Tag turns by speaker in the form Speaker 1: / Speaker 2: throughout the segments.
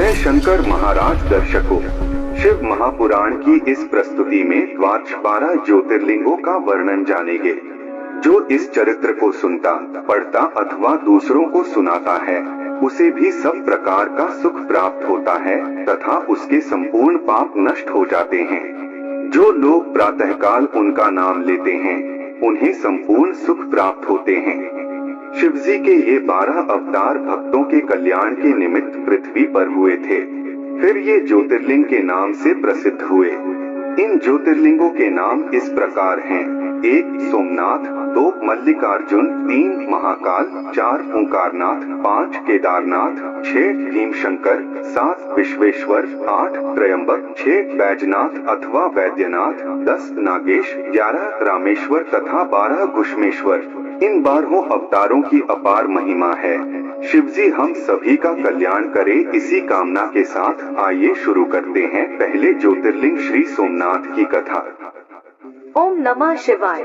Speaker 1: जय शंकर महाराज दर्शकों, शिव महापुराण की इस प्रस्तुति में द्वादश 12 ज्योतिर्लिंगों का वर्णन जानेंगे। जो इस चरित्र को सुनता, पढ़ता अथवा दूसरों को सुनाता है, उसे भी सब प्रकार का सुख प्राप्त होता है तथा उसके संपूर्ण पाप नष्ट हो जाते हैं। जो लोग प्रातःकाल उनका नाम लेते हैं, उन्हें संपूर्ण सुख प्राप्त होते हैं। शिवजी के ये 12 अवतार भक्तों के कल्याण के निमित्त पृथ्वी पर हुए थे। फिर ये ज्योतिर्लिंग के नाम से प्रसिद्ध हुए। इन ज्योतिर्लिंगों के नाम इस प्रकार हैं: 1 सोमनाथ, 2 मल्लिकार्जुन, 3 महाकाल, 4 ओंकारनाथ, 5 केदारनाथ, 6 भीमशंकर, 7 विश्वेश्वर, 8 त्रयंबक, 6 बैजनाथ अथवा वैद्यनाथ, 10 नागेश, 11 रामेश्वर तथा 12 घुष्मेश्वर। इन 12 अवतारों की अपार महिमा है। शिवजी हम सभी का कल्याण करे, इसी कामना के साथ आइए शुरू करते हैं पहले ज्योतिर्लिंग श्री सोमनाथ की कथा।
Speaker 2: ओम नमः शिवाय।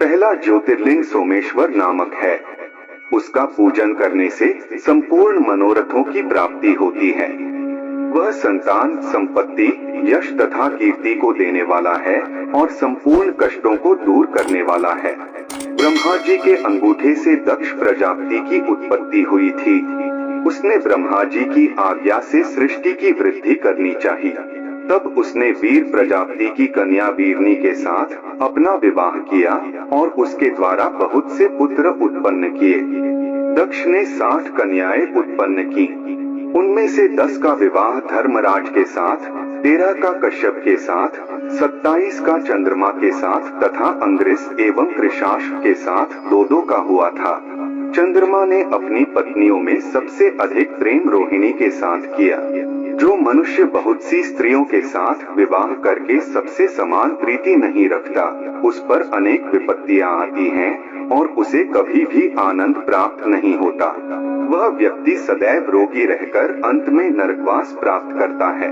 Speaker 1: पहला ज्योतिर्लिंग सोमेश्वर नामक है। उसका पूजन करने से संपूर्ण मनोरथों की प्राप्ति होती है। वह संतान, संपत्ति, यश तथा कीर्ति को देने वाला है और संपूर्ण कष्टों को दूर करने वाला है। ब्रह्मा जी के अंगूठे से दक्ष प्रजापति की उत्पत्ति हुई थी। उसने ब्रह्मा जी की आज्ञा से सृष्टि की वृद्धि करनी चाहिए। तब उसने वीर प्रजापति की कन्या वीरनी के साथ अपना विवाह किया और उसके द्वारा बहुत से पुत्र उत्पन्न किए। दक्ष ने 60 कन्याएं उत्पन्न की। उनमें से 10 का विवाह धर्मराज के साथ, 13 का कश्यप के साथ, 27 का चंद्रमा के साथ तथा अंग्रिस एवं कृशाश के साथ 2-2 का हुआ था। चंद्रमा ने अपनी पत्नियों में सबसे अधिक प्रेम रोहिणी के साथ किया। जो मनुष्य बहुत सी स्त्रियों के साथ विवाह करके सबसे समान प्रीति नहीं रखता, उस पर अनेक विपत्तियां आती हैं और उसे कभी भी आनंद प्राप्त नहीं होता। वह व्यक्ति सदैव रोगी रहकर अंत में नरकवास प्राप्त करता है।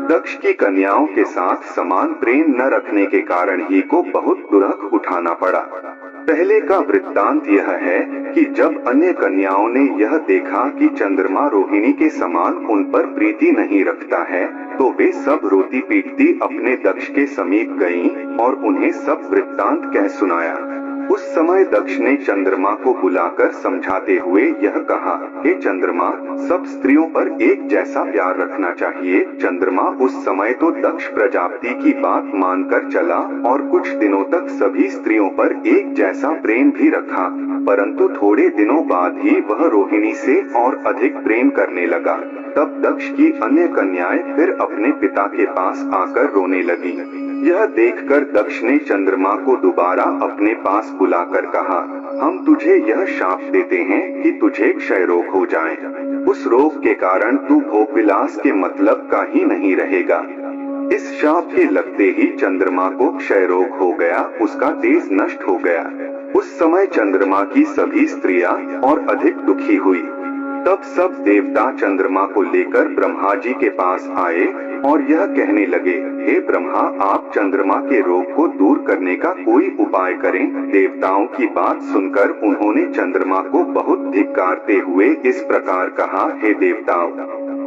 Speaker 1: दक्ष की कन्याओं के साथ समान प्रेम न रखने के कारण ही को बहुत दुर्ख उठाना पड़ा। पहले का वृत्तांत यह है कि जब अन्य कन्याओं ने यह देखा कि चंद्रमा रोहिणी के समान उन पर प्रीति नहीं रखता है, तो वे सब रोती पीटती अपने दक्ष के समीप गईं और उन्हें सब वृत्तांत कह सुनाया। उस समय दक्ष ने चंद्रमा को बुलाकर समझाते हुए यह कहा: हे चंद्रमा, सब स्त्रियों पर एक जैसा प्यार रखना चाहिए। चंद्रमा उस समय तो दक्ष प्रजापति की बात मानकर चला और कुछ दिनों तक सभी स्त्रियों पर एक जैसा प्रेम भी रखा, परंतु थोड़े दिनों बाद ही वह रोहिणी से और अधिक प्रेम करने लगा। तब दक्ष की अन्य कन्याएं फिर अपने पिता के पास आकर रोने लगी। यह देखकर दक्ष ने चंद्रमा को दोबारा अपने पास बुलाकर कहा: हम तुझे यह शाप देते हैं कि तुझे क्षय रोग हो जाए। उस रोग के कारण तू भोग विलास के मतलब का ही नहीं रहेगा। इस शाप के लगते ही चंद्रमा को क्षय रोग हो गया, उसका तेज नष्ट हो गया। उस समय चंद्रमा की सभी स्त्रियां और अधिक दुखी हुई। तब सब देवता चंद्रमा को लेकर ब्रह्मा जी के पास आए और यह कहने लगे: हे ब्रह्मा, आप चंद्रमा के रोग को दूर करने का कोई उपाय करें। देवताओं की बात सुनकर उन्होंने चंद्रमा को बहुत धिक्कारते हुए इस प्रकार कहा: हे देवताओं,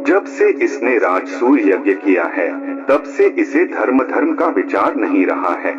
Speaker 1: जब से इसने राजसूय यज्ञ किया है, तब से इसे धर्म का विचार नहीं रहा है।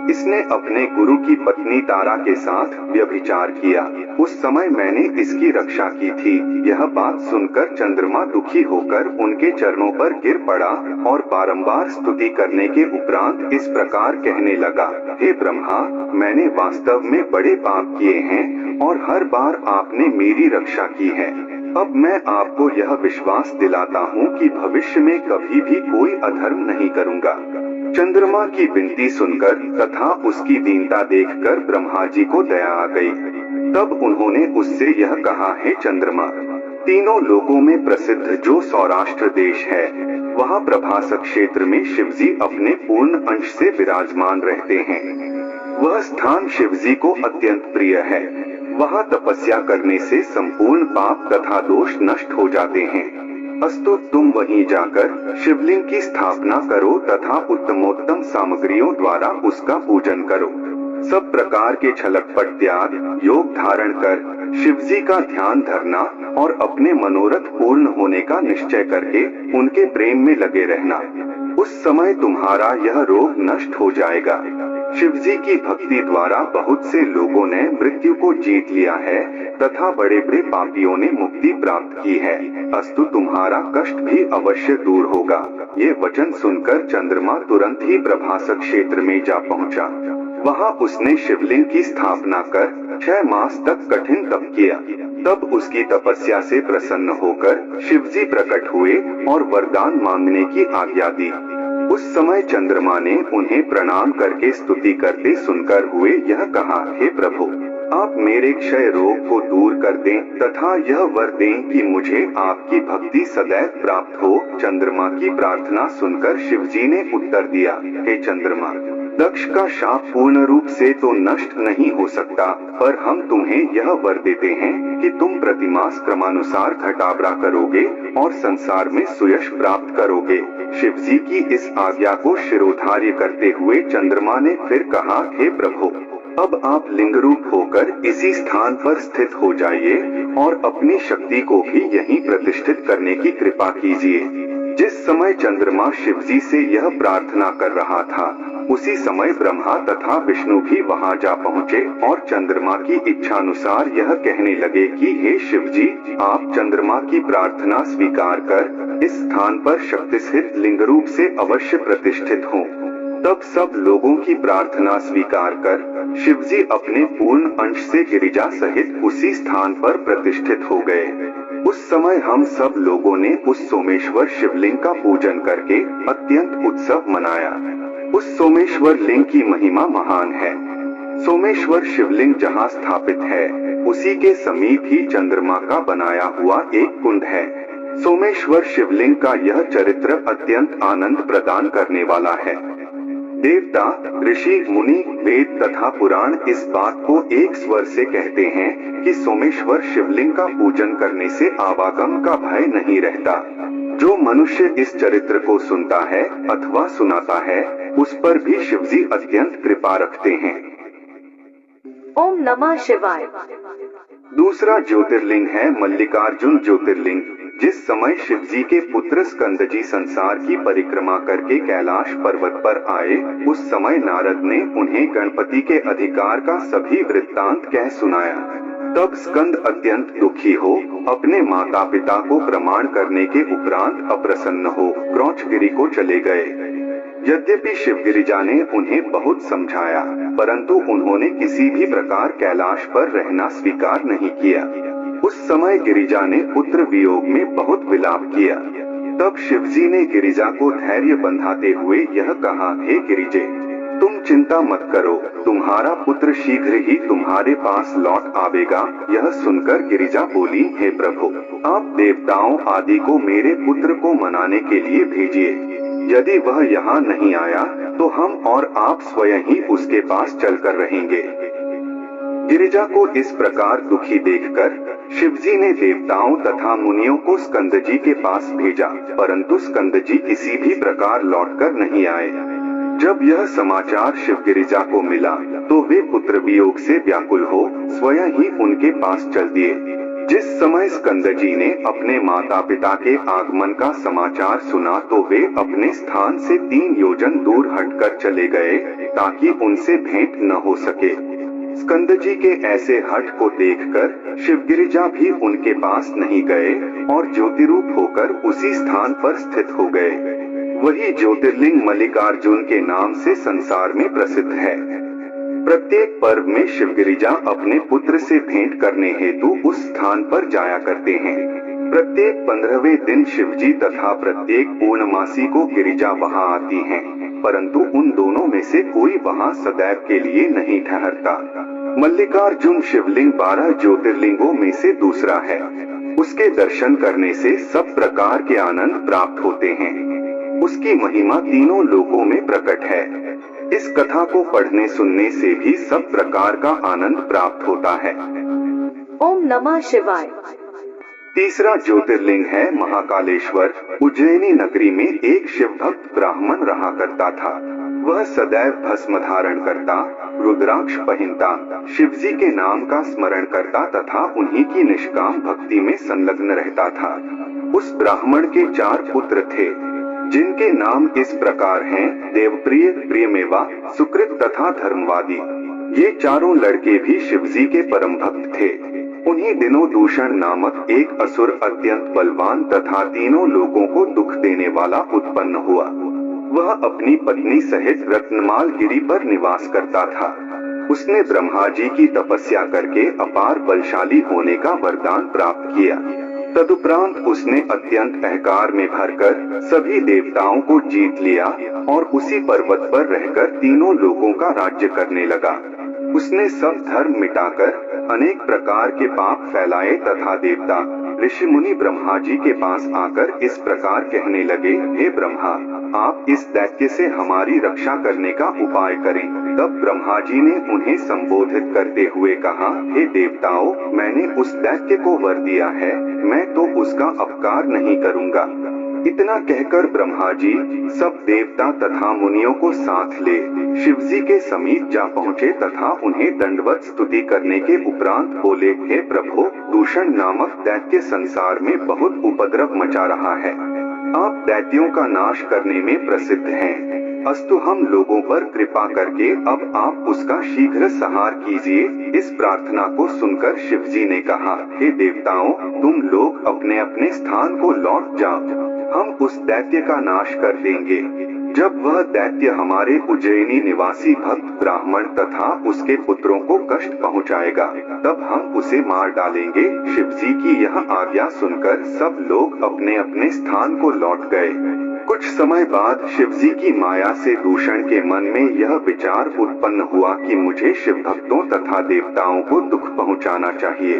Speaker 1: इसने अपने गुरु की पत्नी तारा के साथ व्यभिचार किया। उस समय मैंने इसकी रक्षा की थी। यह बात सुनकर चंद्रमा दुखी होकर उनके चरणों पर गिर पड़ा और बारंबार स्तुति करने के उपरांत इस प्रकार कहने लगा: हे ब्रह्मा, मैंने वास्तव में बड़े पाप किए हैं और हर बार आपने मेरी रक्षा की है। अब मैं आपको यह विश्वास दिलाता हूँ कि भविष्य में कभी भी कोई अधर्म नहीं करूँगा। चंद्रमा की विनती सुनकर तथा उसकी दीनता देखकर ब्रह्मा जी को दया आ गई। तब उन्होंने उससे यह कहा: हे चंद्रमा, तीनों लोकों में प्रसिद्ध जो सौराष्ट्र देश है, वहाँ प्रभास क्षेत्र में शिवजी अपने पूर्ण अंश से विराजमान रहते हैं। वह स्थान शिवजी को अत्यंत प्रिय है। वहाँ तपस्या करने से संपूर्ण पाप तथा दोष नष्ट हो जाते हैं। अस्तु, तुम वहीं जाकर शिवलिंग की स्थापना करो तथा उत्तमोत्तम सामग्रियों द्वारा उसका पूजन करो। सब प्रकार के छलकपट त्याग, योग धारण कर शिवजी का ध्यान धरना और अपने मनोरथ पूर्ण होने का निश्चय करके उनके प्रेम में लगे रहना। उस समय तुम्हारा यह रोग नष्ट हो जाएगा। शिवजी की भक्ति द्वारा बहुत से लोगों ने मृत्यु को जीत लिया है तथा बड़े बड़े पापियों ने मुक्ति प्राप्त की है। अस्तु तुम्हारा कष्ट भी अवश्य दूर होगा। ये वचन सुनकर चंद्रमा तुरंत ही प्रभासक क्षेत्र में जा पहुंचा। वहां उसने शिवलिंग की स्थापना कर 6 मास तक कठिन तप किया। तब उसकी तपस्या से प्रसन्न होकर शिवजी प्रकट हुए और वरदान मांगने की आज्ञा दी। उस समय चंद्रमा ने उन्हें प्रणाम करके स्तुति करते सुनकर हुए यह कहा, हे प्रभु, आप मेरे क्षय रोग को दूर कर दें तथा यह वर दें कि मुझे आपकी भक्ति सदैव प्राप्त हो। चंद्रमा की प्रार्थना सुनकर शिवजी ने उत्तर दिया, हे चंद्रमा, दक्ष का शाप पूर्ण रूप से तो नष्ट नहीं हो सकता, पर हम तुम्हें यह वर देते हैं कि तुम प्रतिमास क्रमानुसार घटाबरा करोगे और संसार में सुयश प्राप्त करोगे। शिवजी की इस आज्ञा को शिरोधार्य करते हुए चंद्रमा ने फिर कहा, हे प्रभु, अब आप लिंग रूप होकर इसी स्थान पर स्थित हो जाइए और अपनी शक्ति को भी यहीं प्रतिष्ठित करने की कृपा कीजिए। जिस समय चंद्रमा शिवजी से यह प्रार्थना कर रहा था, उसी समय ब्रह्मा तथा विष्णु भी वहां जा पहुँचे और चंद्रमा की इच्छानुसार यह कहने लगे कि हे शिवजी, आप चंद्रमा की प्रार्थना स्वीकार कर इस स्थान पर शक्तिसिद्ध लिंग रूप से अवश्य प्रतिष्ठित हों। तब सब लोगों की प्रार्थना स्वीकार कर शिवजी अपने पूर्ण अंश से गिरिजा सहित उसी स्थान पर प्रतिष्ठित हो गए। उस समय हम सब लोगों ने उस सोमेश्वर शिवलिंग का पूजन करके अत्यंत उत्सव मनाया। उस सोमेश्वर लिंग की महिमा महान है। सोमेश्वर शिवलिंग जहाँ स्थापित है, उसी के समीप ही चंद्रमा का बनाया हुआ एक कुंड है। सोमेश्वर शिवलिंग का यह चरित्र अत्यंत आनंद प्रदान करने वाला है। देवता, ऋषि, मुनि, वेद तथा पुराण इस बात को एक स्वर से कहते हैं कि सोमेश्वर शिवलिंग का पूजन करने से आवागम का भय नहीं रहता। जो मनुष्य इस चरित्र को सुनता है अथवा सुनाता है, उस पर भी शिवजी अत्यंत कृपा रखते हैं।
Speaker 2: ओम नमः शिवाय।
Speaker 1: दूसरा ज्योतिर्लिंग है मल्लिकार्जुन ज्योतिर्लिंग। जिस समय शिवजी के पुत्र स्कंदजी संसार की परिक्रमा करके कैलाश पर्वत पर आए, उस समय नारद ने उन्हें गणपति के अधिकार का सभी वृत्तांत कह सुनाया। तब स्कंद अत्यंत दुखी हो अपने माता पिता को प्रमाण करने के उपरांत अप्रसन्न हो क्रौंचगिरी को चले गए। यद्यपि शिवगिरिजा ने उन्हें बहुत समझाया, परंतु उन्होंने किसी भी प्रकार कैलाश पर रहना स्वीकार नहीं किया। उस समय गिरिजा ने पुत्र वियोग में बहुत विलाप किया। तब शिवजी ने गिरिजा को धैर्य बंधाते हुए यह कहा, हे गिरिजे, तुम चिंता मत करो, तुम्हारा पुत्र शीघ्र ही तुम्हारे पास लौट आवेगा। यह सुनकर गिरिजा बोली, हे प्रभु, आप देवताओं आदि को मेरे पुत्र को मनाने के लिए भेजिए। यदि वह यहाँ नहीं आया तो हम और आप स्वयं ही उसके पास चलकर रहेंगे। गिरिजा को इस प्रकार दुखी देखकर शिवजी ने देवताओं तथा मुनियों को स्कंदजी के पास भेजा, परंतु स्कंदजी किसी भी प्रकार लौटकर नहीं आए। जब यह समाचार शिवगिरिजा को मिला तो वे पुत्र वियोग से व्याकुल हो स्वयं ही उनके पास चल दिए। जिस समय स्कंदजी ने अपने माता पिता के आगमन का समाचार सुना तो वे अपने स्थान से 3 योजन दूर हटकर चले गए ताकि उनसे भेंट न हो सके। स्कंदजी के ऐसे हठ को देखकर शिवगिरिजा भी उनके पास नहीं गए और ज्योतिरूप होकर उसी स्थान पर स्थित हो गए। वही ज्योतिर्लिंग मल्लिकार्जुन के नाम से संसार में प्रसिद्ध है। प्रत्येक पर्व में शिवगिरिजा अपने पुत्र से भेंट करने हेतु उस स्थान पर जाया करते हैं। प्रत्येक 15वें दिन शिवजी तथा प्रत्येक पूर्णमासी को गिरिजा वहां आती हैं, परंतु उन दोनों में से कोई वहां सदैव के लिए नहीं ठहरता। मल्लिकार्जुन शिवलिंग 12 ज्योतिर्लिंगों में से दूसरा है। उसके दर्शन करने से सब प्रकार के आनंद प्राप्त होते हैं। उसकी महिमा तीनों लोकों में प्रकट है। इस कथा को पढ़ने सुनने से भी सब प्रकार का आनंद प्राप्त होता है।
Speaker 2: ओम नमः शिवाय।
Speaker 1: तीसरा ज्योतिर्लिंग है महाकालेश्वर। उज्जैनी नगरी में एक शिव भक्त ब्राह्मण रहा करता था। वह सदैव भस्म धारण करता, रुद्राक्ष पहनता, शिवजी के नाम का स्मरण करता तथा उन्हीं की निष्काम भक्ति में संलग्न रहता था। उस ब्राह्मण के 4 पुत्र थे, जिनके नाम इस प्रकार हैं: देवप्रिय, प्रियमेवा, सुकृत तथा धर्मवादी। ये चारों लड़के भी शिवजी के परम भक्त थे। उन्हीं दिनों दूषण नामक एक असुर अत्यंत बलवान तथा तीनों लोगों को दुख देने वाला उत्पन्न हुआ। वह अपनी पत्नी सहित रत्नमाल गिरी पर निवास करता था। उसने ब्रह्मा जी की तपस्या करके अपार बलशाली होने का वरदान प्राप्त किया। तदुपरांत उसने अत्यंत अहंकार में भरकर सभी देवताओं को जीत लिया और उसी पर्वत पर रहकर तीनों लोगों का राज्य करने लगा। उसने सब धर्म मिटाकर अनेक प्रकार के पाप फैलाए तथा देवता, ऋषि मुनि ब्रह्मा जी के पास आकर इस प्रकार कहने लगे: हे ब्रह्मा, आप इस दैत्य से हमारी रक्षा करने का उपाय करें। तब ब्रह्मा जी ने उन्हें संबोधित करते हुए कहा: हे देवताओं, मैंने उस दैत्य को वर दिया है, मैं तो उसका अपकार नहीं करूंगा। इतना कहकर ब्रह्मा जी सब देवता तथा मुनियों को साथ ले शिवजी के समीप जा पहुँचे तथा उन्हें दंडवत स्तुति करने के उपरांत बोले: हे प्रभु, दूषण नामक दैत्य संसार में बहुत उपद्रव मचा रहा है। आप दैत्यों का नाश करने में प्रसिद्ध हैं। अस्तु हम लोगों पर कृपा करके अब आप उसका शीघ्र संहार कीजिए। इस प्रार्थना को सुनकर शिवजी ने कहा: हे देवताओं, तुम लोग अपने अपने स्थान को लौट जाओ, हम उस दैत्य का नाश कर देंगे। जब वह दैत्य हमारे उज्जैनी निवासी भक्त ब्राह्मण तथा उसके पुत्रों को कष्ट पहुंचाएगा, तब हम उसे मार डालेंगे। शिवजी की यह आज्ञा सुनकर सब लोग अपने अपने स्थान को लौट गए। कुछ समय बाद शिवजी की माया से दूषण के मन में यह विचार उत्पन्न हुआ कि मुझे शिव भक्तों तथा देवताओं को दुख पहुंचाना चाहिए।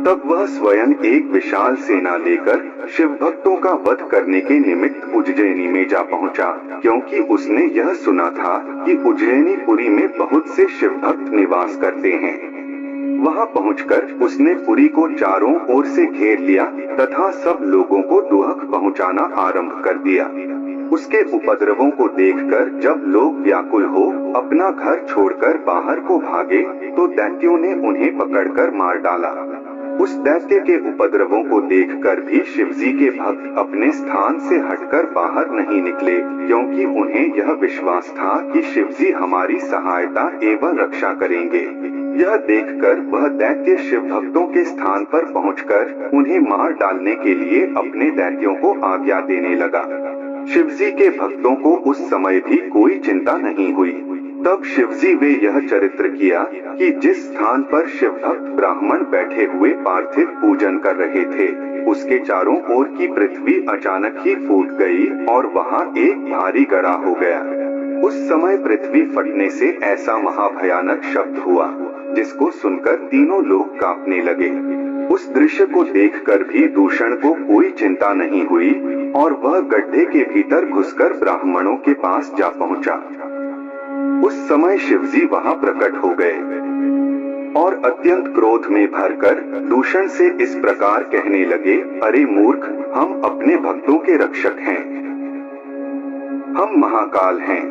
Speaker 1: तब वह स्वयं एक विशाल सेना लेकर शिव भक्तों का वध करने के निमित्त उज्जैनी में जा पहुंचा, क्योंकि उसने यह सुना था कि उज्जैनी पुरी में बहुत से शिव भक्त निवास करते हैं। वहां पहुंचकर उसने पुरी को चारों ओर से घेर लिया तथा सब लोगों को दुख पहुंचाना आरंभ कर दिया। उसके उपद्रवों को देखकर जब लोग व्याकुल हो अपना घर छोड़कर बाहर को भागे, तो दैत्यों ने उन्हें पकड़कर मार डाला। उस दैत्य के उपद्रवों को देखकर भी शिवजी के भक्त अपने स्थान से हटकर बाहर नहीं निकले, क्योंकि उन्हें यह विश्वास था कि शिवजी हमारी सहायता एवं रक्षा करेंगे। यह देखकर वह दैत्य शिव भक्तों के स्थान पर पहुंचकर उन्हें मार डालने के लिए अपने दैत्यों को आज्ञा देने लगा। शिवजी के भक्तों को उस समय भी कोई चिंता नहीं हुई। तब शिवजी वे यह चरित्र किया कि जिस स्थान पर शिव भक्त ब्राह्मण बैठे हुए पार्थिव पूजन कर रहे थे, उसके चारों ओर की पृथ्वी अचानक ही फूट गई और वहां एक भारी गड़ा हो गया। उस समय पृथ्वी फटने से ऐसा महाभयानक शब्द हुआ, जिसको सुनकर तीनों लोग कांपने लगे। उस दृश्य को देखकर भी दूषण को कोई चिंता नहीं हुई और वह गड्ढे के भीतर घुसकर ब्राह्मणों के पास जा पहुंचा। उस समय शिवजी वहां प्रकट हो गए और अत्यंत क्रोध में भरकर दूषण से इस प्रकार कहने लगे: अरे मूर्ख, हम अपने भक्तों के रक्षक हैं, हम महाकाल हैं,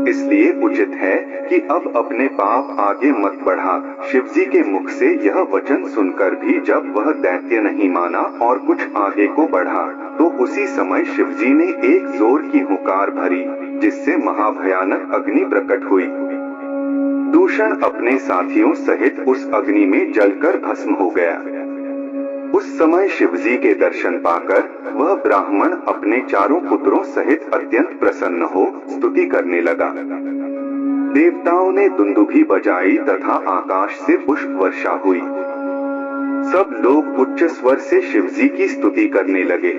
Speaker 1: इसलिए उचित है कि अब अपने पाप आगे मत बढ़ा। शिवजी के मुख से यह वचन सुनकर भी जब वह दैत्य नहीं माना और कुछ आगे को बढ़ा, तो उसी समय शिवजी ने एक जोर की हुंकार भरी, जिससे महाभयानक अग्नि प्रकट हुई। दूषण अपने साथियों सहित उस अग्नि में जलकर भस्म हो गया। उस समय शिवजी के दर्शन पाकर वह ब्राह्मण अपने चारों पुत्रों सहित अत्यंत प्रसन्न हो स्तुति करने लगा। देवताओं ने दुंदुभी बजाई तथा आकाश से पुष्प वर्षा हुई। सब लोग उच्च स्वर से शिवजी की स्तुति करने लगे।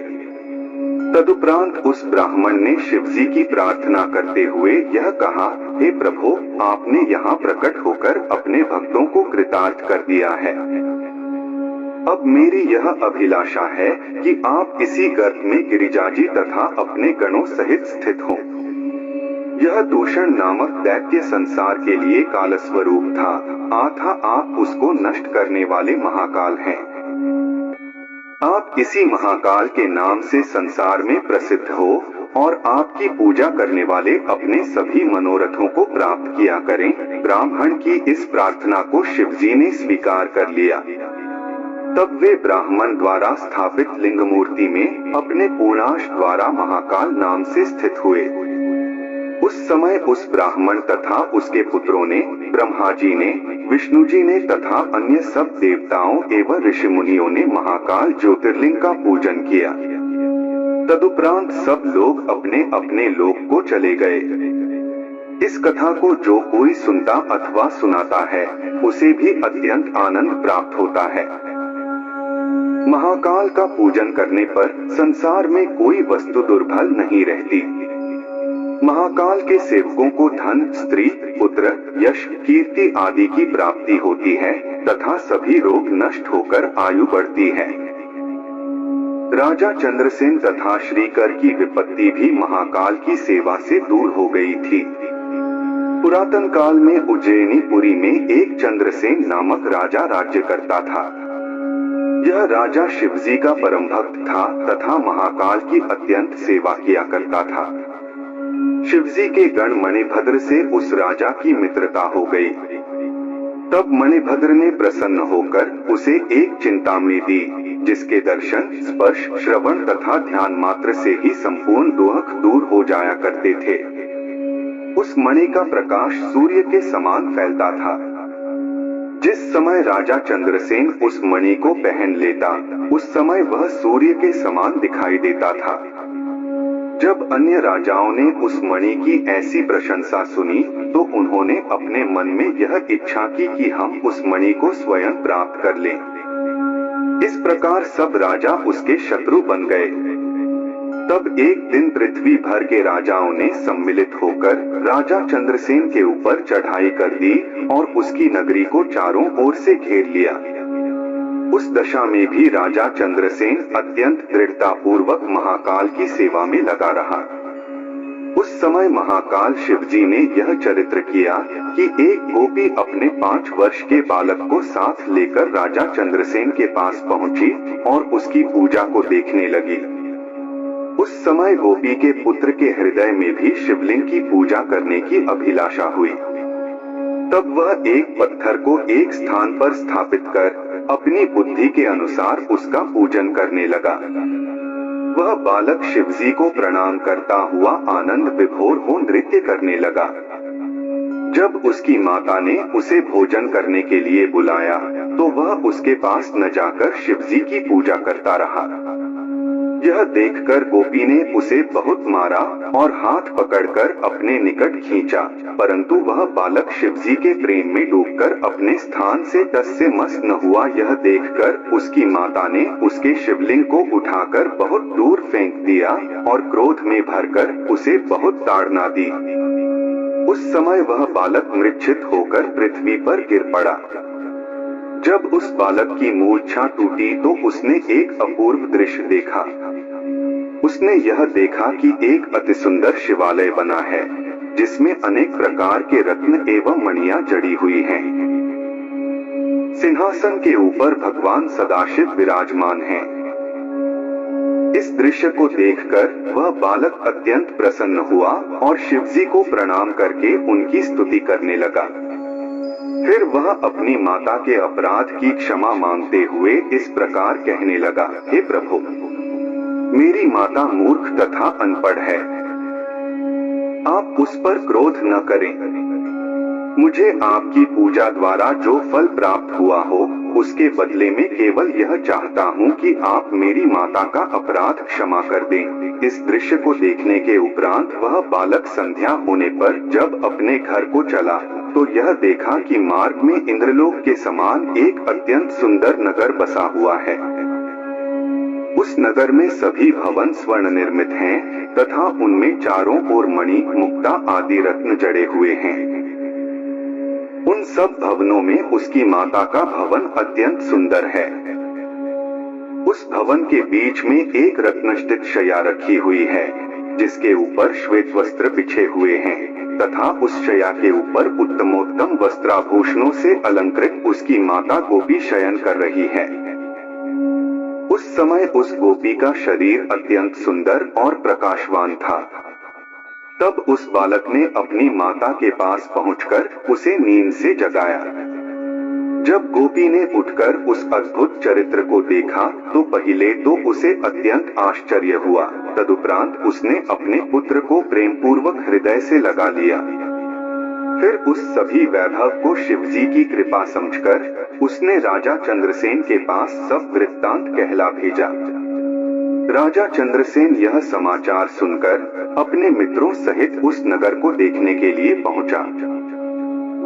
Speaker 1: तदुपरांत उस ब्राह्मण ने शिवजी की प्रार्थना करते हुए यह कहा: हे प्रभु, आपने यहाँ प्रकट होकर अपने भक्तों को कृतार्थ कर दिया है। अब मेरी यह अभिलाषा है कि आप इसी गर्भ में गिरिजाजी तथा अपने गणों सहित स्थित हों। यह दूषण नामक दैत्य संसार के लिए काल स्वरूप था, आप उसको नष्ट करने वाले महाकाल हैं। आप इसी महाकाल के नाम से संसार में प्रसिद्ध हो और आपकी पूजा करने वाले अपने सभी मनोरथों को प्राप्त किया करें। ब्राह्मण की इस प्रार्थना को शिवजी ने स्वीकार कर लिया। तब वे ब्राह्मण द्वारा स्थापित लिंग मूर्ति में अपने पूर्णाश द्वारा महाकाल नाम से स्थित हुए। उस समय उस ब्राह्मण तथा उसके पुत्रों ने, ब्रह्मा जी ने, विष्णु जी ने तथा अन्य सब देवताओं एवं ऋषि मुनियों ने महाकाल ज्योतिर्लिंग का पूजन किया। तदुपरांत सब लोग अपने अपने लोक को चले गए। इस कथा को जो कोई सुनता अथवा सुनाता है उसे भी अत्यंत आनंद प्राप्त होता है। महाकाल का पूजन करने पर संसार में कोई वस्तु दुर्बल नहीं रहती। महाकाल के सेवकों को धन, स्त्री, पुत्र, यश, कीर्ति आदि की प्राप्ति होती है तथा सभी रोग नष्ट होकर आयु बढ़ती है। राजा चंद्रसेन तथा श्रीकर की विपत्ति भी महाकाल की सेवा से दूर हो गई थी। पुरातन काल में उज्जैनीपुरी में एक चंद्रसेन नामक राजा राज्य करता था। यह राजा शिवजी का परम भक्त था तथा महाकाल की अत्यंत सेवा किया करता था। शिवजी के गण मणिभद्र से उस राजा की मित्रता हो गई। तब मणिभद्र ने प्रसन्न होकर उसे एक चिंतामणि दी, जिसके दर्शन, स्पर्श, श्रवण तथा ध्यान मात्र से ही संपूर्ण दुख दूर हो जाया करते थे। उस मणि का प्रकाश सूर्य के समान फैलता था। जिस समय राजा चंद्रसेन उस मणि को पहन लेता, उस समय वह सूर्य के समान दिखाई देता था। जब अन्य राजाओं ने उस मणि की ऐसी प्रशंसा सुनी तो उन्होंने अपने मन में यह इच्छा की कि हम उस मणि को स्वयं प्राप्त कर लें। इस प्रकार सब राजा उसके शत्रु बन गए। तब एक दिन पृथ्वी भर के राजाओं ने सम्मिलित होकर राजा चंद्रसेन के ऊपर चढ़ाई कर दी और उसकी नगरी को चारों ओर से घेर लिया। उस दशा में भी राजा चंद्रसेन अत्यंत दृढ़ता पूर्वक महाकाल की सेवा में लगा रहा। उस समय महाकाल शिवजी ने यह चरित्र किया कि एक गोपी अपने 5 वर्ष के बालक को साथ लेकर राजा चंद्रसेन के पास पहुंची और उसकी पूजा को देखने लगी। उस समय गोपी के पुत्र के हृदय में भी शिवलिंग की पूजा करने की अभिलाषा हुई। तब वह एक पत्थर को एक स्थान पर स्थापित कर अपनी बुद्धि के अनुसार उसका पूजन करने लगा। वह बालक शिवजी को प्रणाम करता हुआ आनंद विभोर हो नृत्य करने लगा। जब उसकी माता ने उसे भोजन करने के लिए बुलाया तो वह उसके पास न जाकर शिवजी की पूजा करता रहा। यह देखकर गोपी ने उसे बहुत मारा और हाथ पकड़कर अपने निकट खींचा, परंतु वह बालक शिवजी के प्रेम में डूबकर अपने स्थान से टस से मस न हुआ। यह देखकर उसकी माता ने उसके शिवलिंग को उठाकर बहुत दूर फेंक दिया और क्रोध में भरकर उसे बहुत ताड़ना दी। उस समय वह बालक मूर्छित होकर पृथ्वी पर गिर पड़ा। जब उस बालक की मूर्छा टूटी तो उसने एक अपूर्व दृश्य देखा। उसने यह देखा कि एक अति सुंदर शिवालय बना है, जिसमें अनेक प्रकार के रत्न एवं मणियां जड़ी हुई हैं। सिंहासन के ऊपर भगवान सदाशिव विराजमान हैं। इस दृश्य को देखकर वह बालक अत्यंत प्रसन्न हुआ और शिवजी को प्रणाम करके उनकी स्तुति करने लगा। फिर वह अपनी माता के अपराध की क्षमा मांगते हुए इस प्रकार कहने लगा, हे प्रभु, मेरी माता मूर्ख तथा अनपढ़ है। आप उस पर क्रोध न करें। मुझे आपकी पूजा द्वारा जो फल प्राप्त हुआ हो उसके बदले में केवल यह चाहता हूँ कि आप मेरी माता का अपराध क्षमा कर दें। इस दृश्य को देखने के उपरांत वह बालक संध्या होने पर जब अपने घर को चला तो यह देखा कि मार्ग में इंद्रलोक के समान एक अत्यंत सुंदर नगर बसा हुआ है। उस नगर में सभी भवन स्वर्ण निर्मित हैं तथा उनमें चारों ओर मणि, मुक्ता आदि रत्न जड़े हुए हैं। उन सब भवनों में उसकी माता का भवन अत्यंत सुंदर है। उस भवन के बीच में एक रत्नष्टित शैया रखी हुई है, जिसके ऊपर श्वेत वस्त्र बिछे हुए हैं तथा उस शैया के ऊपर उत्तमोत्तम वस्त्राभूषणों से अलंकृत उसकी माता गोपी शयन कर रही है। उस समय उस गोपी का शरीर अत्यंत सुंदर और प्रकाशवान था। तब उस बालक ने अपनी माता के पास पहुंचकर उसे नींद से जगाया। जब गोपी ने उठकर उस अद्भुत चरित्र को देखा तो पहले तो उसे अत्यंत आश्चर्य हुआ, तदुपरांत उसने अपने पुत्र को प्रेम पूर्वक हृदय से लगा लिया। फिर उस सभी वैभव को शिवजी की कृपा समझकर उसने राजा चंद्रसेन के पास सब वृत्तांत कहला भेजा। राजा चंद्रसेन यह समाचार सुनकर अपने मित्रों सहित उस नगर को देखने के लिए पहुंचा।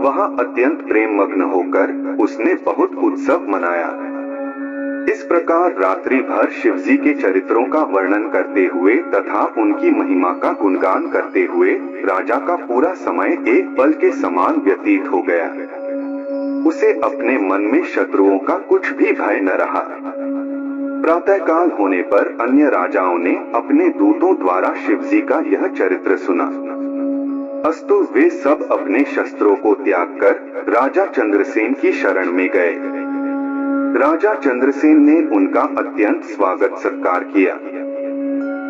Speaker 1: वहां अत्यंत प्रेम मग्न होकर उसने बहुत उत्सव मनाया। इस प्रकार रात्रि भर शिवजी के चरित्रों का वर्णन करते हुए तथा उनकी महिमा का गुणगान करते हुए राजा का पूरा समय एक पल के समान व्यतीत हो गया। उसे अपने मन में शत्रुओं का कुछ भी भय न रहा। प्रातःकाल होने पर अन्य राजाओं ने अपने दूतों द्वारा शिवजी का यह चरित्र सुना। अस्तु वे सब अपने शस्त्रों को त्याग कर राजा चंद्रसेन की शरण में गए। राजा चंद्रसेन ने उनका अत्यंत स्वागत सत्कार किया।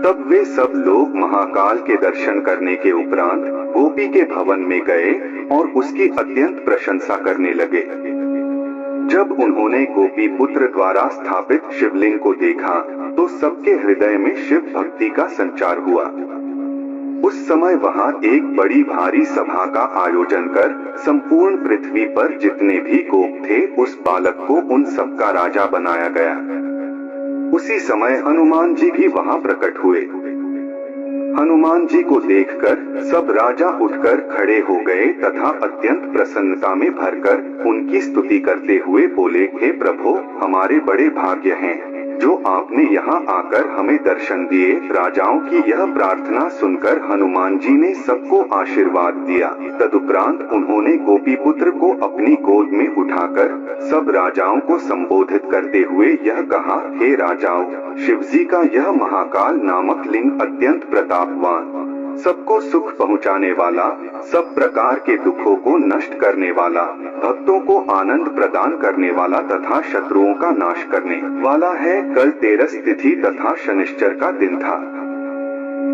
Speaker 1: तब वे सब लोग महाकाल के दर्शन करने के उपरांत गोपी के भवन में गए और उसकी अत्यंत प्रशंसा करने लगे। जब उन्होंने गोपी पुत्र द्वारा स्थापित शिवलिंग को देखा तो सबके हृदय में शिव भक्ति का संचार हुआ। उस समय वहां एक बड़ी भारी सभा का आयोजन कर संपूर्ण पृथ्वी पर जितने भी गोप थे उस बालक को उन सबका राजा बनाया गया। उसी समय हनुमान जी भी वहां प्रकट हुए। हनुमान जी को देखकर सब राजा उठकर खड़े हो गए तथा अत्यंत प्रसन्नता में भरकर उनकी स्तुति करते हुए बोले, हे प्रभु, हमारे बड़े भाग्य हैं जो आपने यहाँ आकर हमें दर्शन दिए। राजाओं की यह प्रार्थना सुनकर हनुमान जी ने सबको आशीर्वाद दिया। तदुपरांत उन्होंने गोपी पुत्र को अपनी गोद में उठाकर सब राजाओं को संबोधित करते हुए यह कहा, हे राजाओं, शिवजी का यह महाकाल नामक लिंग अत्यंत प्रतापवान, सबको सुख पहुँचाने वाला, सब प्रकार के दुखों को नष्ट करने वाला, भक्तों को आनंद प्रदान करने वाला तथा शत्रुओं का नाश करने वाला है। कल 13 तिथि तथा शनिश्चर का दिन था।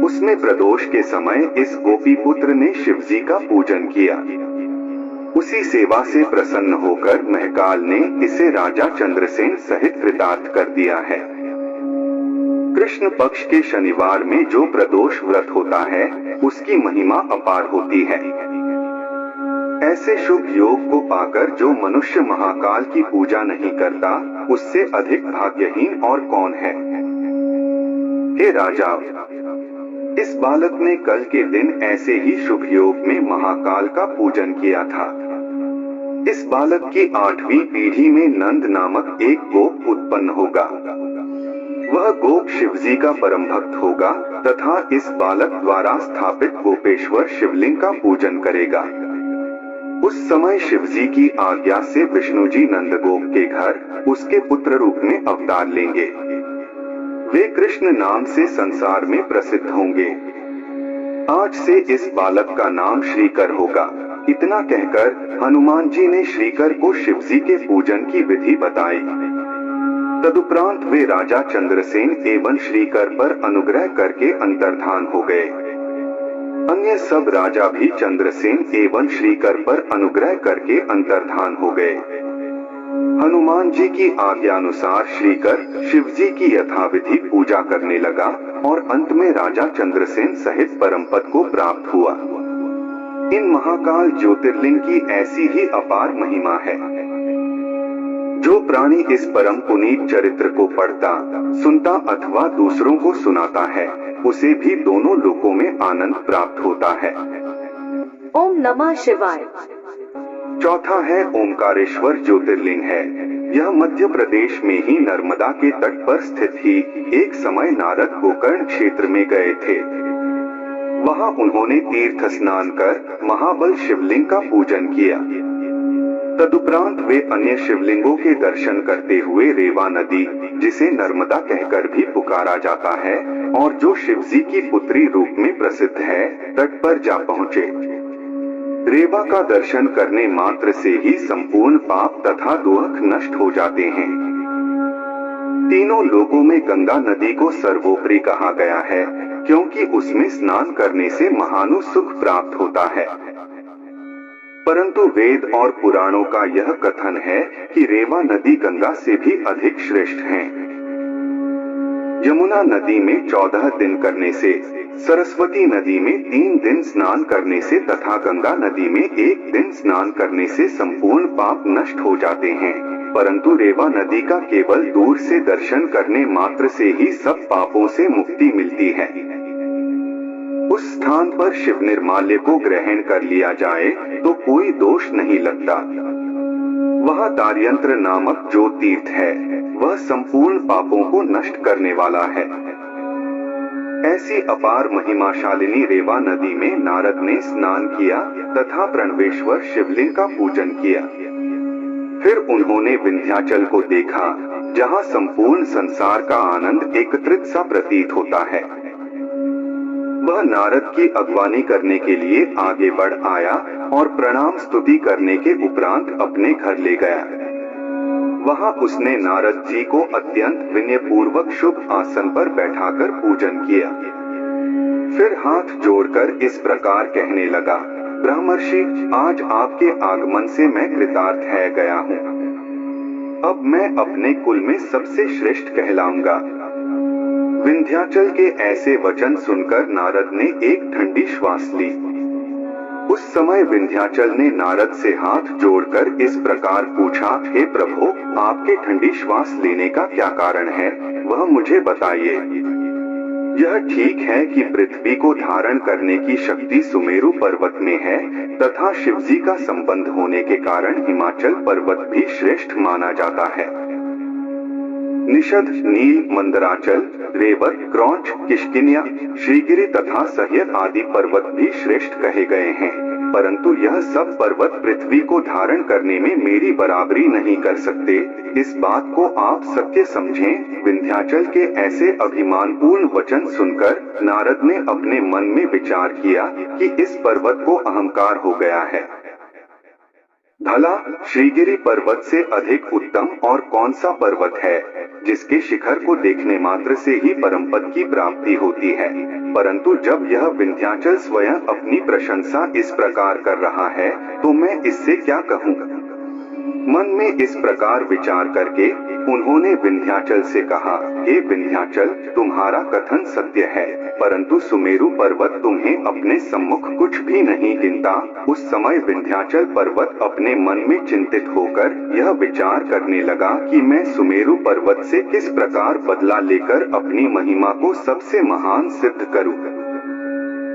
Speaker 1: उसमें प्रदोष के समय इस गोपी पुत्र ने शिवजी का पूजन किया। उसी सेवा से प्रसन्न होकर महकाल ने इसे राजा चंद्रसेन सहित कृतार्थ कर दिया है। कृष्ण पक्ष के शनिवार में जो प्रदोष व्रत होता है उसकी महिमा अपार होती है। ऐसे शुभ योग को पाकर जो मनुष्य महाकाल की पूजा नहीं करता उससे अधिक भाग्यहीन और कौन है। हे राजा, इस बालक ने कल के दिन ऐसे ही शुभ योग में महाकाल का पूजन किया था। इस बालक की 8वीं पीढ़ी में नंद नामक एक गोप उत्पन्न होगा। वह गोप शिवजी का परम भक्त होगा तथा इस बालक द्वारा स्थापित गोपेश्वर शिवलिंग का पूजन करेगा। उस समय शिवजी की आज्ञा से विष्णु जी नंदगोप के घर उसके पुत्र रूप में अवतार लेंगे। वे कृष्ण नाम से संसार में प्रसिद्ध होंगे। आज से इस बालक का नाम श्रीकर होगा। इतना कहकर हनुमान जी ने श्रीकर को शिवजी के पूजन की विधि बताई। तदुपरांत वे राजा चंद्रसेन एवं श्रीकर पर अनुग्रह करके अंतर्धान हो गए। अन्य सब राजा भी चंद्रसेन एवं श्रीकर पर अनुग्रह करके अंतर्धान हो गए। हनुमान जी की आज्ञानुसार श्रीकर शिवजी की यथाविधि पूजा करने लगा और अंत में राजा चंद्रसेन सहित परमपद को प्राप्त हुआ। इन महाकाल ज्योतिर्लिंग की ऐसी ही अपार महिमा है। जो प्राणी इस परम पुनीत चरित्र को पढ़ता, सुनता अथवा दूसरों को सुनाता है उसे भी दोनों लोकों में आनंद प्राप्त होता है।
Speaker 2: ओम नमः शिवाय।
Speaker 1: चौथा है ओमकारेश्वर ज्योतिर्लिंग है। यह मध्य प्रदेश में ही नर्मदा के तट पर स्थित ही एक समय नारद गोकर्ण क्षेत्र में गए थे। वहां उन्होंने तीर्थ स्नान कर महाबल शिवलिंग का पूजन किया। तदुपरांत वे अन्य शिवलिंगों के दर्शन करते हुए रेवा नदी, जिसे नर्मदा कहकर भी पुकारा जाता है और जो शिवजी की पुत्री रूप में प्रसिद्ध है, तट पर जा पहुँचे। रेवा का दर्शन करने मात्र से ही संपूर्ण पाप तथा दुख नष्ट हो जाते हैं। तीनों लोकों में गंगा नदी को सर्वोपरि कहा गया है, क्योंकि उसमें स्नान करने से महानु सुख प्राप्त होता है। परंतु वेद और पुराणों का यह कथन है कि रेवा नदी गंगा से भी अधिक श्रेष्ठ है। यमुना नदी में 14 दिन करने से, सरस्वती नदी में 3 दिन स्नान करने से तथा गंगा नदी में 1 दिन स्नान करने से संपूर्ण पाप नष्ट हो जाते हैं, परंतु रेवा नदी का केवल दूर से दर्शन करने मात्र से ही सब पापों से मुक्ति मिलती है। उस स्थान पर शिव निर्माल्य को ग्रहण कर लिया जाए तो कोई दोष नहीं लगता। वहाँ दार्यंत्र नामक जो तीर्थ है वह संपूर्ण पापों को नष्ट करने वाला है। ऐसी अपार महिमाशालिनी रेवा नदी में नारद ने स्नान किया तथा प्रणवेश्वर शिवलिंग का पूजन किया। फिर उन्होंने विंध्याचल को देखा, जहाँ संपूर्ण संसार का आनंद एकत्रित सा प्रतीत होता है। वह नारद की अगवानी करने के लिए आगे बढ़ आया और प्रणाम स्तुति करने के उपरांत अपने घर ले गया। वहां उसने नारद जी को अत्यंत विनय पूर्वक शुभ आसन पर बैठाकर पूजन किया। फिर हाथ जोड़कर इस प्रकार कहने लगा, ब्रह्मर्षि, आज आपके आगमन से मैं कृतार्थ है गया हूँ। अब मैं अपने कुल में सबसे श्रेष्ठ कहलाऊंगा। विंध्याचल के ऐसे वचन सुनकर नारद ने एक ठंडी श्वास ली। उस समय विंध्याचल ने नारद से हाथ जोड़कर इस प्रकार पूछा, हे प्रभु, आपके ठंडी श्वास लेने का क्या कारण है, वह मुझे बताइए। यह ठीक है कि पृथ्वी को धारण करने की शक्ति सुमेरु पर्वत में है तथा शिवजी का संबंध होने के कारण हिमाचल पर्वत भी श्रेष्ठ माना जाता है। निषद, नील, मंदराचल, रेवत, क्रौंच, किष्किन्या, श्रीगिरि तथा सह्यक आदि पर्वत भी श्रेष्ठ कहे गए हैं, परंतु यह सब पर्वत पृथ्वी को धारण करने में मेरी बराबरी नहीं कर सकते। इस बात को आप सत्य समझें। विंध्याचल के ऐसे अभिमानपूर्ण वचन सुनकर नारद ने अपने मन में विचार किया कि इस पर्वत को अहंकार हो गया है। भला श्रीगिरि पर्वत से अधिक उत्तम और कौन सा पर्वत है जिसके शिखर को देखने मात्र से ही परमपद की प्राप्ति होती है। परंतु जब यह विंध्याचल स्वयं अपनी प्रशंसा इस प्रकार कर रहा है तो मैं इससे क्या कहूँगा। मन में इस प्रकार विचार करके उन्होंने विंध्याचल से कहा, हे विंध्याचल, तुम्हारा कथन सत्य है, परंतु सुमेरु पर्वत तुम्हें अपने सम्मुख कुछ भी नहीं गिनता। उस समय विंध्याचल पर्वत अपने मन में चिंतित होकर यह विचार करने लगा कि मैं सुमेरु पर्वत से किस प्रकार बदला लेकर अपनी महिमा को सबसे महान सिद्ध करूं।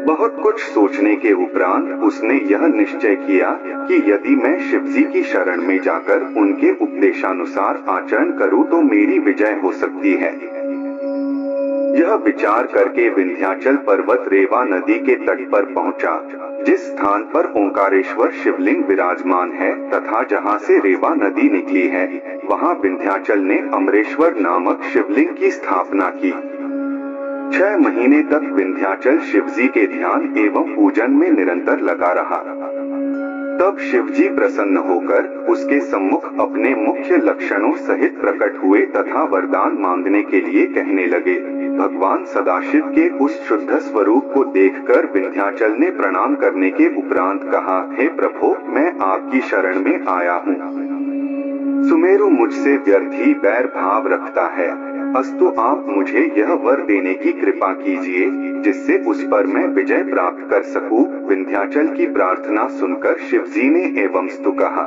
Speaker 1: बहुत कुछ सोचने के उपरांत उसने यह निश्चय किया कि यदि मैं शिवजी की शरण में जाकर उनके उपदेशानुसार आचरण करूं तो मेरी विजय हो सकती है। यह विचार करके विंध्याचल पर्वत रेवा नदी के तट पर पहुंचा, जिस स्थान पर ओंकारेश्वर शिवलिंग विराजमान है तथा जहां से रेवा नदी निकली है, वहां विंध्याचल ने अमरेश्वर नामक शिवलिंग की स्थापना की। 6 महीने तक विंध्याचल शिवजी के ध्यान एवं पूजन में निरंतर लगा रहा। तब शिवजी प्रसन्न होकर उसके सम्मुख अपने मुख्य लक्षणों सहित प्रकट हुए तथा वरदान मांगने के लिए कहने लगे। भगवान सदाशिव के उस शुद्ध स्वरूप को देखकर विंध्याचल ने प्रणाम करने के उपरांत कहा, हे प्रभु, मैं आपकी शरण में आया हूँ। सुमेरु मुझसे व्यर्थ ही बैर भाव रखता है, अस्तु आप मुझे यह वर देने की कृपा कीजिए जिससे उस पर मैं विजय प्राप्त कर सकूं। विंध्याचल की प्रार्थना सुनकर शिवजी ने एवं स्तु कहा।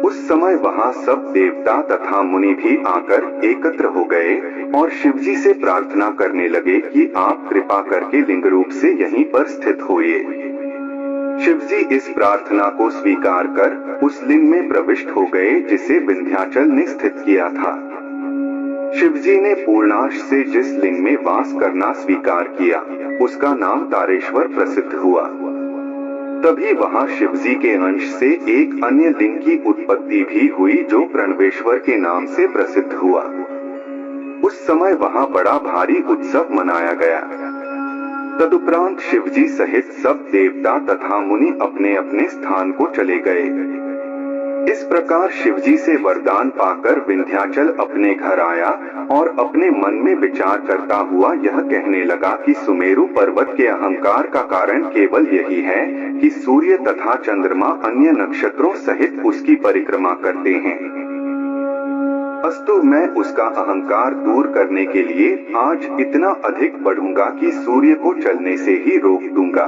Speaker 1: उस समय वहां सब देवता तथा मुनि भी आकर एकत्र हो गए और शिवजी से प्रार्थना करने लगे कि आप कृपा करके लिंग रूप से यहीं पर स्थित होइए। शिवजी इस प्रार्थना को स्वीकार कर उस लिंग में प्रविष्ट हो गए जिसे विंध्याचल ने स्थित किया था। शिवजी ने पूर्णाश से जिस लिंग में वास करना स्वीकार किया उसका नाम तारेश्वर प्रसिद्ध हुआ। तभी वहां शिवजी के अंश से एक अन्य लिंग की उत्पत्ति भी हुई जो प्रणवेश्वर के नाम से प्रसिद्ध हुआ। उस समय वहां बड़ा भारी उत्सव मनाया गया। तदुपरांत शिवजी सहित सब देवता तथा मुनि अपने अपने स्थान को चले गए। इस प्रकार शिवजी से वरदान पाकर विंध्याचल अपने घर आया और अपने मन में विचार करता हुआ यह कहने लगा कि सुमेरु पर्वत के अहंकार का कारण केवल यही है कि सूर्य तथा चंद्रमा अन्य नक्षत्रों सहित उसकी परिक्रमा करते हैं। अस्तु, मैं उसका अहंकार दूर करने के लिए आज इतना अधिक बढ़ूंगा कि सूर्य को चलने से ही रोक दूंगा।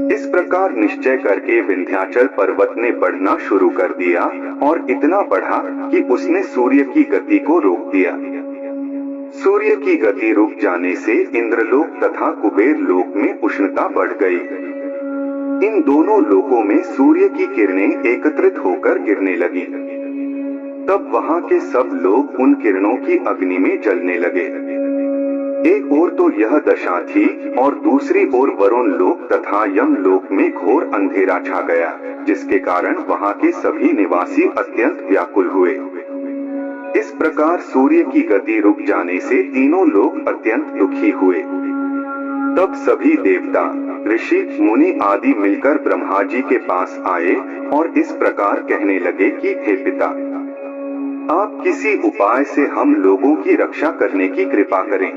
Speaker 1: इस प्रकार निश्चय करके विंध्याचल पर्वत ने बढ़ना शुरू कर दिया और इतना बढ़ा कि उसने सूर्य की गति को रोक दिया। सूर्य की गति रुक जाने से इंद्रलोक तथा कुबेर लोक में उष्णता बढ़ गई। इन दोनों लोकों में सूर्य की किरणें एकत्रित होकर गिरने लगी। तब वहां के सब लोग उन किरणों की अग्नि में जलने लगे। एक ओर तो यह दशा थी और दूसरी ओर वरुण लोक तथा यम लोक में घोर अंधेरा छा गया, जिसके कारण वहां के सभी निवासी अत्यंत व्याकुल हुए। इस प्रकार सूर्य की गति रुक जाने से तीनों लोग अत्यंत दुखी हुए। तब सभी देवता, ऋषि, मुनि आदि मिलकर ब्रह्मा जी के पास आए और इस प्रकार कहने लगे कि हे पिता, आप किसी उपाय से हम लोगों की रक्षा करने की कृपा करें।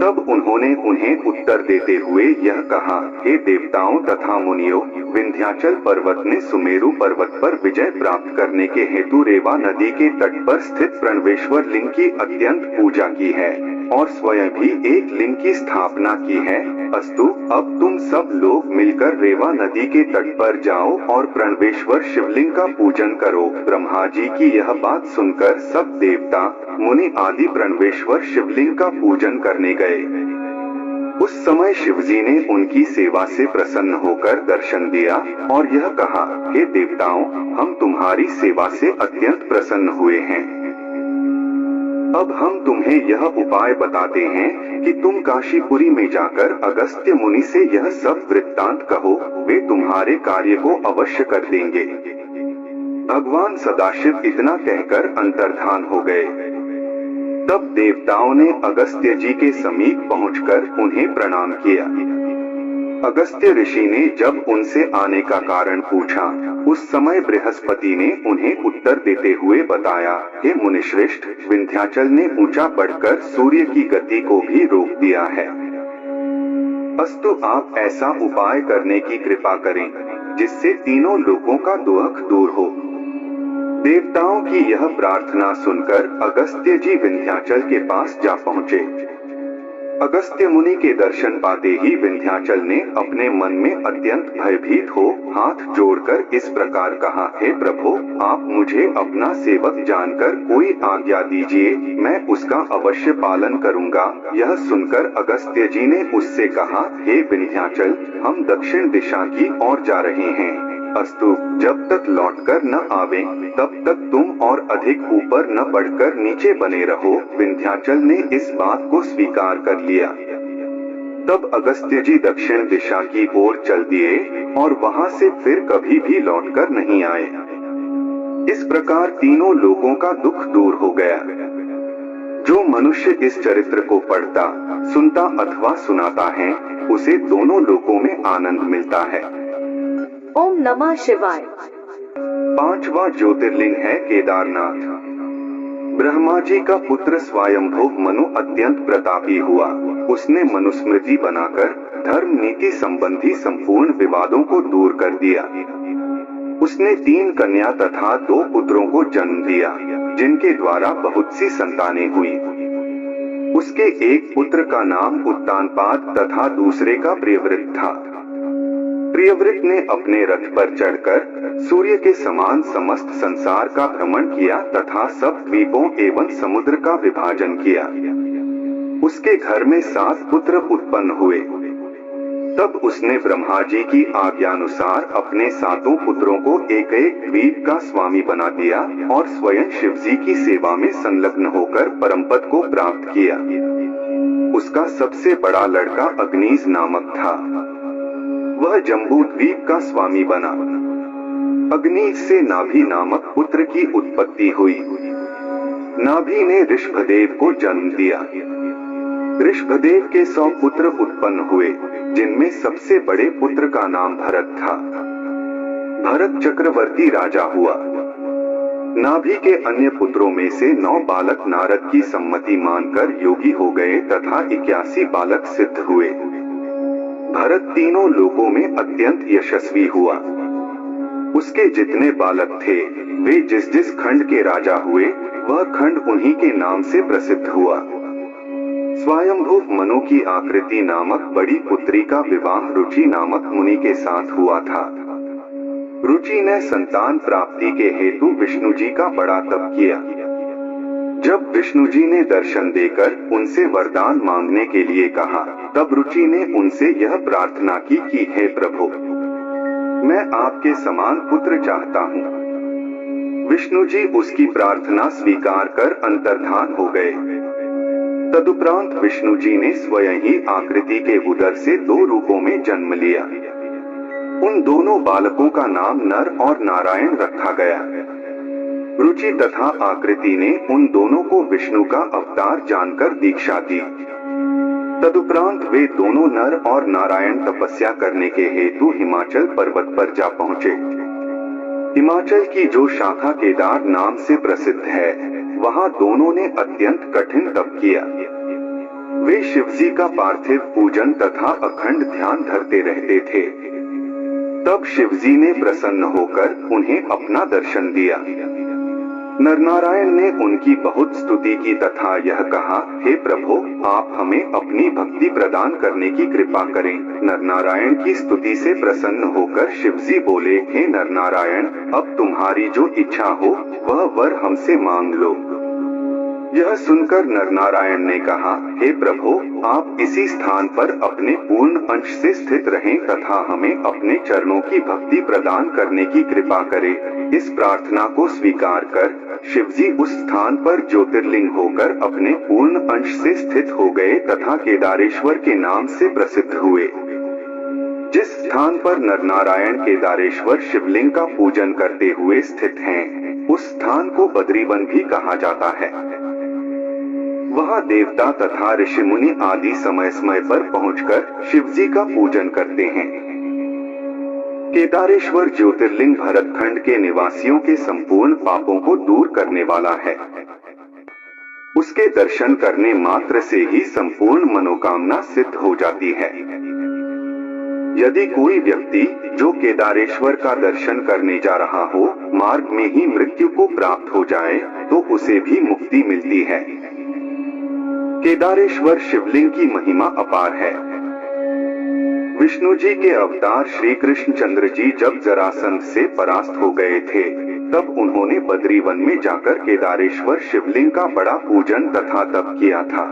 Speaker 1: तब उन्होंने उन्हें उत्तर देते हुए यह कहा, हे देवताओं तथा मुनियों, विंध्याचल पर्वत ने सुमेरु पर्वत पर विजय प्राप्त करने के हेतु रेवा नदी के तट पर स्थित प्रणवेश्वर लिंग की अत्यंत पूजा की है और स्वयं भी एक लिंग की स्थापना की है। अस्तु, अब तुम सब लोग मिलकर रेवा नदी के तट पर जाओ और प्रणवेश्वर शिवलिंग का पूजन करो। ब्रह्मा जी की यह बात सुनकर सब देवता, मुनि आदि प्रणवेश्वर शिवलिंग का पूजन करने गए। उस समय शिवजी ने उनकी सेवा से प्रसन्न होकर दर्शन दिया और यह कहा, हे देवताओं, हम तुम्हारी सेवा से अत्यंत प्रसन्न हुए हैं। अब हम तुम्हें यह उपाय बताते हैं कि तुम काशीपुरी में जाकर अगस्त्य मुनि से यह सब वृत्तांत कहो, वे तुम्हारे कार्य को अवश्य कर देंगे। भगवान सदाशिव इतना कहकर अंतर्धान हो गए। तब देवताओं ने अगस्त्य जी के समीप पहुंचकर उन्हें प्रणाम किया। अगस्त्य ऋषि ने जब उनसे आने का कारण पूछा, उस समय बृहस्पति ने उन्हें उत्तर देते हुए बताया, हे मुनिश्रेष्ठ, विंध्याचल ने ऊंचा बढ़कर सूर्य की गति को भी रोक दिया है। अस्तु, आप ऐसा उपाय करने की कृपा करें जिससे तीनों लोगों का दुख दूर हो। देवताओं की यह प्रार्थना सुनकर अगस्त्य जी विंध्याचल के पास जा पहुँचे। अगस्त्य मुनि के दर्शन पाते ही विंध्याचल ने अपने मन में अत्यंत भयभीत हो हाथ जोड़कर इस प्रकार कहा, हे प्रभु, आप मुझे अपना सेवक जानकर कोई आज्ञा दीजिए, मैं उसका अवश्य पालन करूंगा। यह सुनकर अगस्त्य जी ने उससे कहा, हे विंध्याचल, हम दक्षिण दिशा की ओर जा रहे हैं। अस्तु, जब तक लौटकर न आवे तब तक तुम और अधिक ऊपर न बढ़कर नीचे बने रहो। विंध्याचल ने इस बात को स्वीकार कर लिया। तब अगस्त्य जी दक्षिण दिशा की ओर चल दिए और वहां से फिर कभी भी लौटकर नहीं आए। इस प्रकार तीनों लोगों का दुख दूर हो गया। जो मनुष्य इस चरित्र को पढ़ता, सुनता अथवा सुनाता है, उसे दोनों लोकों में आनंद मिलता है।
Speaker 2: ओम नमः शिवाय।
Speaker 1: 5वां ज्योतिर्लिंग है केदारनाथ। ब्रह्मा जी का पुत्र स्वयंभू मनु अत्यंत प्रतापी हुआ। उसने मनुस्मृति बनाकर धर्म नीति संबंधी संपूर्ण विवादों को दूर कर दिया। उसने 3 कन्या तथा 2 पुत्रों को जन्म दिया, जिनके द्वारा बहुत सी संतानें हुई। उसके एक पुत्र का नाम उत्तानपाद तथा दूसरे का प्रियव्रत था। प्रियव्रत ने अपने रथ पर चढ़कर सूर्य के समान समस्त संसार का भ्रमण किया तथा सब द्वीपों एवं समुद्र का विभाजन किया। उसके घर में 7 पुत्र उत्पन्न हुए। तब उसने ब्रह्मा जी की आज्ञानुसार अपने 7 पुत्रों को एक एक द्वीप का स्वामी बना दिया और स्वयं शिव जी की सेवा में संलग्न होकर परमपद को प्राप्त किया। उसका सबसे बड़ा लड़का अग्निज नामक था। वह जम्बू द्वीप का स्वामी बना। अग्नि से नाभि नामक पुत्र की उत्पत्ति हुई। नाभि ने ऋषभदेव को जन्म दिया। ऋषभदेव के 100 पुत्र उत्पन्न हुए, जिनमें सबसे बड़े पुत्र का नाम भरत था। भरत चक्रवर्ती राजा हुआ। नाभि के अन्य पुत्रों में से 9 बालक नारद की सम्मति मानकर योगी हो गए तथा 81 बालक सिद्ध हुए। भरत तीनों लोकों में अत्यंत यशस्वी हुआ। उसके जितने बालक थे वे जिस जिस खंड के राजा हुए वह खंड उन्हीं के नाम से प्रसिद्ध हुआ। स्वयंभू मनु की आकृति नामक बड़ी पुत्री का विवाह रुचि नामक मुनि के साथ हुआ था। रुचि ने संतान प्राप्ति के हेतु विष्णु जी का बड़ा तप किया। जब विष्णु जी ने दर्शन देकर उनसे वरदान मांगने के लिए कहा तब रुचि ने उनसे यह प्रार्थना की कि हे प्रभु, मैं आपके समान पुत्र चाहता हूँ। विष्णु जी उसकी प्रार्थना स्वीकार कर अंतर्धान हो गए। तदुपरांत विष्णु जी ने स्वयं ही आकृति के उदर से 2 रूपों में जन्म लिया। उन दोनों बालकों का नाम नर और नारायण रखा गया। रुचि तथा आकृति ने उन दोनों को विष्णु का अवतार जानकर दीक्षा दी। तदुपरांत वे दोनों नर और नारायण तपस्या करने के हेतु हिमाचल पर्वत पर जा पहुँचे। हिमाचल की जो शाखा केदार नाम से प्रसिद्ध है वहां दोनों ने अत्यंत कठिन तप किया। वे शिवजी का पार्थिव पूजन तथा अखंड ध्यान धरते रहते थे। तब शिवजी ने प्रसन्न होकर उन्हें अपना दर्शन दिया। नरनारायण ने उनकी बहुत स्तुति की तथा यह कहा, हे प्रभु, आप हमें अपनी भक्ति प्रदान करने की कृपा करें। नरनारायण की स्तुति से प्रसन्न होकर शिवजी बोले, हे नरनारायण, अब तुम्हारी जो इच्छा हो वह वर हमसे मांग लो। यह सुनकर नरनारायण ने कहा, हे प्रभु, आप इसी स्थान पर अपने पूर्ण अंश से स्थित रहें तथा हमें अपने चरणों की भक्ति प्रदान करने की कृपा करें। इस प्रार्थना को स्वीकार कर शिवजी उस स्थान पर ज्योतिर्लिंग होकर अपने पूर्ण अंश से स्थित हो गए तथा केदारेश्वर के नाम से प्रसिद्ध हुए। जिस स्थान पर नरनारायण केदारेश्वर शिवलिंग का पूजन करते हुए स्थित हैं, उस स्थान को बद्रीवन भी कहा जाता है। वहाँ देवता तथा ऋषि मुनि आदि समय समय पर पहुंचकर शिवजी का पूजन करते हैं। केदारेश्वर ज्योतिर्लिंग भरतखंड के निवासियों के संपूर्ण पापों को दूर करने वाला है। उसके दर्शन करने मात्र से ही संपूर्ण मनोकामना सिद्ध हो जाती है। यदि कोई व्यक्ति जो केदारेश्वर का दर्शन करने जा रहा हो मार्ग में ही मृत्यु को प्राप्त हो जाए तो उसे भी मुक्ति मिलती है। केदारेश्वर शिवलिंग की महिमा अपार है। विष्णु जी के अवतार श्री कृष्ण चंद्र जी जब जरासंध से परास्त हो गए थे तब उन्होंने बद्रीवन में जाकर केदारेश्वर शिवलिंग का बड़ा पूजन तथा तप किया था।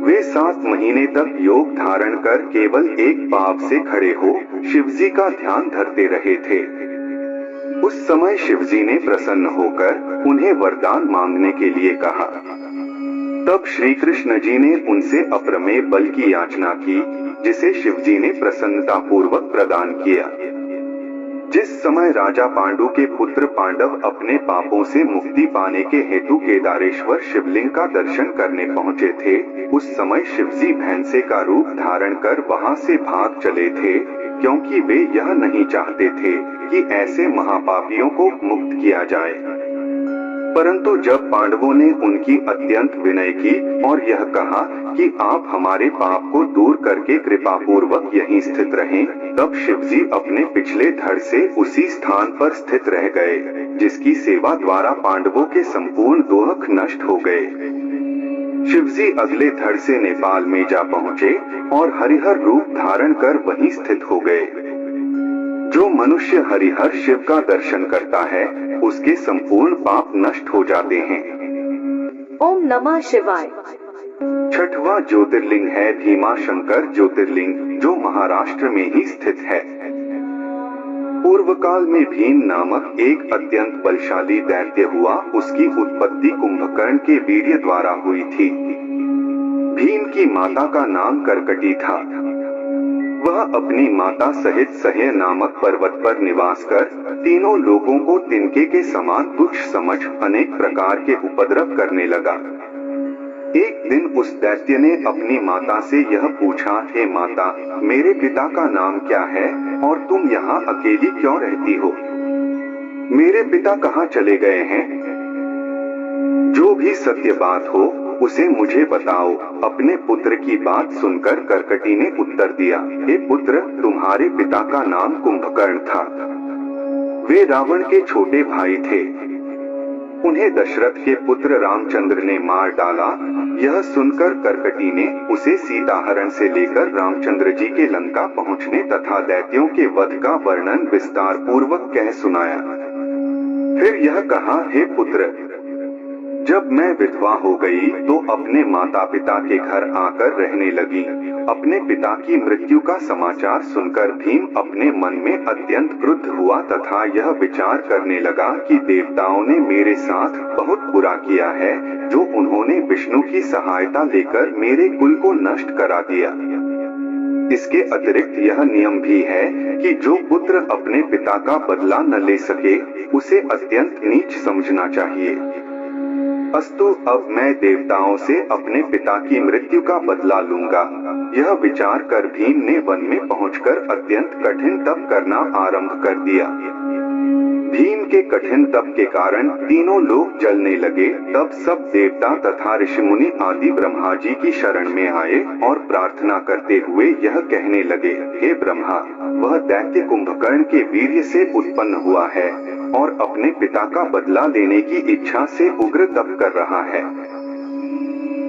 Speaker 1: वे 7 महीने तक योग धारण कर केवल एक पांव से खड़े हो शिवजी का ध्यान धरते रहे थे। उस समय शिवजी ने प्रसन्न होकर उन्हें वरदान मांगने के लिए कहा। तब श्री कृष्ण जी ने उनसे अप्रमेय बल की याचना की, जिसे शिवजी ने प्रसन्नता पूर्वक प्रदान किया। जिस समय राजा पांडु के पुत्र पांडव अपने पापों से मुक्ति पाने के हेतु केदारेश्वर शिवलिंग का दर्शन करने पहुंचे थे, उस समय शिवजी भैंसे का रूप धारण कर वहां से भाग चले थे, क्योंकि वे यह नहीं चाहते थे कि ऐसे महापापियों को मुक्त किया जाए। परंतु जब पांडवों ने उनकी अत्यंत विनय की और यह कहा कि आप हमारे पाप को दूर करके कृपा पूर्वक यहीं स्थित रहें, तब शिवजी अपने पिछले धड़ से उसी स्थान पर स्थित रह गए, जिसकी सेवा द्वारा पांडवों के संपूर्ण दोहक नष्ट हो गए। शिवजी अगले धड़ से नेपाल में जा पहुँचे और हरिहर रूप धारण कर वहीं स्थित हो गए। जो मनुष्य हरिहर शिव का दर्शन करता है उसके संपूर्ण पाप नष्ट हो जाते हैं।
Speaker 2: ओम नमः शिवाय।
Speaker 1: 6वां ज्योतिर्लिंग है भीमाशंकर ज्योतिर्लिंग, जो महाराष्ट्र में ही स्थित है। पूर्व काल में भीम नामक एक अत्यंत बलशाली दैत्य हुआ। उसकी उत्पत्ति कुंभकर्ण के वीर्य द्वारा हुई थी। भीम की माता का नाम करकटी था। वह अपनी माता सहित सह्य नामक पर्वत पर निवास कर तीनों लोगों को तिनके के समान तुच्छ समझ अनेक प्रकार के उपद्रव करने लगा। एक दिन उस दैत्य ने अपनी माता से यह पूछा, हे माता, मेरे पिता का नाम क्या है और तुम यहाँ अकेली क्यों रहती हो? मेरे पिता कहाँ चले गए हैं? जो भी सत्य बात हो उसे मुझे बताओ। अपने पुत्र की बात सुनकर कर्कटी ने उत्तर दिया, हे पुत्र, तुम्हारे पिता का नाम कुंभकर्ण था। वे रावण के छोटे भाई थे। उन्हें दशरथ के पुत्र रामचंद्र ने मार डाला। यह सुनकर कर्कटी ने उसे सीताहरण से लेकर रामचंद्र जी के लंका पहुंचने तथा दैत्यों के वध का वर्णन विस्तार पूर्वक कह सुनाया। फिर यह कहा, हे पुत्र, जब मैं विधवा हो गई तो अपने माता पिता के घर आकर रहने लगी। अपने पिता की मृत्यु का समाचार सुनकर भीम अपने मन में अत्यंत क्रुद्ध हुआ तथा यह विचार करने लगा कि देवताओं ने मेरे साथ बहुत बुरा किया है, जो उन्होंने विष्णु की सहायता लेकर मेरे कुल को नष्ट करा दिया। इसके अतिरिक्त यह नियम भी है कि जो पुत्र अपने पिता का बदला न ले सके उसे अत्यंत नीच समझना चाहिए। अस्तु, अब मैं देवताओं से अपने पिता की मृत्यु का बदला लूंगा। यह विचार कर भीम ने वन में पहुंचकर अत्यंत कठिन तप करना आरंभ कर दिया। भीम के कठिन तप के कारण तीनों लोग जलने लगे। तब सब देवता तथा ऋषिमुनि आदि ब्रह्मा जी की शरण में आए और प्रार्थना करते हुए यह कहने लगे, हे ब्रह्मा, वह दैत्य कुंभकर्ण के वीर्य से उत्पन्न हुआ है और अपने पिता का बदला लेने की इच्छा से उग्र तप कर रहा है।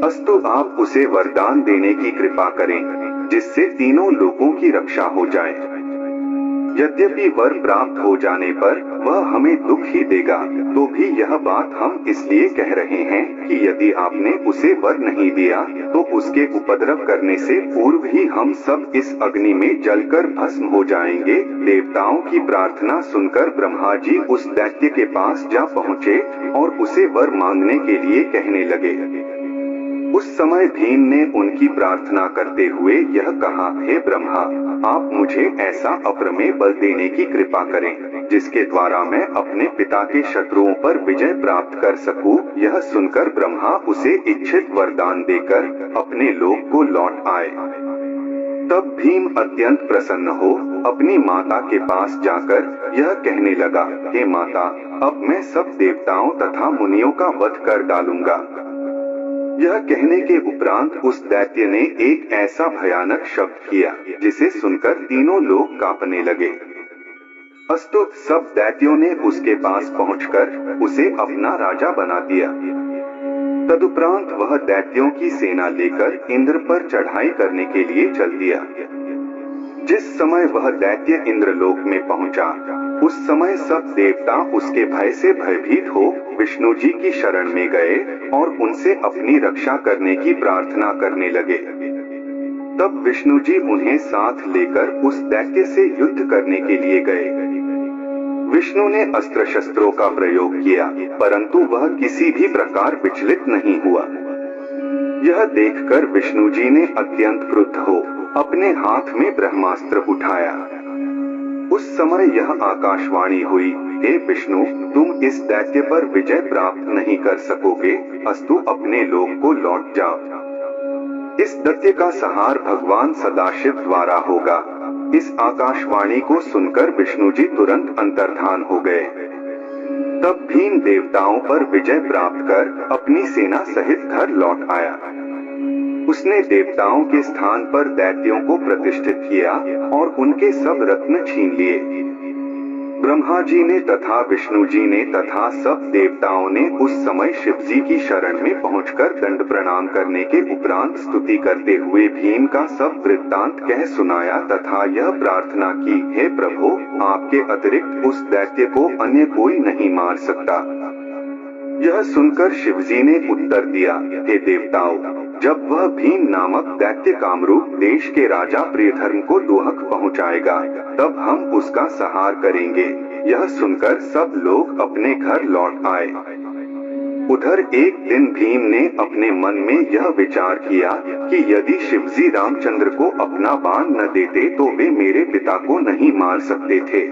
Speaker 1: अस्तु, आप उसे वरदान देने की कृपा करें जिससे तीनों लोगों की रक्षा हो जाए। यद्यपि वर प्राप्त हो जाने पर वह हमें दुख ही देगा, तो भी यह बात हम इसलिए कह रहे हैं कि यदि आपने उसे वर नहीं दिया तो उसके उपद्रव करने से पूर्व ही हम सब इस अग्नि में जलकर भस्म हो जाएंगे। देवताओं की प्रार्थना सुनकर ब्रह्मा जी उस दैत्य के पास जा पहुँचे और उसे वर मांगने के लिए कहने लगे। उस समय भीम ने उनकी प्रार्थना करते हुए यह कहा, हे ब्रह्मा, आप मुझे ऐसा अप्रमेय बल देने की कृपा करें जिसके द्वारा मैं अपने पिता के शत्रुओं पर विजय प्राप्त कर सकूं। यह सुनकर ब्रह्मा उसे इच्छित वरदान देकर अपने लोक को लौट आए। तब भीम अत्यंत प्रसन्न हो अपनी माता के पास जाकर यह कहने लगा, हे माता, अब मैं सब देवताओं तथा मुनियों का वध कर डालूंगा। यह कहने के उपरांत उस दैत्य ने एक ऐसा भयानक शब्द किया जिसे सुनकर तीनों लोग कांपने लगे। अस्तु, सब दैत्यों ने उसके पास पहुंचकर उसे अपना राजा बना दिया। तदुपरांत वह दैत्यों की सेना लेकर इंद्र पर चढ़ाई करने के लिए चल दिया। जिस समय वह दैत्य इंद्रलोक में पहुंचा, उस समय सब देवता उसके भय से भयभीत हो विष्णु जी की शरण में गए और उनसे अपनी रक्षा करने की प्रार्थना करने लगे। तब विष्णु जी उन्हें साथ लेकर उस दैत्य से युद्ध करने के लिए गए। विष्णु ने अस्त्र शस्त्रों का प्रयोग किया, परंतु वह किसी भी प्रकार विचलित नहीं हुआ। यह देखकर विष्णु जी ने अत्यंत क्रुद्ध हो अपने हाथ में ब्रह्मास्त्र उठाया। उस समय यह आकाशवाणी हुई, हे विष्णु, तुम इस दैत्य पर विजय प्राप्त नहीं कर सकोगे। अस्तु, अपने लोक को लौट जाओ। इस दैत्य का संहार भगवान सदाशिव द्वारा होगा। इस आकाशवाणी को सुनकर विष्णु जी तुरंत अंतर्धान हो गए। तब भीम देवताओं पर विजय प्राप्त कर अपनी सेना सहित घर लौट आया। उसने देवताओं के स्थान पर दैत्यों को प्रतिष्ठित किया और उनके सब रत्न छीन लिए। ब्रह्मा जी ने तथा विष्णु जी ने तथा सब देवताओं ने उस समय शिव जी की शरण में पहुंचकर दंड प्रणाम करने के उपरांत स्तुति करते हुए भीम का सब वृत्तांत कह सुनाया तथा यह प्रार्थना की, हे प्रभु, आपके अतिरिक्त उस दैत्य को अन्य कोई नहीं मार सकता। यह सुनकर शिवजी ने उत्तर दिया, हे देवताओं, जब वह भीम नामक दैत्य कामरूप देश के राजा प्रियधर्म को दोहक पहुंचाएगा, तब हम उसका संहार करेंगे। यह सुनकर सब लोग अपने घर लौट आए। उधर एक दिन भीम ने अपने मन में यह विचार किया कि यदि शिवजी रामचंद्र को अपना बाण न देते तो वे मेरे पिता को नहीं मार सकते थे।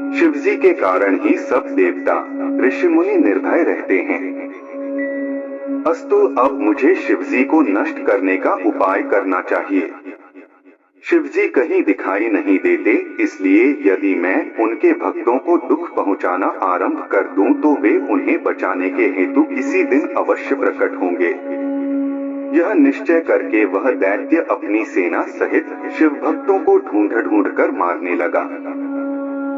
Speaker 1: शिवजी के कारण ही सब देवता ऋषि मुनि निर्भय रहते हैं। अस्तु, अब मुझे शिवजी को नष्ट करने का उपाय करना चाहिए। शिवजी कहीं दिखाई नहीं देते, इसलिए यदि मैं उनके भक्तों को दुख पहुंचाना आरंभ कर दूं तो वे उन्हें बचाने के हेतु किसी दिन अवश्य प्रकट होंगे। यह निश्चय करके वह दैत्य अपनी सेना सहित शिव भक्तों को ढूंढ ढूंढ कर मारने लगा।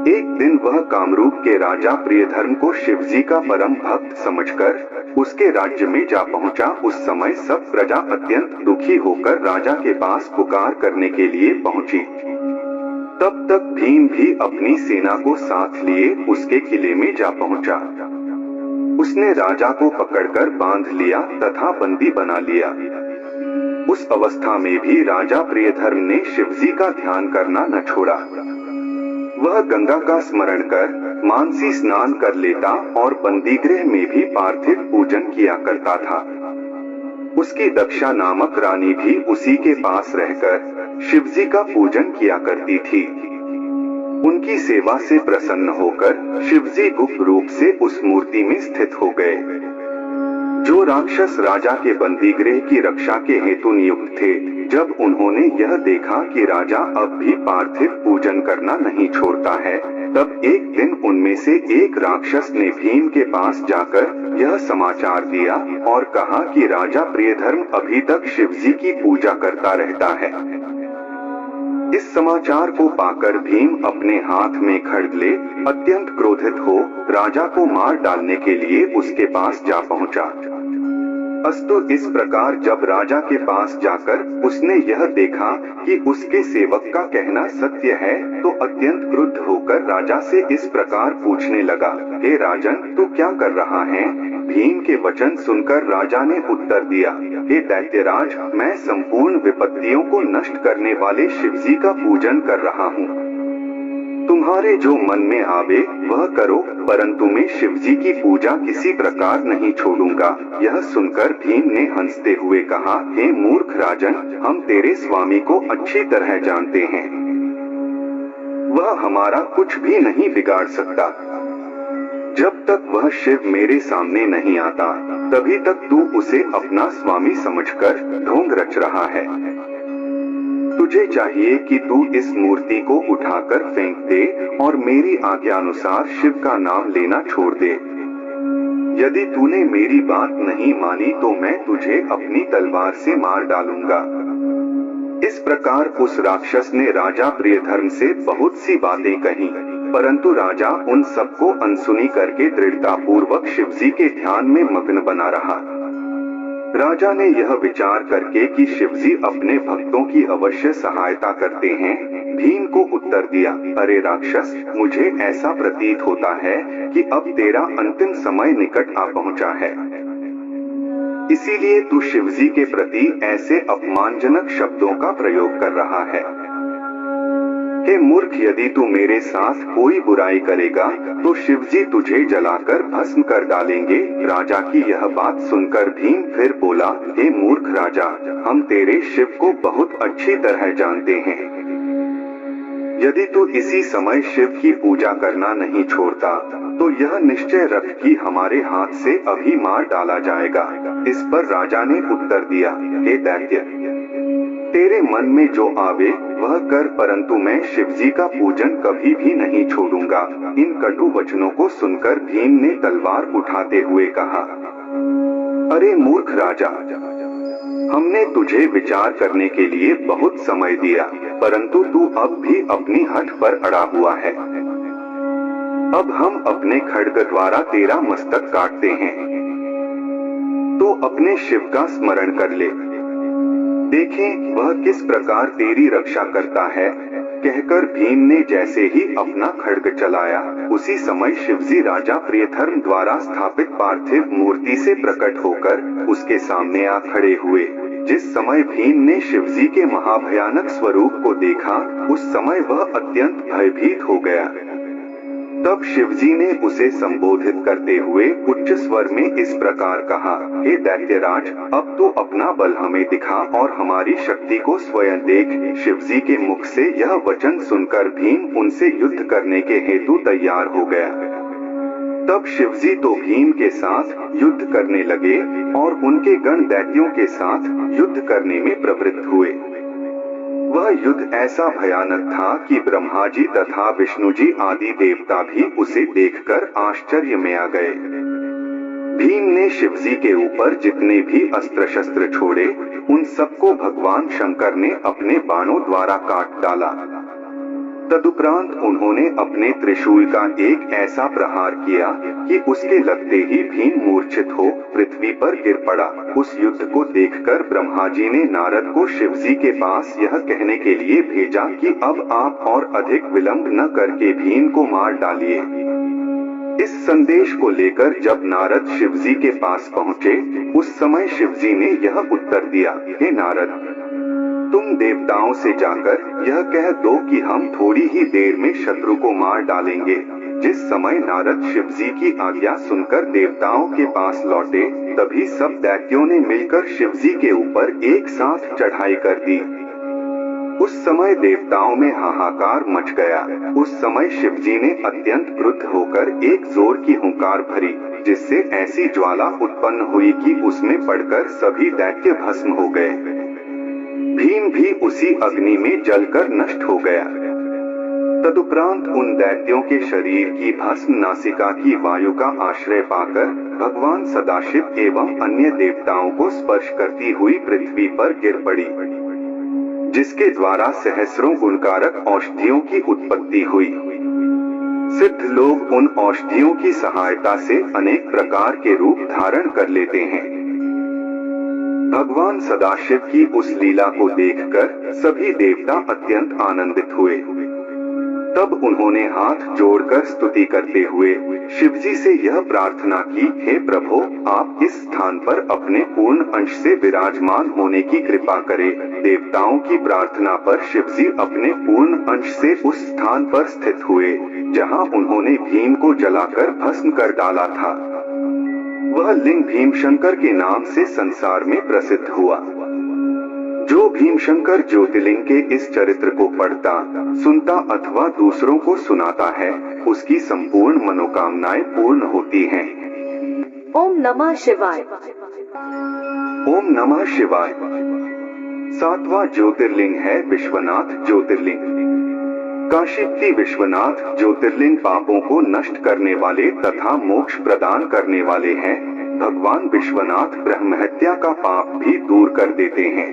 Speaker 1: एक दिन वह कामरूप के राजा प्रियधर्म को शिवजी का परम भक्त समझकर उसके राज्य में जा पहुंचा। उस समय सब प्रजा अत्यंत दुखी होकर राजा के पास पुकार करने के लिए पहुंची। तब तक भीम भी अपनी सेना को साथ लिए उसके किले में जा पहुंचा। उसने राजा को पकड़कर बांध लिया तथा बंदी बना लिया। उस अवस्था में भी राजा प्रियधर्म ने शिवजी का ध्यान करना न छोड़ा। वह गंगा का स्मरण कर मानसी स्नान कर लेता और बंदीगृह में भी पार्थिव पूजन किया करता था। उसकी दक्षा नामक रानी भी उसी के पास रहकर शिवजी का पूजन किया करती थी। उनकी सेवा से प्रसन्न होकर शिवजी गुप्त रूप से उस मूर्ति में स्थित हो गए। जो राक्षस राजा के बंदीगृह की रक्षा के हेतु नियुक्त थे, जब उन्होंने यह देखा कि राजा अब भी पार्थिव पूजन करना नहीं छोड़ता है, तब एक दिन उनमें से एक राक्षस ने भीम के पास जाकर यह समाचार दिया और कहा कि राजा प्रियधर्म अभी तक शिवजी की पूजा करता रहता है। इस समाचार को पाकर भीम अपने हाथ में खड्ग ले अत्यंत क्रोधित हो राजा को मार डालने के लिए उसके पास जा पहुंचा। अस्तु इस प्रकार जब राजा के पास जाकर उसने यह देखा कि उसके सेवक का कहना सत्य है, तो अत्यंत क्रुद्ध होकर राजा से इस प्रकार पूछने लगा, हे राजन, तू क्या कर रहा है? भीम के वचन सुनकर राजा ने उत्तर दिया, हे दैत्यराज, मैं संपूर्ण विपत्तियों को नष्ट करने वाले शिवजी का पूजन कर रहा हूँ। तुम्हारे जो मन में आवे वह करो, परंतु मैं शिवजी की पूजा किसी प्रकार नहीं छोड़ूंगा। यह सुनकर भीम ने हंसते हुए कहा, हे मूर्ख राजन, हम तेरे स्वामी को अच्छी तरह जानते हैं। वह हमारा कुछ भी नहीं बिगाड़ सकता। जब तक वह शिव मेरे सामने नहीं आता, तभी तक तू उसे अपना स्वामी समझकर ढोंग रच रहा है। तुझे चाहिए कि तू इस मूर्ति को उठाकर फेंक दे और मेरी आज्ञानुसार शिव का नाम लेना छोड़ दे। यदि तूने मेरी बात नहीं मानी तो मैं तुझे अपनी तलवार से मार डालूंगा। इस प्रकार उस राक्षस ने राजा प्रियधर्म से बहुत सी बातें कही, परंतु राजा उन सबको अनसुनी करके दृढ़ता पूर्वक शिवजी के ध्यान में मग्न बना रहा। राजा ने यह विचार करके कि शिवजी अपने भक्तों की अवश्य सहायता करते हैं, भीम को उत्तर दिया, अरे राक्षस, मुझे ऐसा प्रतीत होता है कि अब तेरा अंतिम समय निकट आ पहुंचा है। इसीलिए तू शिवजी के प्रति ऐसे अपमानजनक शब्दों का प्रयोग कर रहा है। हे मूर्ख, यदि तू मेरे साथ कोई बुराई करेगा तो शिवजी तुझे जलाकर भस्म कर डालेंगे। राजा की यह बात सुनकर भीम फिर बोला, हे मूर्ख राजा, हम तेरे शिव को बहुत अच्छी तरह जानते हैं। यदि तू इसी समय शिव की पूजा करना नहीं छोड़ता तो यह निश्चय रख कि हमारे हाथ से अभी मार डाला जाएगा। इस पर राजा ने उत्तर दिया, हे दैत्य, तेरे मन में जो आवे वह कर, परंतु मैं शिवजी का पूजन कभी भी नहीं छोड़ूंगा। इन कटु वचनों को सुनकर भीम ने तलवार उठाते हुए कहा, अरे मूर्ख राजा, हमने तुझे विचार करने के लिए बहुत समय दिया, परंतु तू अब भी अपनी हठ पर अड़ा हुआ है। अब हम अपने खड्ग द्वारा तेरा मस्तक काटते हैं। तो अपने शिव का स्मरण कर ले, देखें वह किस प्रकार तेरी रक्षा करता है। कहकर भीम ने जैसे ही अपना खड्ग चलाया, उसी समय शिवजी राजा प्रियधर्म द्वारा स्थापित पार्थिव मूर्ति से प्रकट होकर उसके सामने आ खड़े हुए। जिस समय भीम ने शिवजी के महाभयानक स्वरूप को देखा, उस समय वह अत्यंत भयभीत हो गया। तब शिवजी ने उसे संबोधित करते हुए उच्च स्वर में इस प्रकार कहा, हे दैत्यराज, अब तू अपना बल हमें दिखा और हमारी शक्ति को स्वयं देख। शिवजी के मुख से यह वचन सुनकर भीम उनसे युद्ध करने के हेतु तैयार हो गया। तब शिवजी तो भीम के साथ युद्ध करने लगे और उनके गण दैत्यों के साथ युद्ध करने में प्रवृत्त हुए। वह युद्ध ऐसा भयानक था कि ब्रह्मा जी तथा विष्णु जी आदि देवता भी उसे देखकर आश्चर्य में आ गए। भीम ने शिवजी के ऊपर जितने भी अस्त्र शस्त्र छोड़े, उन सबको भगवान शंकर ने अपने बाणों द्वारा काट डाला। तदुपरांत उन्होंने अपने त्रिशूल का एक ऐसा प्रहार किया कि उसके लगते ही भीम मूर्छित हो पृथ्वी पर गिर पड़ा। उस युद्ध को देखकर ब्रह्मा जी ने नारद को शिवजी के पास यह कहने के लिए भेजा कि अब आप और अधिक विलंब न करके भीम को मार डालिए। इस संदेश को लेकर जब नारद शिवजी के पास पहुँचे, उस समय शिवजी ने यह उत्तर दिया, हे नारद, तुम देवताओं से जाकर यह कह दो कि हम थोड़ी ही देर में शत्रु को मार डालेंगे। जिस समय नारद शिवजी की आज्ञा सुनकर देवताओं के पास लौटे, तभी सब दैत्यों ने मिलकर शिवजी के ऊपर एक साथ चढ़ाई कर दी। उस समय देवताओं में हाहाकार मच गया। उस समय शिवजी ने अत्यंत क्रुद्ध होकर एक जोर की हुंकार भरी, जिससे ऐसी ज्वाला उत्पन्न हुई कि उसमें पड़कर सभी दैत्य भस्म हो गए। भीम भी उसी अग्नि में जलकर नष्ट हो गया। तदुपरांत उन दैत्यों के शरीर की भस्म नासिका की वायु का आश्रय पाकर भगवान सदाशिव एवं अन्य देवताओं को स्पर्श करती हुई पृथ्वी पर गिर पड़ी, जिसके द्वारा सहस्रों गुणकारक औषधियों की उत्पत्ति हुई। सिद्ध लोग उन औषधियों की सहायता से अनेक प्रकार के रूप धारण कर लेते हैं। भगवान सदाशिव की उस लीला को देखकर सभी देवता अत्यंत आनंदित हुए। तब उन्होंने हाथ जोड़कर स्तुति करते हुए शिवजी से यह प्रार्थना की, हे प्रभु, आप इस स्थान पर अपने पूर्ण अंश से विराजमान होने की कृपा करें। देवताओं की प्रार्थना पर शिवजी अपने पूर्ण अंश से उस स्थान पर स्थित हुए, जहां उन्होंने भीम को जलाकर भस्म कर डाला था। वह लिंग भीमशंकर के नाम से संसार में प्रसिद्ध हुआ। जो भीमशंकर ज्योतिर्लिंग के इस चरित्र को पढ़ता, सुनता अथवा दूसरों को सुनाता है, उसकी संपूर्ण मनोकामनाएं पूर्ण होती हैं।
Speaker 2: ओम नमः शिवाय।
Speaker 1: ओम नमः शिवाय। 7वां ज्योतिर्लिंग है विश्वनाथ ज्योतिर्लिंग। काशीपति विश्वनाथ ज्योतिर्लिंग पापों को नष्ट करने वाले तथा मोक्ष प्रदान करने वाले हैं। भगवान विश्वनाथ ब्रह्महत्या का पाप भी दूर कर देते हैं।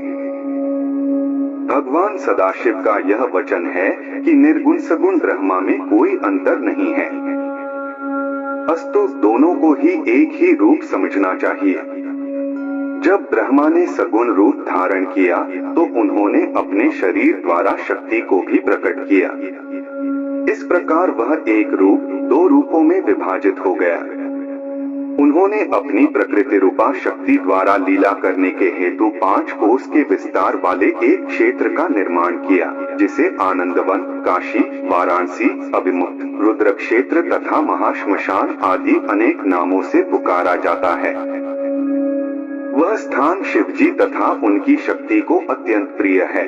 Speaker 1: भगवान सदाशिव का यह वचन है कि निर्गुण सगुण ब्रह्मा में कोई अंतर नहीं है, अस्तु दोनों को ही एक ही रूप समझना चाहिए। जब ब्रह्मा ने सगुण रूप धारण किया तो उन्होंने अपने शरीर द्वारा शक्ति को भी प्रकट किया। इस प्रकार वह एक रूप दो रूपों में विभाजित हो गया। उन्होंने अपनी प्रकृति रूपा शक्ति द्वारा लीला करने के हेतु 5 कोस के विस्तार वाले एक क्षेत्र का निर्माण किया, जिसे आनंदवन, काशी, वाराणसी, अभिमुक्त, रुद्र क्षेत्र तथा महाश्मशान आदि अनेक नामों से पुकारा जाता है। वह स्थान शिवजी तथा उनकी शक्ति को अत्यंत प्रिय है।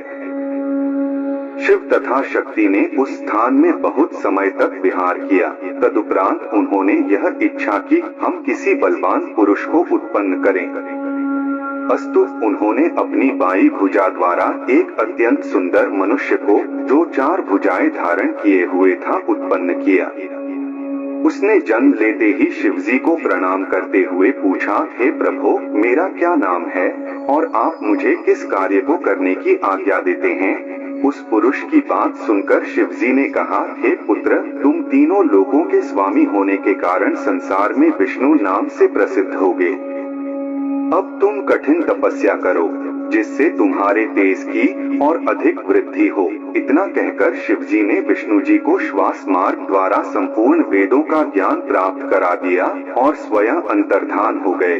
Speaker 1: शिव तथा शक्ति ने उस स्थान में बहुत समय तक विहार किया। तदुपरांत उन्होंने यह इच्छा की हम किसी बलवान पुरुष को उत्पन्न करें। अस्तु उन्होंने अपनी बाई भुजा द्वारा एक अत्यंत सुंदर मनुष्य को, जो 4 भुजाएं धारण किए हुए था, उत्पन्न किया। उसने जन्म लेते ही शिवजी को प्रणाम करते हुए पूछा, हे प्रभु, मेरा क्या नाम है और आप मुझे किस कार्य को करने की आज्ञा देते हैं? उस पुरुष की बात सुनकर शिवजी ने कहा, हे पुत्र, तुम तीनों लोगों के स्वामी होने के कारण संसार में विष्णु नाम से प्रसिद्ध होगे। अब तुम कठिन तपस्या करो, जिससे तुम्हारे तेज की और अधिक वृद्धि हो। इतना कहकर शिवजी ने विष्णु जी को श्वास मार्ग द्वारा संपूर्ण वेदों का ज्ञान प्राप्त करा दिया और स्वयं अंतर्धान हो गए।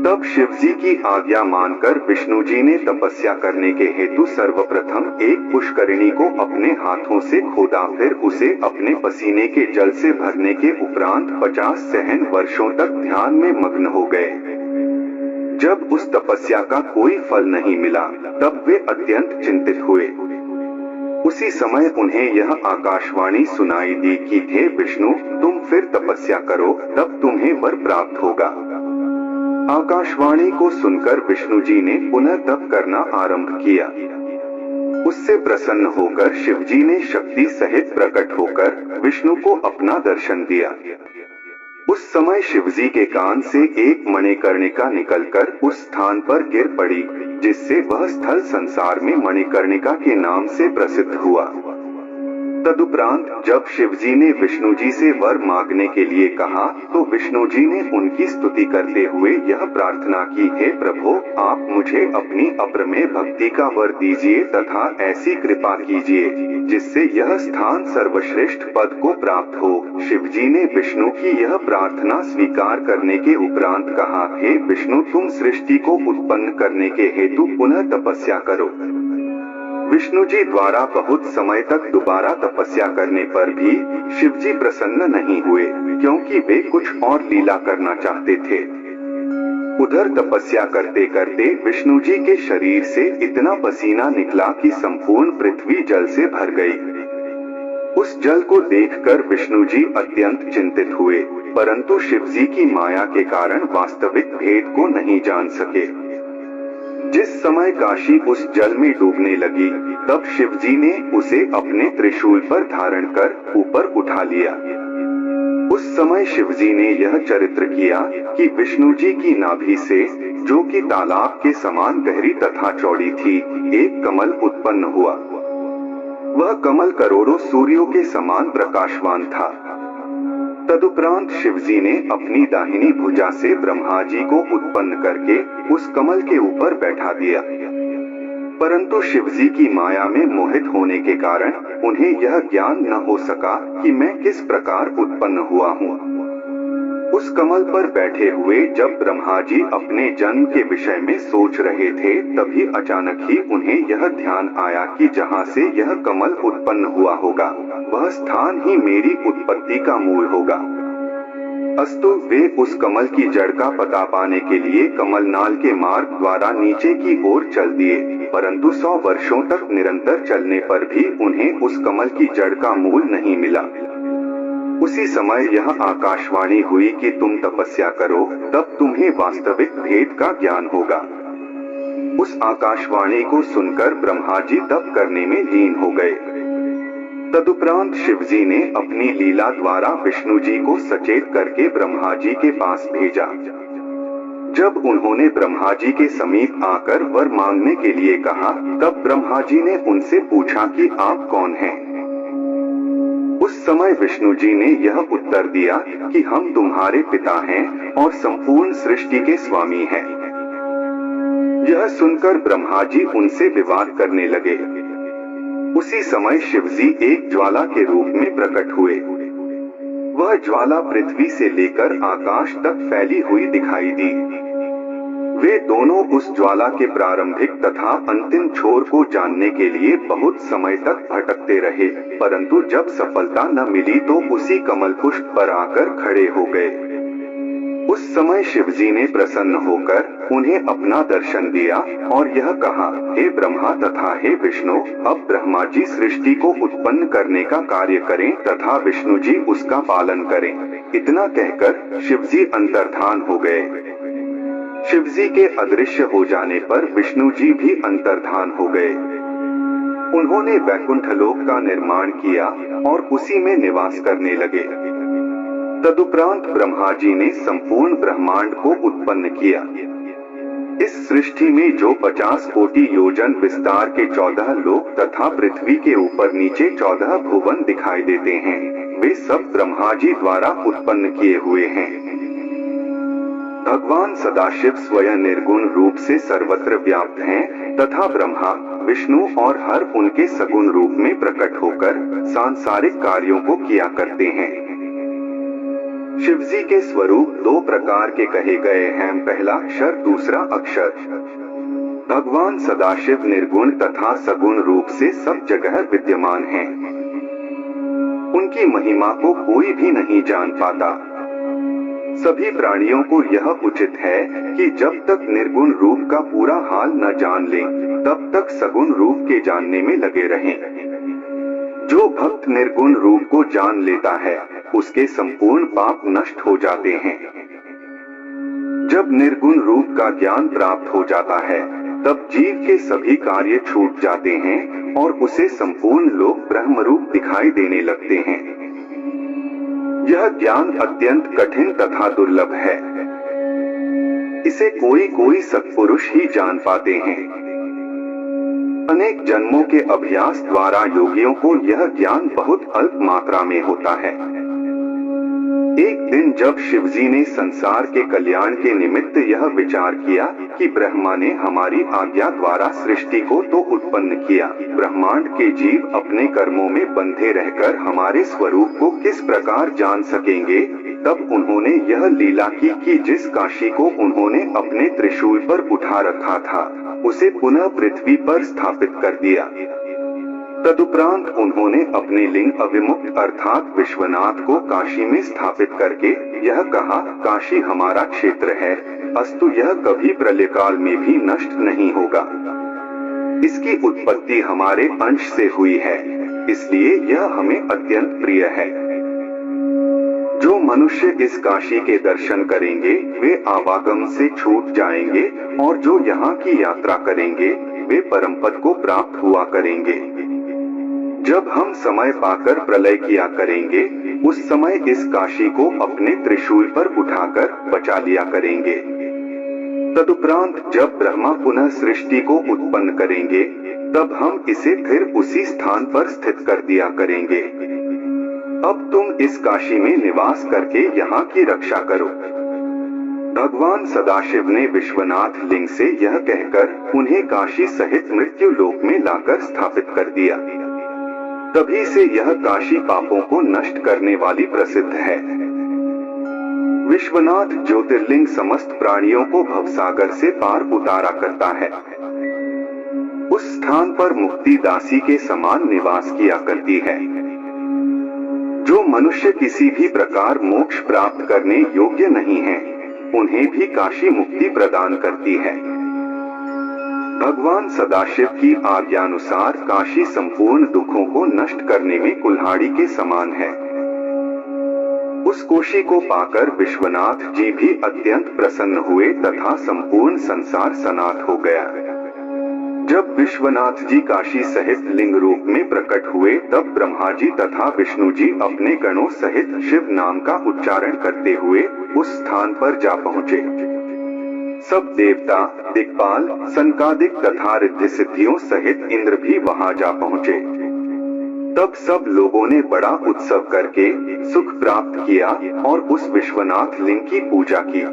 Speaker 1: तब शिवजी की आज्ञा मानकर विष्णु जी ने तपस्या करने के हेतु सर्वप्रथम एक पुष्करिणी को अपने हाथों से खोदा, फिर उसे अपने पसीने के जल से भरने के उपरांत 50 सहन वर्षों तक ध्यान में मग्न हो गए। जब उस तपस्या का कोई फल नहीं मिला, तब वे अत्यंत चिंतित हुए। उसी समय उन्हें यह आकाशवाणी सुनाई दी कि हे विष्णु, तुम फिर तपस्या करो, तब तुम्हें वर प्राप्त होगा। आकाशवाणी को सुनकर विष्णु जी ने पुनः तप करना आरंभ किया। उससे प्रसन्न होकर शिवजी ने शक्ति सहित प्रकट होकर विष्णु को अपना दर्शन दिया। उस समय शिवजी के कान से एक मणिकर्णिका निकलकर उस स्थान पर गिर पड़ी, जिससे वह स्थल संसार में मणिकर्णिका के नाम से प्रसिद्ध हुआ। तदुपरांत जब शिवजी ने विष्णु जी से वर मांगने के लिए कहा, तो विष्णु जी ने उनकी स्तुति करते हुए यह प्रार्थना की, हे प्रभु, आप मुझे अपनी अप्रमेय भक्ति का वर दीजिए तथा ऐसी कृपा कीजिए जिससे यह स्थान सर्वश्रेष्ठ पद को प्राप्त हो। शिवजी ने विष्णु की यह प्रार्थना स्वीकार करने के उपरांत कहा, हे विष्णु, तुम सृष्टि को उत्पन्न करने के हेतु पुनः तपस्या करो। विष्णु जी द्वारा बहुत समय तक दोबारा तपस्या करने पर भी शिवजी प्रसन्न नहीं हुए, क्योंकि वे कुछ और लीला करना चाहते थे। उधर तपस्या करते करते विष्णु जी के शरीर से इतना पसीना निकला कि संपूर्ण पृथ्वी जल से भर गई। उस जल को देखकर विष्णु जी अत्यंत चिंतित हुए, परंतु शिवजी की माया के कारण वास्तविक भेद को नहीं जान सके। जिस समय काशी उस जल में डूबने लगी, तब शिवजी ने उसे अपने त्रिशूल पर धारण कर ऊपर उठा लिया। उस समय शिवजी ने यह चरित्र किया कि विष्णु जी की नाभि से, जो कि तालाब के समान गहरी तथा चौड़ी थी, एक कमल उत्पन्न हुआ। वह कमल करोड़ों सूर्यों के समान प्रकाशवान था। तदुपरांत शिवजी ने अपनी दाहिनी भुजा से ब्रह्मा जी को उत्पन्न करके उस कमल के ऊपर बैठा दिया, परंतु शिवजी की माया में मोहित होने के कारण उन्हें यह ज्ञान न हो सका कि मैं किस प्रकार उत्पन्न हुआ हूँ। उस कमल पर बैठे हुए जब ब्रह्मा जी अपने जन्म के विषय में सोच रहे थे, तभी अचानक ही उन्हें यह ध्यान आया कि जहाँ से यह कमल उत्पन्न हुआ होगा, वह स्थान ही मेरी उत्पत्ति का मूल होगा। अस्तु वे उस कमल की जड़ का पता पाने के लिए कमलनाल के मार्ग द्वारा नीचे की ओर चल दिए, परंतु 100 वर्षों तक निरंतर चलने पर भी उन्हें उस कमल की जड़ का मूल नहीं मिला। उसी समय यह आकाशवाणी हुई कि तुम तपस्या करो, तब तुम्हें वास्तविक भेद का ज्ञान होगा। उस आकाशवाणी को सुनकर ब्रह्मा जी तप करने में लीन हो गए। तदुपरांत शिवजी ने अपनी लीला द्वारा विष्णु जी को सचेत करके ब्रह्मा जी के पास भेजा। जब उन्होंने ब्रह्मा जी के समीप आकर वर मांगने के लिए कहा, तब ब्रह्मा जी ने उनसे पूछा कि आप कौन हैं? उस समय विष्णु जी ने यह उत्तर दिया कि हम तुम्हारे पिता हैं और संपूर्ण सृष्टि के स्वामी हैं। यह सुनकर ब्रह्मा जी उनसे विवाद करने लगे। उसी समय शिवजी एक ज्वाला के रूप में प्रकट हुए। वह ज्वाला पृथ्वी से लेकर आकाश तक फैली हुई दिखाई दी। वे दोनों उस ज्वाला के प्रारंभिक तथा अंतिम छोर को जानने के लिए बहुत समय तक भटकते रहे, परंतु जब सफलता न मिली तो उसी कमल पुष्प पर आकर खड़े हो गए। उस समय शिवजी ने प्रसन्न होकर उन्हें अपना दर्शन दिया और यह कहा, हे ब्रह्मा तथा हे विष्णु, अब ब्रह्मा जी सृष्टि को उत्पन्न करने का कार्य करें तथा विष्णु जी उसका पालन करें। इतना कहकर शिवजी अंतर्धान हो गए। शिवजी के अदृश्य हो जाने पर विष्णु जी भी अंतर्धान हो गए। उन्होंने वैकुंठ लोक का निर्माण किया और उसी में निवास करने लगे। तदुपरांत ब्रह्मा जी ने संपूर्ण ब्रह्मांड को उत्पन्न किया। इस सृष्टि में जो 50 कोटि योजन विस्तार के 14 लोक तथा पृथ्वी के ऊपर नीचे 14 भुवन दिखाई देते हैं, वे सब ब्रह्मा जी द्वारा उत्पन्न किए हुए हैं। भगवान सदाशिव स्वयं निर्गुण रूप से सर्वत्र व्याप्त हैं तथा ब्रह्मा, विष्णु और हर उनके सगुण रूप में प्रकट होकर सांसारिक कार्यों को किया करते हैं। शिवजी के स्वरूप 2 प्रकार के कहे गए हैं, पहला अक्षर, दूसरा अक्षर। भगवान सदाशिव निर्गुण तथा सगुण रूप से सब जगह विद्यमान हैं। उनकी महिमा को कोई भी नहीं जान पाता। सभी प्राणियों को यह उचित है कि जब तक निर्गुण रूप का पूरा हाल न जान लें, तब तक सगुण रूप के जानने में लगे रहें। जो भक्त निर्गुण रूप को जान लेता है, उसके संपूर्ण पाप नष्ट हो जाते हैं। जब निर्गुण रूप का ज्ञान प्राप्त हो जाता है, तब जीव के सभी कार्य छूट जाते हैं और उसे संपूर्ण लोक ब्रह्म रूप दिखाई देने लगते हैं। यह ज्ञान अत्यंत कठिन तथा दुर्लभ है। इसे कोई कोई सत्पुरुष ही जान पाते हैं। अनेक जन्मों के अभ्यास द्वारा योगियों को यह ज्ञान बहुत अल्प मात्रा में होता है। एक दिन जब शिवजी ने संसार के कल्याण के निमित्त यह विचार किया कि ब्रह्मा ने हमारी आज्ञा द्वारा सृष्टि को तो उत्पन्न किया, ब्रह्मांड के जीव अपने कर्मों में बंधे रहकर हमारे स्वरूप को किस प्रकार जान सकेंगे, तब उन्होंने यह लीला की कि जिस काशी को उन्होंने अपने त्रिशूल पर उठा रखा था, उसे पुनः पृथ्वी पर स्थापित कर दिया। तदुपरांत उन्होंने अपने लिंग अविमुक्त अर्थात विश्वनाथ को काशी में स्थापित करके यह कहा, काशी हमारा क्षेत्र है, अस्तु यह कभी प्रलयकाल में भी नष्ट नहीं होगा। इसकी उत्पत्ति हमारे अंश से हुई है, इसलिए यह हमें अत्यंत प्रिय है। जो मनुष्य इस काशी के दर्शन करेंगे वे आवागम से छूट जाएंगे, और जो यहाँ की यात्रा करेंगे वे परम पद को प्राप्त हुआ करेंगे। जब हम समय पाकर प्रलय किया करेंगे, उस समय इस काशी को अपने त्रिशूल पर उठाकर बचा लिया करेंगे। तदुपरांत जब ब्रह्मा पुनः सृष्टि को उत्पन्न करेंगे, तब हम इसे फिर उसी स्थान पर स्थित कर दिया करेंगे। अब तुम इस काशी में निवास करके यहाँ की रक्षा करो। भगवान सदाशिव ने विश्वनाथ लिंग से यह कहकर उन्हें काशी सहित मृत्यु लोक में लाकर स्थापित कर दिया। तभी से यह काशी पापों को नष्ट करने वाली प्रसिद्ध है। विश्वनाथ ज्योतिर्लिंग समस्त प्राणियों को भवसागर से पार उतारा करता है। उस स्थान पर मुक्ति दासी के समान निवास किया करती है। जो मनुष्य किसी भी प्रकार मोक्ष प्राप्त करने योग्य नहीं है, उन्हें भी काशी मुक्ति प्रदान करती है। भगवान सदाशिव की आज्ञानुसार काशी संपूर्ण दुखों को नष्ट करने में कुल्हाड़ी के समान है। उस कोशी को पाकर विश्वनाथ जी भी अत्यंत प्रसन्न हुए तथा संपूर्ण संसार सनाथ हो गया। जब विश्वनाथ जी काशी सहित लिंग रूप में प्रकट हुए, तब ब्रह्मा जी तथा विष्णु जी अपने गणों सहित शिव नाम का उच्चारण करते हुए उस स्थान पर जा पहुँचे। सब देवता, दिक्पाल, सनकादिक तथा रिद्धि सिद्धियों सहित इंद्र भी वहां जा पहुँचे। तब सब लोगों ने बड़ा उत्सव करके सुख प्राप्त किया और उस विश्वनाथ लिंग की पूजा की।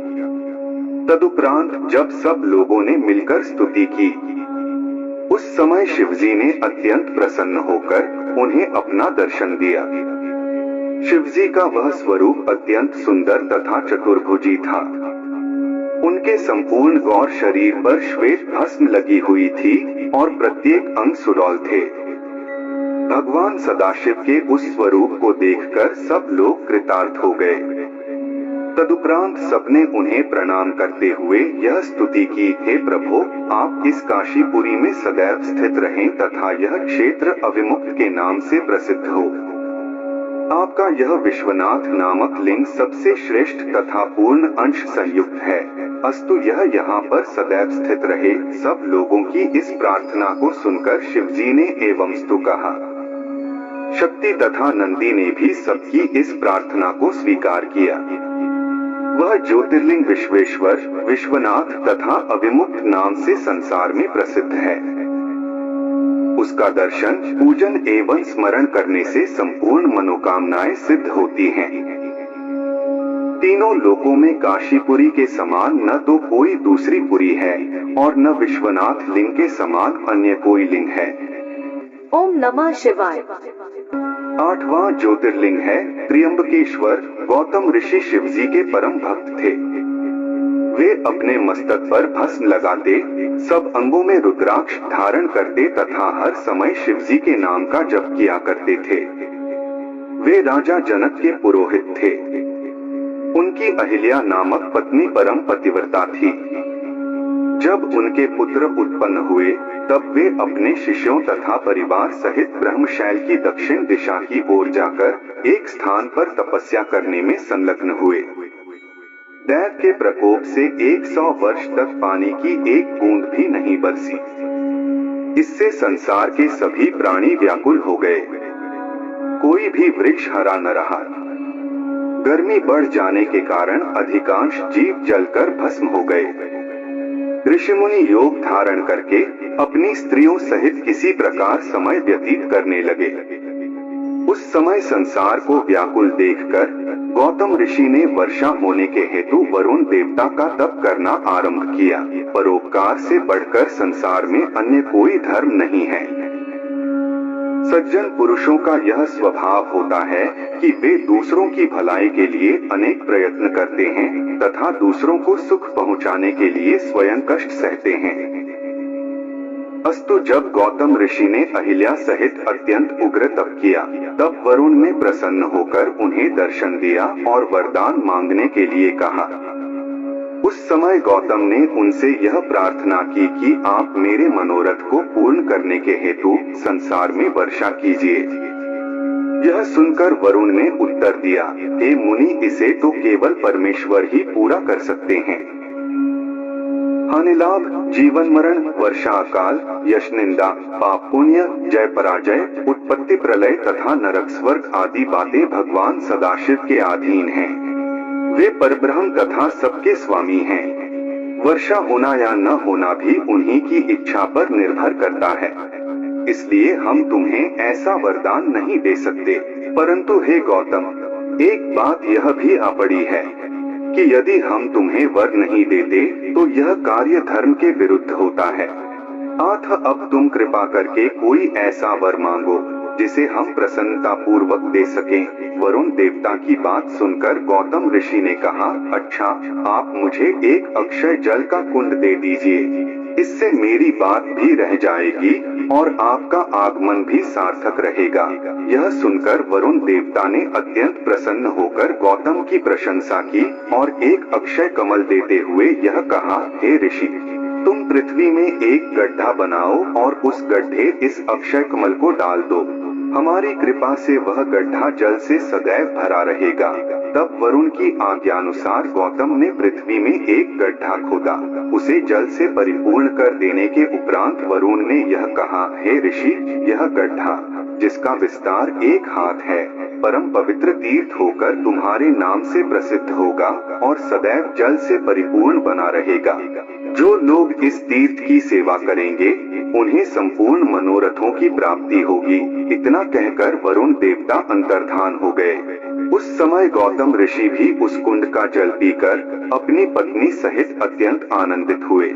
Speaker 1: तदुपरांत जब सब लोगों ने मिलकर स्तुति की, उस समय शिवजी ने अत्यंत प्रसन्न होकर उन्हें अपना दर्शन दिया। शिवजी का वह स्वरूप अत्यंत सुंदर तथा चतुर्भुजी था। उनके संपूर्ण गौर शरीर पर श्वेत भस्म लगी हुई थी और प्रत्येक अंग सुडौल थे। भगवान सदाशिव के उस स्वरूप को देखकर सब लोग कृतार्थ हो गए। तदुपरांत सबने उन्हें प्रणाम करते हुए यह स्तुति की, हे प्रभु, आप इस काशीपुरी में सदैव स्थित रहें तथा यह क्षेत्र अविमुक्त के नाम से प्रसिद्ध हो। आपका यह विश्वनाथ नामक लिंग सबसे श्रेष्ठ तथा पूर्ण अंश संयुक्त है, अस्तु यह यहाँ पर सदैव स्थित रहे। सब लोगों की इस प्रार्थना को सुनकर शिवजी ने एवंस्तु कहा। शक्ति तथा नंदी ने भी सबकी इस प्रार्थना को स्वीकार किया। वह ज्योतिर्लिंग विश्वेश्वर, विश्वनाथ तथा अविमुक्त नाम से संसार में प्रसिद्ध है। उसका दर्शन, पूजन एवं स्मरण करने से संपूर्ण मनोकामनाएं सिद्ध होती हैं। तीनों लोकों में काशीपुरी के समान न तो कोई दूसरी पुरी है और न विश्वनाथ लिंग के समान अन्य कोई लिंग है।
Speaker 2: ओम नमः शिवाय।
Speaker 1: 8वां ज्योतिर्लिंग है त्र्यंबकेश्वर। गौतम ऋषि शिवजी के परम भक्त थे। वे अपने मस्तक पर भस्म लगाते, सब अंगों में रुद्राक्ष धारण करते तथा हर समय शिवजी के नाम का जप किया करते थे। वे राजा जनक के पुरोहित थे। उनकी अहिल्या नामक पत्नी परम पतिव्रता थी। जब उनके पुत्र उत्पन्न हुए, तब वे अपने शिष्यों तथा परिवार सहित ब्रह्मशैल की दक्षिण दिशा की ओर जाकर एक स्थान पर तपस्या करने में संलग्न हुए। दैव के प्रकोप से 100 वर्ष तक पानी की एक बूंद भी नहीं बरसी। इससे संसार के सभी प्राणी व्याकुल हो गए। कोई भी वृक्ष हरा न रहा। गर्मी बढ़ जाने के कारण अधिकांश जीव जलकर भस्म हो गए। ऋषिमुनि योग धारण करके अपनी स्त्रियों सहित किसी प्रकार समय व्यतीत करने लगे। उस समय संसार को व्याकुल देखकर गौतम ऋषि ने वर्षा होने के हेतु वरुण देवता का तप करना आरंभ किया। परोपकार से बढ़कर संसार में अन्य कोई धर्म नहीं है। सज्जन पुरुषों का यह स्वभाव होता है कि वे दूसरों की भलाई के लिए अनेक प्रयत्न करते हैं तथा दूसरों को सुख पहुंचाने के लिए स्वयं कष्ट सहते हैं। अस्तु जब गौतम ऋषि ने अहिल्या सहित अत्यंत उग्र तप किया, तब वरुण ने प्रसन्न होकर उन्हें दर्शन दिया और वरदान मांगने के लिए कहा। उस समय गौतम ने उनसे यह प्रार्थना की कि आप मेरे मनोरथ को पूर्ण करने के हेतु संसार में वर्षा कीजिए। यह सुनकर वरुण ने उत्तर दिया, हे मुनि, इसे तो केवल परमेश्वर ही पूरा कर सकते हैं। हानि लाभ, जीवन मरण, वर्षा अकाल, यश निंदा, पाप पुण्य, जय पराजय, उत्पत्ति प्रलय तथा नरक स्वर्ग आदि बातें भगवान सदाशिव के अधीन हैं। वे परब्रह्म तथा सबके स्वामी हैं। वर्षा होना या न होना भी उन्हीं की इच्छा पर निर्भर करता है। इसलिए हम तुम्हें ऐसा वरदान नहीं दे सकते। परंतु हे गौतम, एक बात यह भी आ पड़ी है कि यदि हम तुम्हें वर नहीं देते तो यह कार्य धर्म के विरुद्ध होता है। अतः अब तुम कृपा करके कोई ऐसा वर मांगो जिसे हम प्रसन्नता पूर्वक दे सकें। वरुण देवता की बात सुनकर गौतम ऋषि ने कहा, अच्छा, आप मुझे एक अक्षय जल का कुंड दे दीजिए। इससे मेरी बात भी रह जाएगी और आपका आगमन भी सार्थक रहेगा। यह सुनकर वरुण देवता ने अत्यंत प्रसन्न होकर गौतम की प्रशंसा की और एक अक्षय कमल देते हुए यह कहा, हे ऋषि, तुम पृथ्वी में एक गड्ढा बनाओ और उस गड्ढे इस अक्षय कमल को डाल दो। हमारी कृपा से वह गड्ढा जल से सदैव भरा रहेगा। तब वरुण की आज्ञानुसार गौतम ने पृथ्वी में एक गड्ढा खोदा। उसे जल से परिपूर्ण कर देने के उपरांत वरुण ने यह कहा, हे ऋषि, यह गड्ढा जिसका विस्तार 1 हाथ है, परम पवित्र तीर्थ होकर तुम्हारे नाम से प्रसिद्ध होगा और सदैव जल से परिपूर्ण बना रहेगा। जो लोग इस तीर्थ की सेवा करेंगे उन्हें संपूर्ण मनोरथों की प्राप्ति होगी। इतना कहकर वरुण देवता अंतर्धान हो गए। उस समय गौतम ऋषि भी उस कुंड का जल पीकर अपनी पत्नी सहित अत्यंत आनंदित हुए।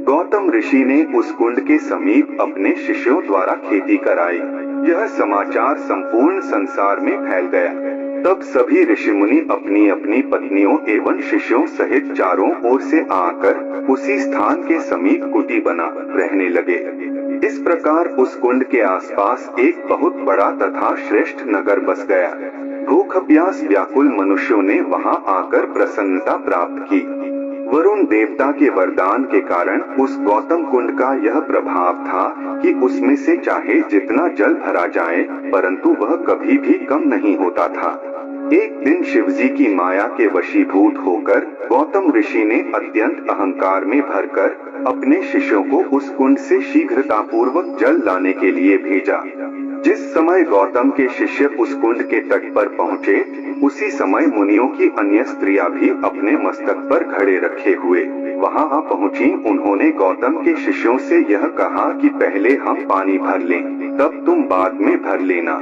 Speaker 1: गौतम ऋषि ने उस कुंड के समीप अपने शिष्यों द्वारा खेती कराई। यह समाचार संपूर्ण संसार में फैल गया। तब सभी ऋषि मुनि अपनी अपनी पत्नियों एवं शिष्यों सहित चारों ओर से आकर उसी स्थान के समीप कुटी बना रहने लगे। इस प्रकार उस कुंड के आसपास एक बहुत बड़ा तथा श्रेष्ठ नगर बस गया। भूख प्यास व्याकुल मनुष्यों ने वहां आकर प्रसन्नता प्राप्त की। वरुण देवता के वरदान के कारण उस गौतम कुंड का यह प्रभाव था कि उसमें से चाहे जितना जल भरा जाए परंतु वह कभी भी कम नहीं होता था। एक दिन शिवजी की माया के वशीभूत होकर गौतम ऋषि ने अत्यंत अहंकार में भरकर अपने शिष्यों को उस कुंड से शीघ्रता पूर्वक जल लाने के लिए भेजा। जिस समय गौतम के शिष्य उस कुंड के तट पर पहुँचे, उसी समय मुनियों की अन्य स्त्रियां भी अपने मस्तक पर घड़े रखे हुए वहां आ पहुंची। उन्होंने गौतम के शिष्यों से यह कहा कि पहले हम पानी भर लें, तब तुम बाद में भर लेना।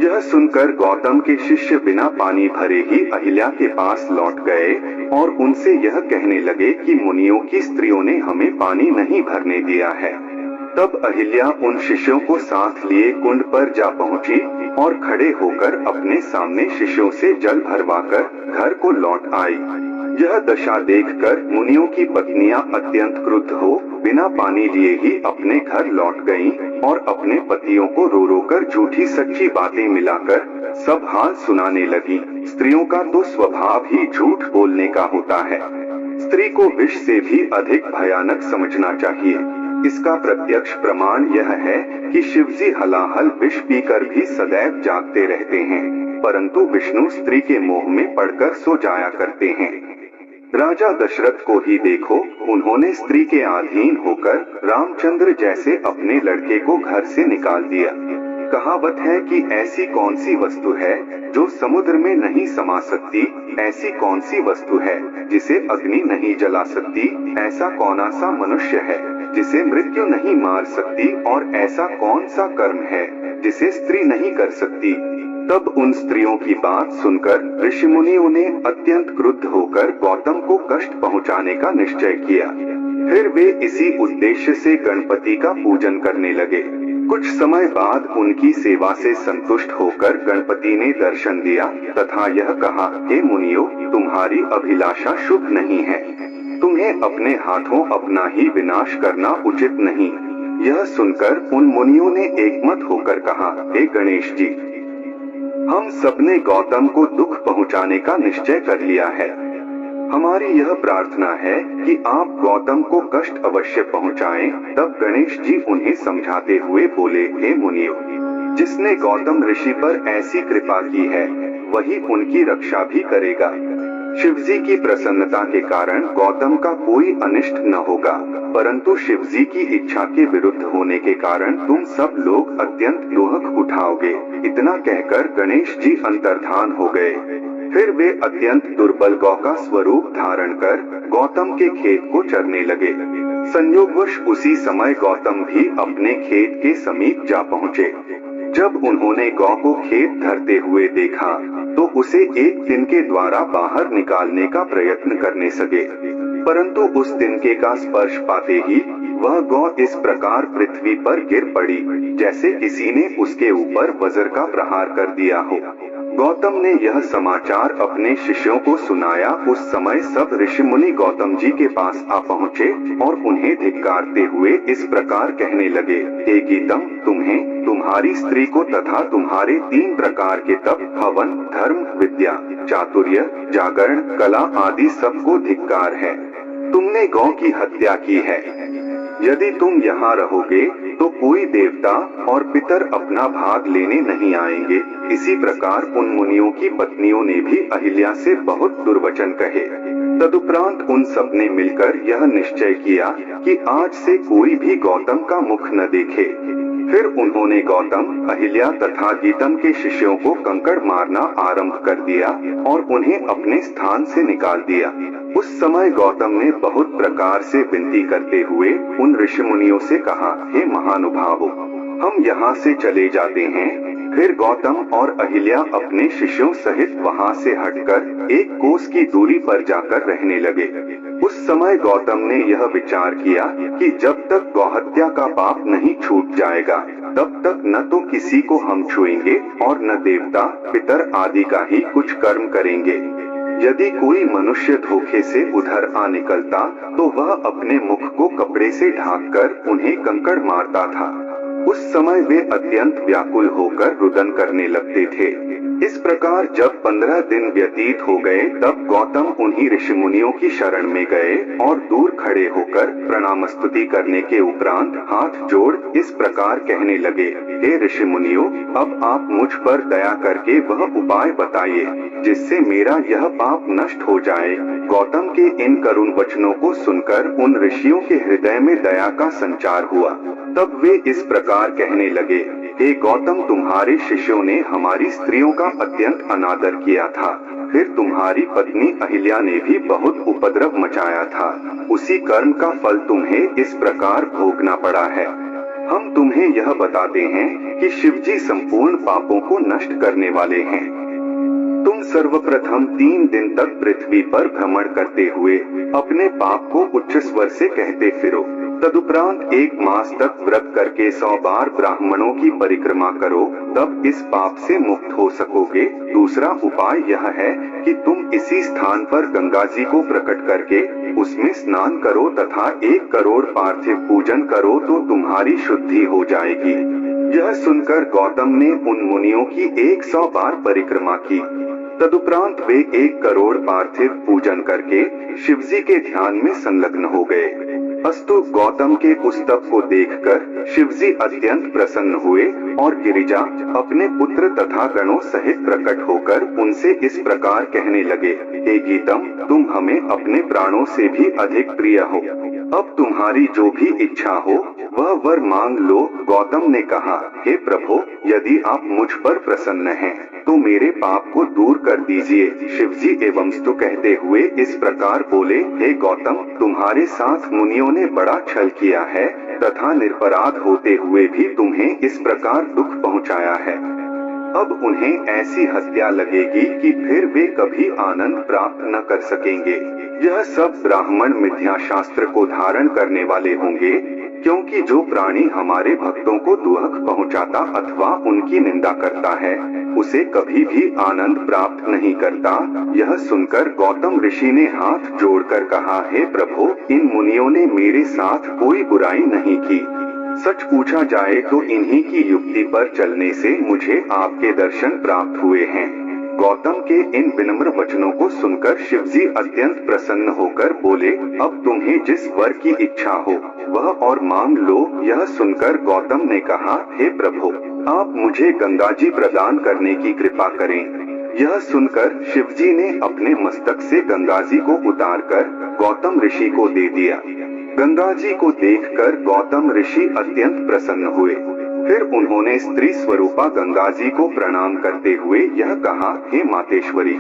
Speaker 1: यह सुनकर गौतम के शिष्य बिना पानी भरे ही अहिल्या के पास लौट गए और उनसे यह कहने लगे कि मुनियों की स्त्रियों ने हमें पानी नहीं भरने दिया है। तब अहिल्या उन शिष्यों को साथ लिए कुंड पर जा पहुंची और खड़े होकर अपने सामने शिष्यों से जल भरवाकर घर को लौट आई। यह दशा देखकर मुनियों की पत्नियां अत्यंत क्रुद्ध हो बिना पानी लिए ही अपने घर लौट गईं और अपने पतियों को रो रो कर झूठी सच्ची बातें मिलाकर सब हाल सुनाने लगी। स्त्रियों का तो स्वभाव ही झूठ बोलने का होता है। स्त्री को विष से भी अधिक भयानक समझना चाहिए। इसका प्रत्यक्ष प्रमाण यह है कि शिवजी हलाहल विष पीकर भी सदैव जागते रहते हैं, परंतु विष्णु स्त्री के मोह में पड़कर सो जाया करते हैं। राजा दशरथ को ही देखो, उन्होंने स्त्री के अधीन होकर रामचंद्र जैसे अपने लड़के को घर से निकाल दिया। कहावत है कि ऐसी कौन सी वस्तु है जो समुद्र में नहीं समा सकती, ऐसी कौन सी वस्तु है जिसे अग्नि नहीं जला सकती, ऐसा कौन सा मनुष्य है जिसे मृत्यु नहीं मार सकती, और ऐसा कौन सा कर्म है जिसे स्त्री नहीं कर सकती। तब उन स्त्रियों की बात सुनकर ऋषि मुनियों ने अत्यंत क्रुद्ध होकर गौतम को कष्ट पहुंचाने का निश्चय किया। फिर वे इसी उद्देश्य से गणपति का पूजन करने लगे। कुछ समय बाद उनकी सेवा से संतुष्ट होकर गणपति ने दर्शन दिया तथा यह कहा, हे मुनियों, तुम्हारी अभिलाषा शुभ नहीं है, तुम्हें अपने हाथों अपना ही विनाश करना उचित नहीं। यह सुनकर उन मुनियों ने एकमत होकर कहा, हे गणेश जी, हम सबने गौतम को दुख पहुंचाने का निश्चय कर लिया है। हमारी यह प्रार्थना है कि आप गौतम को कष्ट अवश्य पहुंचाएं। तब गणेश जी उन्हें समझाते हुए बोले, हे मुनियों, जिसने गौतम ऋषि पर ऐसी कृपा की है वही उनकी रक्षा भी करेगा। शिवजी की प्रसन्नता के कारण गौतम का कोई अनिष्ट न होगा, परंतु शिवजी की इच्छा के विरुद्ध होने के कारण तुम सब लोग अत्यंत दुख उठाओगे। इतना कहकर गणेश जी अंतर्धान हो गए। फिर वे अत्यंत दुर्बल गौ का स्वरूप धारण कर गौतम के खेत को चरने लगे। संयोगवश उसी समय गौतम भी अपने खेत के समीप जा पहुँचे। जब उन्होंने गौ को खेत धरते हुए देखा तो उसे एक तिनके द्वारा बाहर निकालने का प्रयत्न करने सके, परंतु उस तिनके का स्पर्श पाते ही वह गौ इस प्रकार पृथ्वी पर गिर पड़ी जैसे किसी ने उसके ऊपर वज्र का प्रहार कर दिया हो। गौतम ने यह समाचार अपने शिष्यों को सुनाया। उस समय सब ऋषि मुनि गौतम जी के पास आ पहुँचे और उन्हें धिक्कारते हुए इस प्रकार कहने लगे, हे गीतम, तुम्हें, तुम्हारी स्त्री को तथा तुम्हारे 3 प्रकार के तप, हवन, धर्म, विद्या, चातुर्य, जागरण, कला आदि सबको धिक्कार है। तुमने गौ की हत्या की है। यदि तुम यहाँ रहोगे तो कोई देवता और पितर अपना भाग लेने नहीं आएंगे। इसी प्रकार उन मुनियों की पत्नियों ने भी अहिल्या से बहुत दुर्वचन कहे। तदुपरांत उन सब ने मिलकर यह निश्चय किया कि आज से कोई भी गौतम का मुख न देखे। फिर उन्होंने गौतम, अहिल्या तथा गीतम के शिष्यों को कंकड़ मारना आरंभ कर दिया और उन्हें अपने स्थान से निकाल दिया। उस समय गौतम ने बहुत प्रकार से विनती करते हुए उन ऋषि मुनियों से कहा, हे महानुभावों, हम यहाँ से चले जाते हैं। फिर गौतम और अहिल्या अपने शिष्यों सहित वहाँ से हटकर 1 कोस की दूरी पर जाकर रहने लगे। उस समय गौतम ने यह विचार किया कि जब तक गौहत्या का पाप नहीं छूट जाएगा तब तक न तो किसी को हम छुएंगे और न देवता, पितर आदि का ही कुछ कर्म करेंगे। यदि कोई मनुष्य धोखे से उधर आ निकलता तो वह अपने मुख को कपड़े से ढांककर उन्हें कंकड़ मारता था। उस समय वे अत्यंत व्याकुल होकर रुदन करने लगते थे। इस प्रकार जब 15 दिन व्यतीत हो गए तब गौतम उन्हीं ऋषि मुनियों की शरण में गए और दूर खड़े होकर प्रणाम स्तुति करने के उपरांत हाथ जोड़ इस प्रकार कहने लगे, हे ऋषि मुनियों, अब आप मुझ पर दया करके वह उपाय बताइए जिससे मेरा यह पाप नष्ट हो जाए। गौतम के इन करुण वचनों को सुनकर उन ऋषियों के हृदय में दया का संचार हुआ। तब वे इस प्रकार कहने लगे, हे गौतम, तुम्हारे शिष्यों ने हमारी स्त्रियों का अत्यंत अनादर किया था। फिर तुम्हारी पत्नी अहिल्या ने भी बहुत उपद्रव मचाया था। उसी कर्म का फल तुम्हें इस प्रकार भोगना पड़ा है। हम तुम्हें यह बताते हैं कि शिवजी संपूर्ण पापों को नष्ट करने वाले हैं। तुम सर्वप्रथम 3 दिन तक पृथ्वी पर भ्रमण करते हुए अपने पाप को उच्च स्वर से कहते फिरो। तदुपरांत 1 मास तक व्रत करके 100 बार ब्राह्मणों की परिक्रमा करो, तब इस पाप से मुक्त हो सकोगे। दूसरा उपाय यह है कि तुम इसी स्थान पर गंगा जी को प्रकट करके उसमें स्नान करो तथा 1 करोड़ पार्थिव पूजन करो तो तुम्हारी शुद्धि हो जाएगी। यह सुनकर गौतम ने उन मुनियों की 100 बार परिक्रमा की। तदुपरांत वे 1 करोड़ पार्थिव पूजन करके शिवजी के ध्यान में संलग्न हो गए। अस्तु गौतम के उस तप को देखकर शिवजी अत्यंत प्रसन्न हुए और गिरिजा अपने पुत्र तथा गणों सहित प्रकट होकर उनसे इस प्रकार कहने लगे, हे गीतम, तुम हमें अपने प्राणों से भी अधिक प्रिय हो। अब तुम्हारी जो भी इच्छा हो वह वर मांग लो। गौतम ने कहा, हे प्रभु, यदि आप मुझ पर प्रसन्न हैं तो मेरे पाप को दूर कर दीजिए। शिवजी एवं स्तु कहते हुए इस प्रकार बोले, हे गौतम, तुम्हारे साथ मुनियों ने बड़ा छल किया है तथा निरपराध होते हुए भी तुम्हें इस प्रकार दुख पहुंचाया है। अब उन्हें ऐसी हत्या लगेगी कि फिर वे कभी आनंद प्राप्त न कर सकेंगे। यह सब ब्राह्मण मिथ्या शास्त्र को धारण करने वाले होंगे, क्योंकि जो प्राणी हमारे भक्तों को दुख पहुंचाता अथवा उनकी निंदा करता है उसे कभी भी आनंद प्राप्त नहीं करता। यह सुनकर गौतम ऋषि ने हाथ जोड़कर कहा, हे प्रभु, इन मुनियों ने मेरे साथ कोई बुराई नहीं की। सच पूछा जाए तो इन्हीं की युक्ति पर चलने से मुझे आपके दर्शन प्राप्त हुए हैं। गौतम के इन विनम्र वचनों को सुनकर शिवजी अत्यंत प्रसन्न होकर बोले, अब तुम्हें जिस वर की इच्छा हो वह और मांग लो। यह सुनकर गौतम ने कहा, हे प्रभु, आप मुझे गंगा जी प्रदान करने की कृपा करें। यह सुनकर शिवजी ने अपने मस्तक से गंगा जी को उतारकर गौतम ऋषि को दे दिया। गंगा जी को देखकर गौतम ऋषि अत्यंत प्रसन्न हुए। फिर उन्होंने स्त्री स्वरूपा गंगा जी को प्रणाम करते हुए यह कहा, हे मातेश्वरी,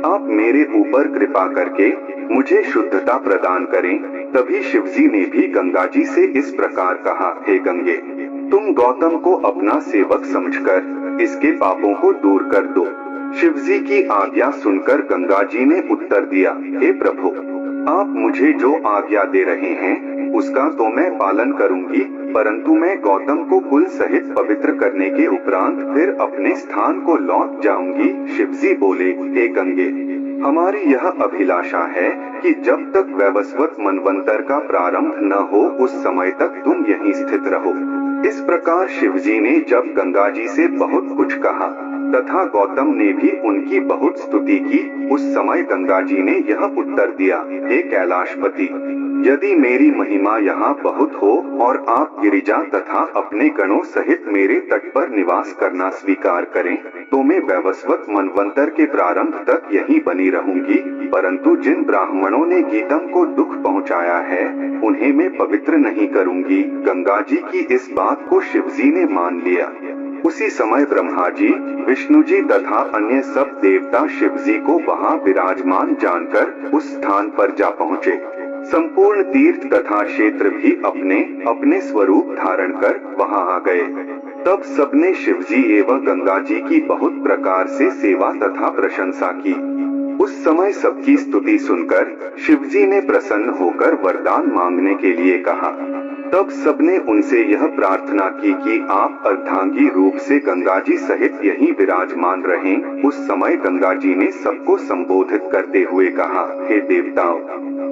Speaker 1: आप मेरे ऊपर कृपा करके मुझे शुद्धता प्रदान करें। तभी शिवजी ने भी गंगा जी से इस प्रकार कहा, हे गंगे, तुम गौतम को अपना सेवक समझकर इसके पापों को दूर कर दो। शिवजी की आज्ञा सुनकर गंगा जी ने उत्तर दिया, हे प्रभु, आप मुझे जो आज्ञा दे रहे हैं उसका तो मैं पालन करूंगी, परंतु मैं गौतम को कुल सहित पवित्र करने के उपरांत फिर अपने स्थान को लौट जाऊंगी। शिवजी बोले, हे गंगे, हमारी यह अभिलाषा है कि जब तक वैवस्वत मनवंतर का प्रारंभ न हो उस समय तक तुम यहीं स्थित रहो। इस प्रकार शिवजी ने जब गंगा जी से बहुत कुछ कहा तथा गौतम ने भी उनकी बहुत स्तुति की, उस समय गंगा जी ने यह उत्तर दिया, हे कैलाशपति, यदि मेरी महिमा यहाँ बहुत हो और आप गिरिजा तथा अपने गणों सहित मेरे तट पर निवास करना स्वीकार करें तो मैं वैवस्वत मनवंतर के प्रारंभ तक यहीं बनी रहूंगी। परंतु जिन ब्राह्मणों ने गीतम को दुख पहुंचाया है उन्हें मैं पवित्र नहीं करूंगी। गंगा जी की इस बात को शिवजी ने मान लिया। उसी समय ब्रह्मा जी, विष्णु जी तथा अन्य सब देवता शिवजी को वहां विराजमान जानकर उस स्थान पर जा पहुँचे। संपूर्ण तीर्थ तथा क्षेत्र भी अपने अपने स्वरूप धारण कर वहां आ गए। तब सबने शिवजी एवं गंगा जी की बहुत प्रकार से सेवा तथा प्रशंसा की। उस समय सबकी स्तुति सुनकर शिवजी ने प्रसन्न होकर वरदान मांगने के लिए कहा। तब सबने उनसे यह प्रार्थना की कि आप अर्धांगी रूप से गंगा जी सहित यहीं विराजमान रहें। उस समय गंगा जी ने सबको संबोधित करते हुए कहा, हे देवताओं,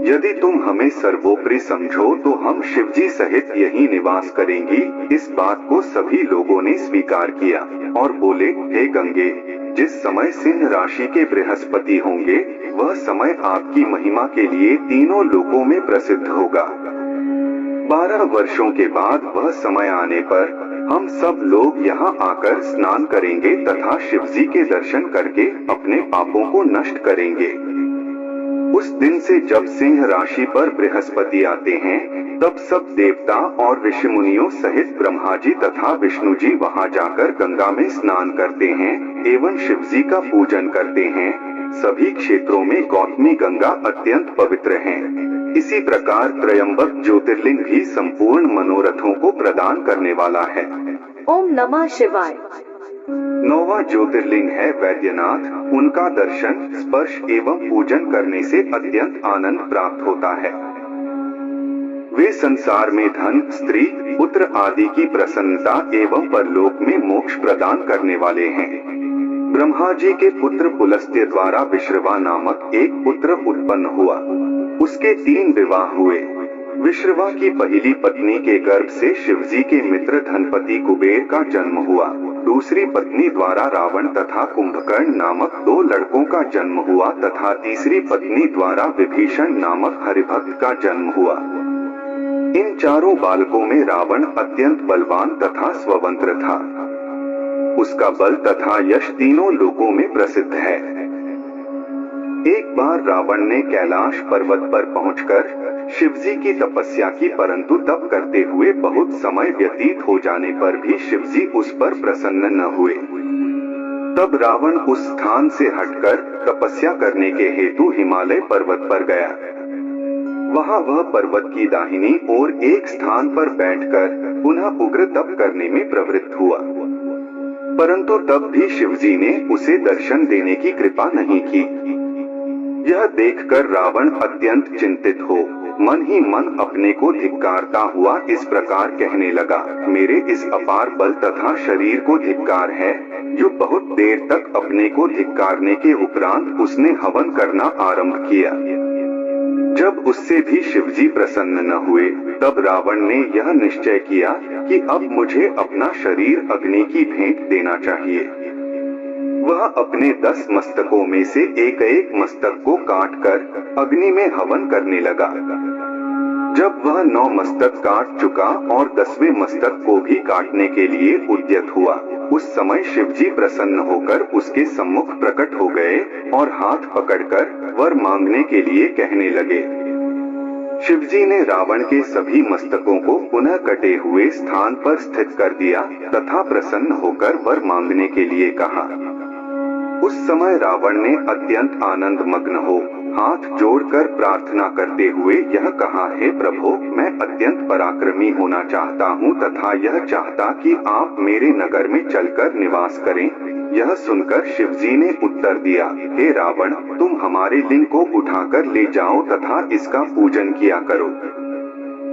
Speaker 1: यदि तुम हमें सर्वोपरि समझो तो हम शिवजी सहित यहीं निवास करेंगी। इस बात को सभी लोगों ने स्वीकार किया और बोले, हे गंगे, जिस समय सिंह राशि के बृहस्पति होंगे वह समय आपकी महिमा के लिए तीनों लोकों में प्रसिद्ध होगा। 12 वर्षों के बाद वह समय आने पर हम सब लोग यहाँ आकर स्नान करेंगे तथा शिवजी के दर्शन करके अपने पापों को नष्ट करेंगे। उस दिन से जब सिंह राशि पर बृहस्पति आते हैं तब सब देवता और ऋषि मुनियों सहित ब्रह्मा जी तथा विष्णु जी वहां जाकर गंगा में स्नान करते हैं एवं शिवजी का पूजन करते हैं। सभी क्षेत्रों में गौतमी गंगा अत्यंत पवित्र है। इसी प्रकार त्रयंबक ज्योतिर्लिंग भी संपूर्ण मनोरथों को प्रदान करने वाला है।
Speaker 2: ओम नमः शिवाय।
Speaker 1: 9वां ज्योतिर्लिंग है वैद्यनाथ। उनका दर्शन, स्पर्श एवं पूजन करने से अत्यंत आनंद प्राप्त होता है। वे संसार में धन, स्त्री, पुत्र आदि की प्रसन्नता एवं परलोक में मोक्ष प्रदान करने वाले हैं। ब्रह्मा जी के पुत्र पुलस्त्य द्वारा विश्रवा नामक एक पुत्र उत्पन्न हुआ। उसके 3 विवाह हुए। विश्रवा की पहली पत्नी के गर्भ से शिवजी के मित्र धनपति कुबेर का जन्म हुआ। दूसरी पत्नी द्वारा रावण तथा कुंभकर्ण नामक 2 लड़कों का जन्म हुआ तथा तीसरी पत्नी द्वारा विभीषण नामक हरिभक्त का जन्म हुआ। इन चारों बालकों में रावण अत्यंत बलवान तथा स्वतंत्र था। उसका बल तथा यश तीनों लोकों में प्रसिद्ध है। एक बार रावण ने कैलाश पर्वत पर पहुंचकर शिवजी की तपस्या की, परंतु तप करते हुए बहुत समय व्यतीत हो जाने पर भी शिवजी उस पर प्रसन्न न हुए। तब रावण उस स्थान से हटकर तपस्या करने के हेतु हिमालय पर्वत पर गया। वहां वह पर्वत की दाहिनी ओर एक स्थान पर बैठकर पुनः उग्र तप करने में प्रवृत्त हुआ, परंतु तब भी शिवजी ने उसे दर्शन देने की कृपा नहीं की। यह देखकर रावण अत्यंत चिंतित हो मन ही मन अपने को धिक्कारता हुआ इस प्रकार कहने लगा, मेरे इस अपार बल तथा शरीर को धिक्कार है, जो बहुत देर तक अपने को धिक्कारने के उपरांत उसने हवन करना आरंभ किया। जब उससे भी शिवजी प्रसन्न न हुए, तब रावण ने यह निश्चय किया कि अब मुझे अपना शरीर अग्नि की भेंट देना चाहिए। वह अपने 10 मस्तकों में से एक मस्तक को काटकर अग्नि में हवन करने लगा। जब वह 9 मस्तक काट चुका और 10वें मस्तक को भी काटने के लिए उद्यत हुआ, उस समय शिवजी प्रसन्न होकर उसके सम्मुख प्रकट हो गए और हाथ पकड़कर वर मांगने के लिए कहने लगे। शिवजी ने रावण के सभी मस्तकों को पुनः कटे हुए स्थान पर स्थित कर दिया तथा प्रसन्न होकर वर मांगने के लिए कहा। उस समय रावण ने अत्यंत आनंद मग्न हो हाथ जोड़कर प्रार्थना करते हुए यह कहा, हे प्रभु, मैं अत्यंत पराक्रमी होना चाहता हूँ तथा यह चाहता कि आप मेरे नगर में चलकर निवास करें। यह सुनकर शिवजी ने उत्तर दिया, हे रावण, तुम हमारे लिंग को उठाकर ले जाओ तथा इसका पूजन किया करो,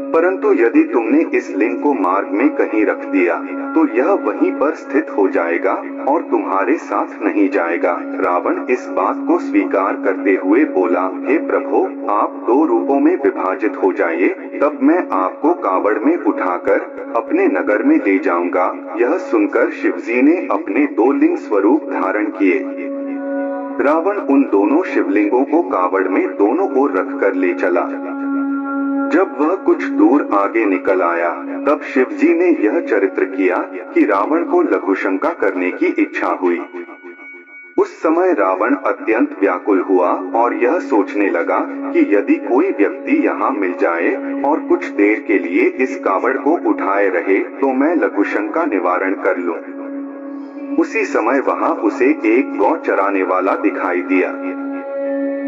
Speaker 1: परंतु यदि तुमने इस लिंग को मार्ग में कहीं रख दिया तो यह वहीं पर स्थित हो जाएगा और तुम्हारे साथ नहीं जाएगा। रावण इस बात को स्वीकार करते हुए बोला, हे प्रभु, आप 2 रूपों में विभाजित हो जाइए, तब मैं आपको कावड़ में उठाकर अपने नगर में ले जाऊंगा। यह सुनकर शिवजी ने अपने 2 लिंग स्वरूप धारण किए। रावण उन दोनों शिवलिंगों को कावड़ में दोनों ओर रखकर ले चला। जब वह कुछ दूर आगे निकल आया, तब शिवजी ने यह चरित्र किया कि रावण को लघुशंका करने की इच्छा हुई। उस समय रावण अत्यंत व्याकुल हुआ और यह सोचने लगा कि यदि कोई व्यक्ति यहाँ मिल जाए और कुछ देर के लिए इस कावड़ को उठाए रहे तो मैं लघुशंका निवारण कर लूं। उसी समय वहां उसे एक गौ चराने वाला दिखाई दिया।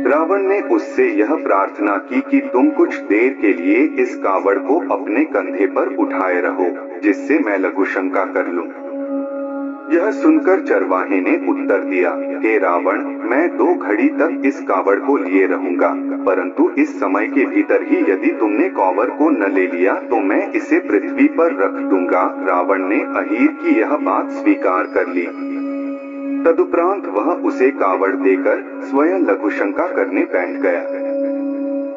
Speaker 1: रावण ने उससे यह प्रार्थना की कि तुम कुछ देर के लिए इस कावड़ को अपने कंधे पर उठाए रहो, जिससे मैं लघुशंका कर लूं। यह सुनकर चरवाहे ने उत्तर दिया, हे रावण, मैं 2 घड़ी तक इस कावड़ को लिए रहूंगा, परंतु इस समय के भीतर ही यदि तुमने कावड़ को न ले लिया तो मैं इसे पृथ्वी पर रख दूंगा। रावण ने अहीर की यह बात स्वीकार कर ली। तदुपरांत वह उसे कावड़ देकर स्वयं लघुशंका करने बैठ गया।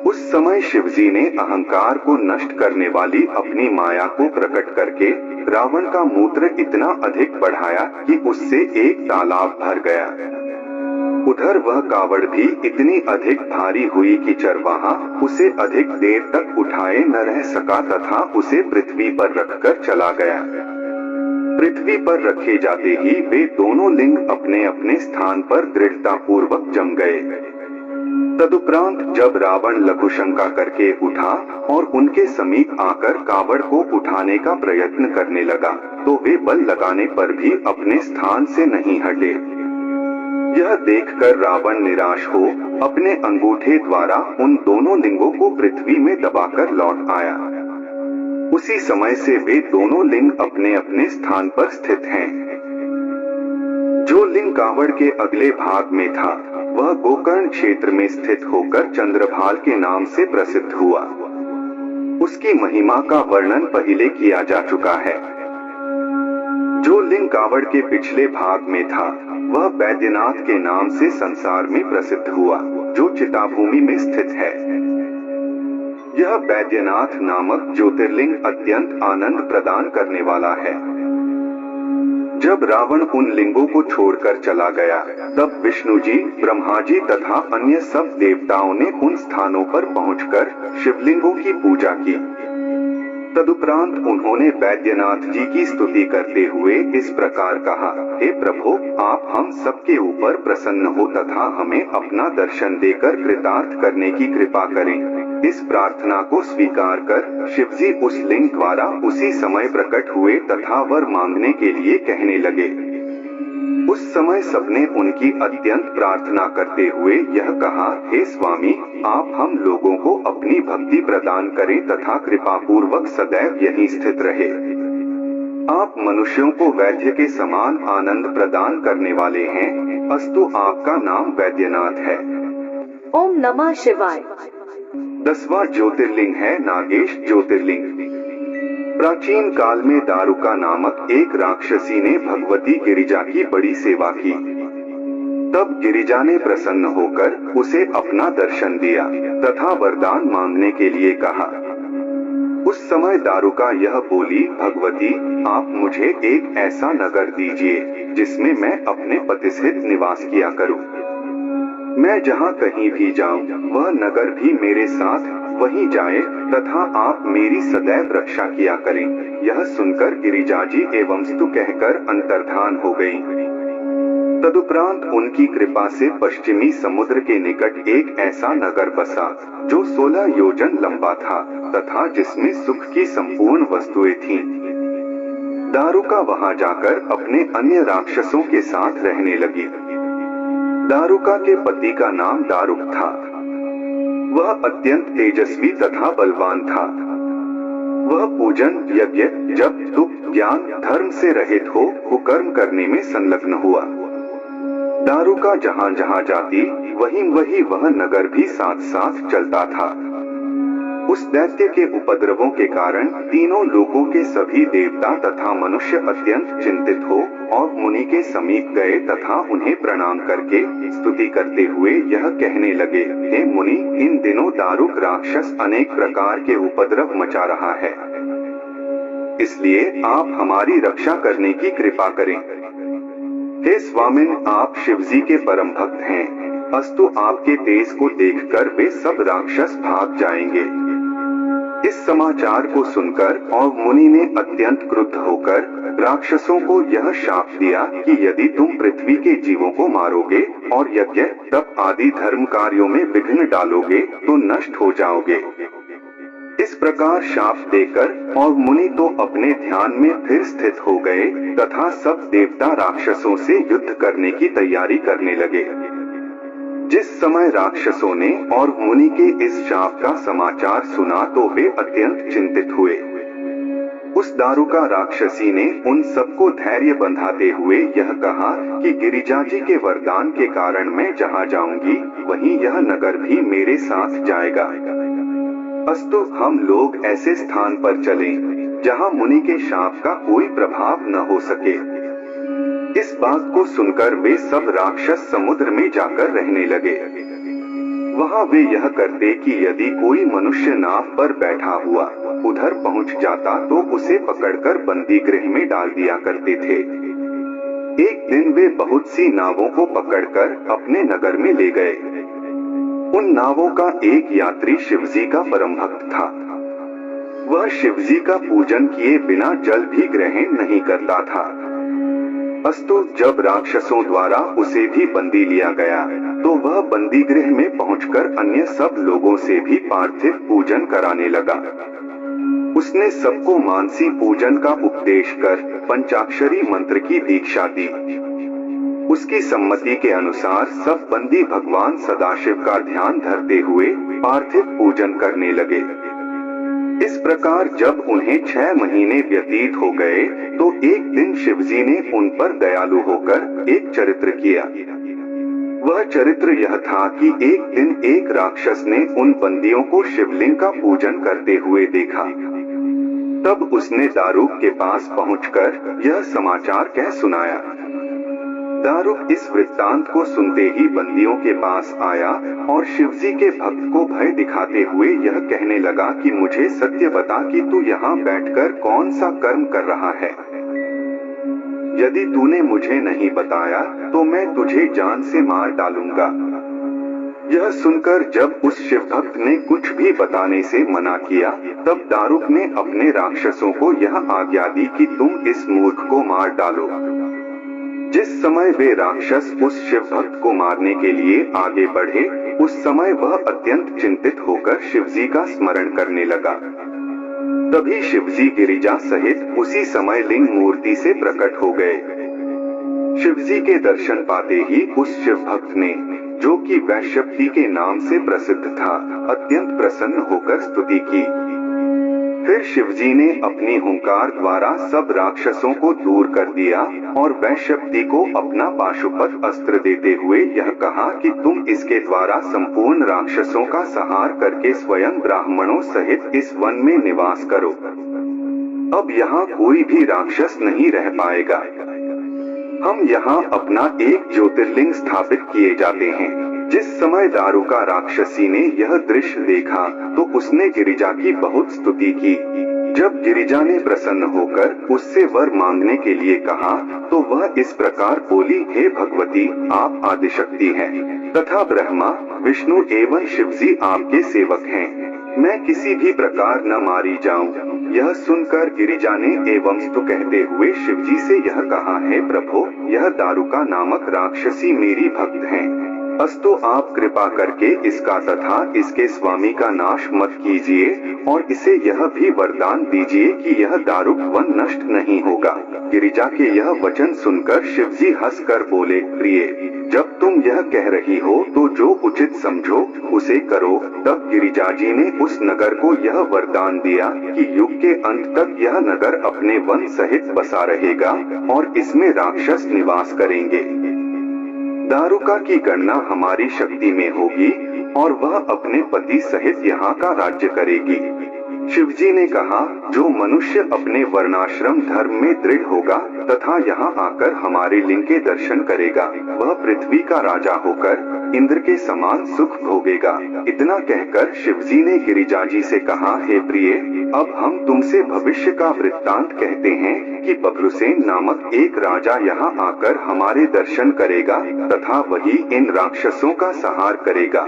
Speaker 1: उस समय शिवजी ने अहंकार को नष्ट करने वाली अपनी माया को प्रकट करके रावण का मूत्र इतना अधिक बढ़ाया कि उससे एक तालाब भर गया। उधर वह कावड़ भी इतनी अधिक भारी हुई कि चरवाहा उसे अधिक देर तक उठाए न रह सका तथा उसे पृथ्वी पर रखकर चला गया। पृथ्वी पर रखे जाते ही वे दोनों लिंग अपने अपने स्थान पर दृढ़ता पूर्वक जम गए। तदुपरांत जब रावण लघुशंका करके उठा और उनके समीप आकर कावड़ को उठाने का प्रयत्न करने लगा, तो वे बल लगाने पर भी अपने स्थान से नहीं हटे। यह देखकर रावण निराश हो अपने अंगूठे द्वारा उन दोनों लिंगों को पृथ्वी में दबाकर लौट आया। उसी समय से वे दोनों लिंग अपने अपने स्थान पर स्थित हैं। जो लिंग कावड़ के अगले भाग में था, वह गोकर्ण क्षेत्र में स्थित होकर चंद्रभाल के नाम से प्रसिद्ध हुआ। उसकी महिमा का वर्णन पहले किया जा चुका है। जो लिंग कावड़ के पिछले भाग में था, वह बैद्यनाथ के नाम से संसार में प्रसिद्ध हुआ, जो चिताभूमि में स्थित है। यह बैद्यनाथ नामक ज्योतिर्लिंग अत्यंत आनंद प्रदान करने वाला है। जब रावण उन लिंगों को छोड़कर चला गया, तब विष्णु जी, ब्रह्मा जी तथा अन्य सब देवताओं ने उन स्थानों पर पहुंचकर शिवलिंगों की पूजा की। तदुपरांत उन्होंने वैद्यनाथ जी की स्तुति करते हुए इस प्रकार कहा, हे प्रभु, आप हम सबके ऊपर प्रसन्न हो तथा हमें अपना दर्शन देकर कृतार्थ करने की कृपा करें। इस प्रार्थना को स्वीकार कर शिवजी उस लिंग द्वारा उसी समय प्रकट हुए तथा वर मांगने के लिए कहने लगे। उस समय सबने उनकी अत्यंत प्रार्थना करते हुए यह कहा, हे स्वामी, आप हम लोगों को अपनी भक्ति प्रदान करें तथा कृपा पूर्वक सदैव यहीं स्थित रहे। आप मनुष्यों को वैद्य के समान आनंद प्रदान करने वाले हैं, अस्तु आपका नाम वैद्यनाथ है।
Speaker 2: ओम नमः शिवाय।
Speaker 1: 10वां ज्योतिर्लिंग है नागेश ज्योतिर्लिंग। प्राचीन काल में दारुका नामक एक राक्षसी ने भगवती गिरिजा की बड़ी सेवा की। तब गिरिजा ने प्रसन्न होकर उसे अपना दर्शन दिया तथा वरदान मांगने के लिए कहा। उस समय दारुका यह बोली, भगवती, आप मुझे एक ऐसा नगर दीजिए जिसमें मैं अपने पति सहित निवास किया करूं। मैं जहाँ कहीं भी जाऊं, वह नगर भी मेरे साथ वहीं जाए तथा आप मेरी सदैव रक्षा किया करें। यह सुनकर गिरिजा जी एवं स्तु कहकर अंतर्धान हो गई। तदुपरांत उनकी कृपा से पश्चिमी समुद्र के निकट एक ऐसा नगर बसा जो 16 योजन लंबा था तथा जिसमें सुख की संपूर्ण वस्तुएं थीं। दारुका वहां जाकर अपने अन्य राक्षसों के साथ रहने लगी। दारुका के पति का नाम दारुक था। वह अत्यंत तेजस्वी तथा बलवान था। वह पूजन, यज्ञ, जप, तुप, ज्ञान, धर्म से रहित हो कुकर्म करने में संलग्न हुआ। दारुका जहाँ जहाँ जाती वहीं वह नगर भी साथ साथ चलता था। उस दैत्य के उपद्रवों के कारण तीनों लोकों के सभी देवता तथा मनुष्य अत्यंत चिंतित हो और मुनि के समीप गए तथा उन्हें प्रणाम करके स्तुति करते हुए यह कहने लगे, हे मुनि, इन दिनों दारुक राक्षस अनेक प्रकार के उपद्रव मचा रहा है, इसलिए आप हमारी रक्षा करने की कृपा करें। हे स्वामिन, आप शिवजी के परम भक्त हैं, अस्तु आपके तेज को देखकर वे सब राक्षस भाग जाएंगे। इस समाचार को सुनकर और मुनि ने अत्यंत क्रुद्ध होकर राक्षसों को यह शाप दिया कि यदि तुम पृथ्वी के जीवों को मारोगे और यज्ञ, तप आदि धर्म कार्यों में विघ्न डालोगे तो नष्ट हो जाओगे। इस प्रकार शाप देकर और मुनि तो अपने ध्यान में फिर स्थित हो गए तथा सब देवता राक्षसों से युद्ध करने की तैयारी करने लगे। जिस समय राक्षसों ने और मुनि के इस शाप का समाचार सुना तो वे अत्यंत चिंतित हुए। उस दारुका राक्षसी ने उन सबको धैर्य बंधाते हुए यह कहा कि गिरिजा जी के वरदान के कारण मैं जहाँ जाऊंगी वहीं यह नगर भी मेरे साथ जाएगा। अस्तु हम लोग ऐसे स्थान पर चलें जहाँ मुनि के शाप का कोई प्रभाव न हो सके। इस बात को सुनकर वे सब राक्षस समुद्र में जाकर रहने लगे। वहाँ वे यह करते कि यदि कोई मनुष्य नाव पर बैठा हुआ उधर पहुँच जाता तो उसे पकड़कर बंदी गृह में डाल दिया करते थे। एक दिन वे बहुत सी नावों को पकड़कर अपने नगर में ले गए। उन नावों का एक यात्री शिवजी का परम भक्त था। वह शिवजी का पूजन किए बिना जल भी ग्रहण नहीं करता था। अस्तु जब राक्षसों द्वारा उसे भी बंदी लिया गया तो वह बंदी गृह में पहुंचकर अन्य सब लोगों से भी पार्थिव पूजन कराने लगा। उसने सबको मानसी पूजन का उपदेश कर पंचाक्षरी मंत्र की दीक्षा दी। उसकी सम्मति के अनुसार सब बंदी भगवान सदाशिव का ध्यान धरते हुए पार्थिव पूजन करने लगे। इस प्रकार जब उन्हें 6 महीने व्यतीत हो गए तो एक दिन शिवजी ने उन पर दयालु होकर एक चरित्र किया। वह चरित्र यह था कि एक दिन एक राक्षस ने उन बंदियों को शिवलिंग का पूजन करते हुए देखा। तब उसने दारुक के पास पहुंचकर यह समाचार कह सुनाया। दारुक इस वृत्तांत को सुनते ही बंदियों के पास आया और शिवजी के भक्त को भय दिखाते हुए यह कहने लगा कि मुझे सत्य बता कि तू यहाँ बैठकर कौन सा कर्म कर रहा है। यदि तूने मुझे नहीं बताया तो मैं तुझे जान से मार डालूंगा। यह सुनकर जब उस शिव भक्त ने कुछ भी बताने से मना किया, तब दारुक ने अपने राक्षसों को यह आज्ञा दी कि तुम इस मूर्ख को मार डालो। जिस समय वे राक्षस उस शिव भक्त को मारने के लिए आगे बढ़े, उस समय वह अत्यंत चिंतित होकर शिवजी का स्मरण करने लगा। तभी शिवजी गिरिजा सहित उसी समय लिंग मूर्ति से प्रकट हो गए। शिवजी के दर्शन पाते ही उस शिव भक्त ने, जो कि वैश्यपति के नाम से प्रसिद्ध था, अत्यंत प्रसन्न होकर स्तुति की। फिर शिवजी ने अपनी हुंकार द्वारा सब राक्षसों को दूर कर दिया और वैश्यपति को अपना पाशुपत अस्त्र देते हुए यह कहा कि तुम इसके द्वारा संपूर्ण राक्षसों का संहार करके स्वयं ब्राह्मणों सहित इस वन में निवास करो। अब यहाँ कोई भी राक्षस नहीं रह पाएगा। हम यहाँ अपना एक ज्योतिर्लिंग स्थापित किए जाते हैं। जिस समय दारुका राक्षसी ने यह दृश्य देखा तो उसने गिरिजा की बहुत स्तुति की। जब गिरिजा ने प्रसन्न होकर उससे वर मांगने के लिए कहा तो वह इस प्रकार बोली, हे भगवती, आप आदिशक्ति हैं तथा ब्रह्मा, विष्णु एवं शिवजी आपके सेवक हैं। मैं किसी भी प्रकार न मारी जाऊं। यह सुनकर गिरिजा ने एवं स्तु कहते हुए शिवजी से यह कहा, है प्रभु, यह दारुका नामक राक्षसी मेरी भक्त हैं। अस्तु आप कृपा करके इसका तथा इसके स्वामी का नाश मत कीजिए और इसे यह भी वरदान दीजिए कि यह दारुक वन नष्ट नहीं होगा। गिरिजा के यह वचन सुनकर शिवजी हंसकर बोले, प्रिय, जब तुम यह कह रही हो तो जो उचित समझो उसे करो। तब गिरिजा जी ने उस नगर को यह वरदान दिया कि युग के अंत तक यह नगर अपने वन सहित बसा रहेगा और इसमें राक्षस निवास करेंगे। दारुका की गणना हमारी शक्ति में होगी और वह अपने पति सहित यहाँ का राज्य करेगी। शिवजी ने कहा, जो मनुष्य अपने वर्णाश्रम धर्म में दृढ़ होगा तथा यहाँ आकर हमारे लिंग के दर्शन करेगा, वह पृथ्वी का राजा होकर इंद्र के समान सुख भोगेगा। इतना कहकर शिवजी ने गिरिजा जी से कहा, हे प्रिय, अब हम तुमसे भविष्य का वृत्तांत कहते हैं कि बभ्रुसेन नामक एक राजा यहाँ आकर हमारे दर्शन करेगा तथा वही इन राक्षसों का संहार करेगा।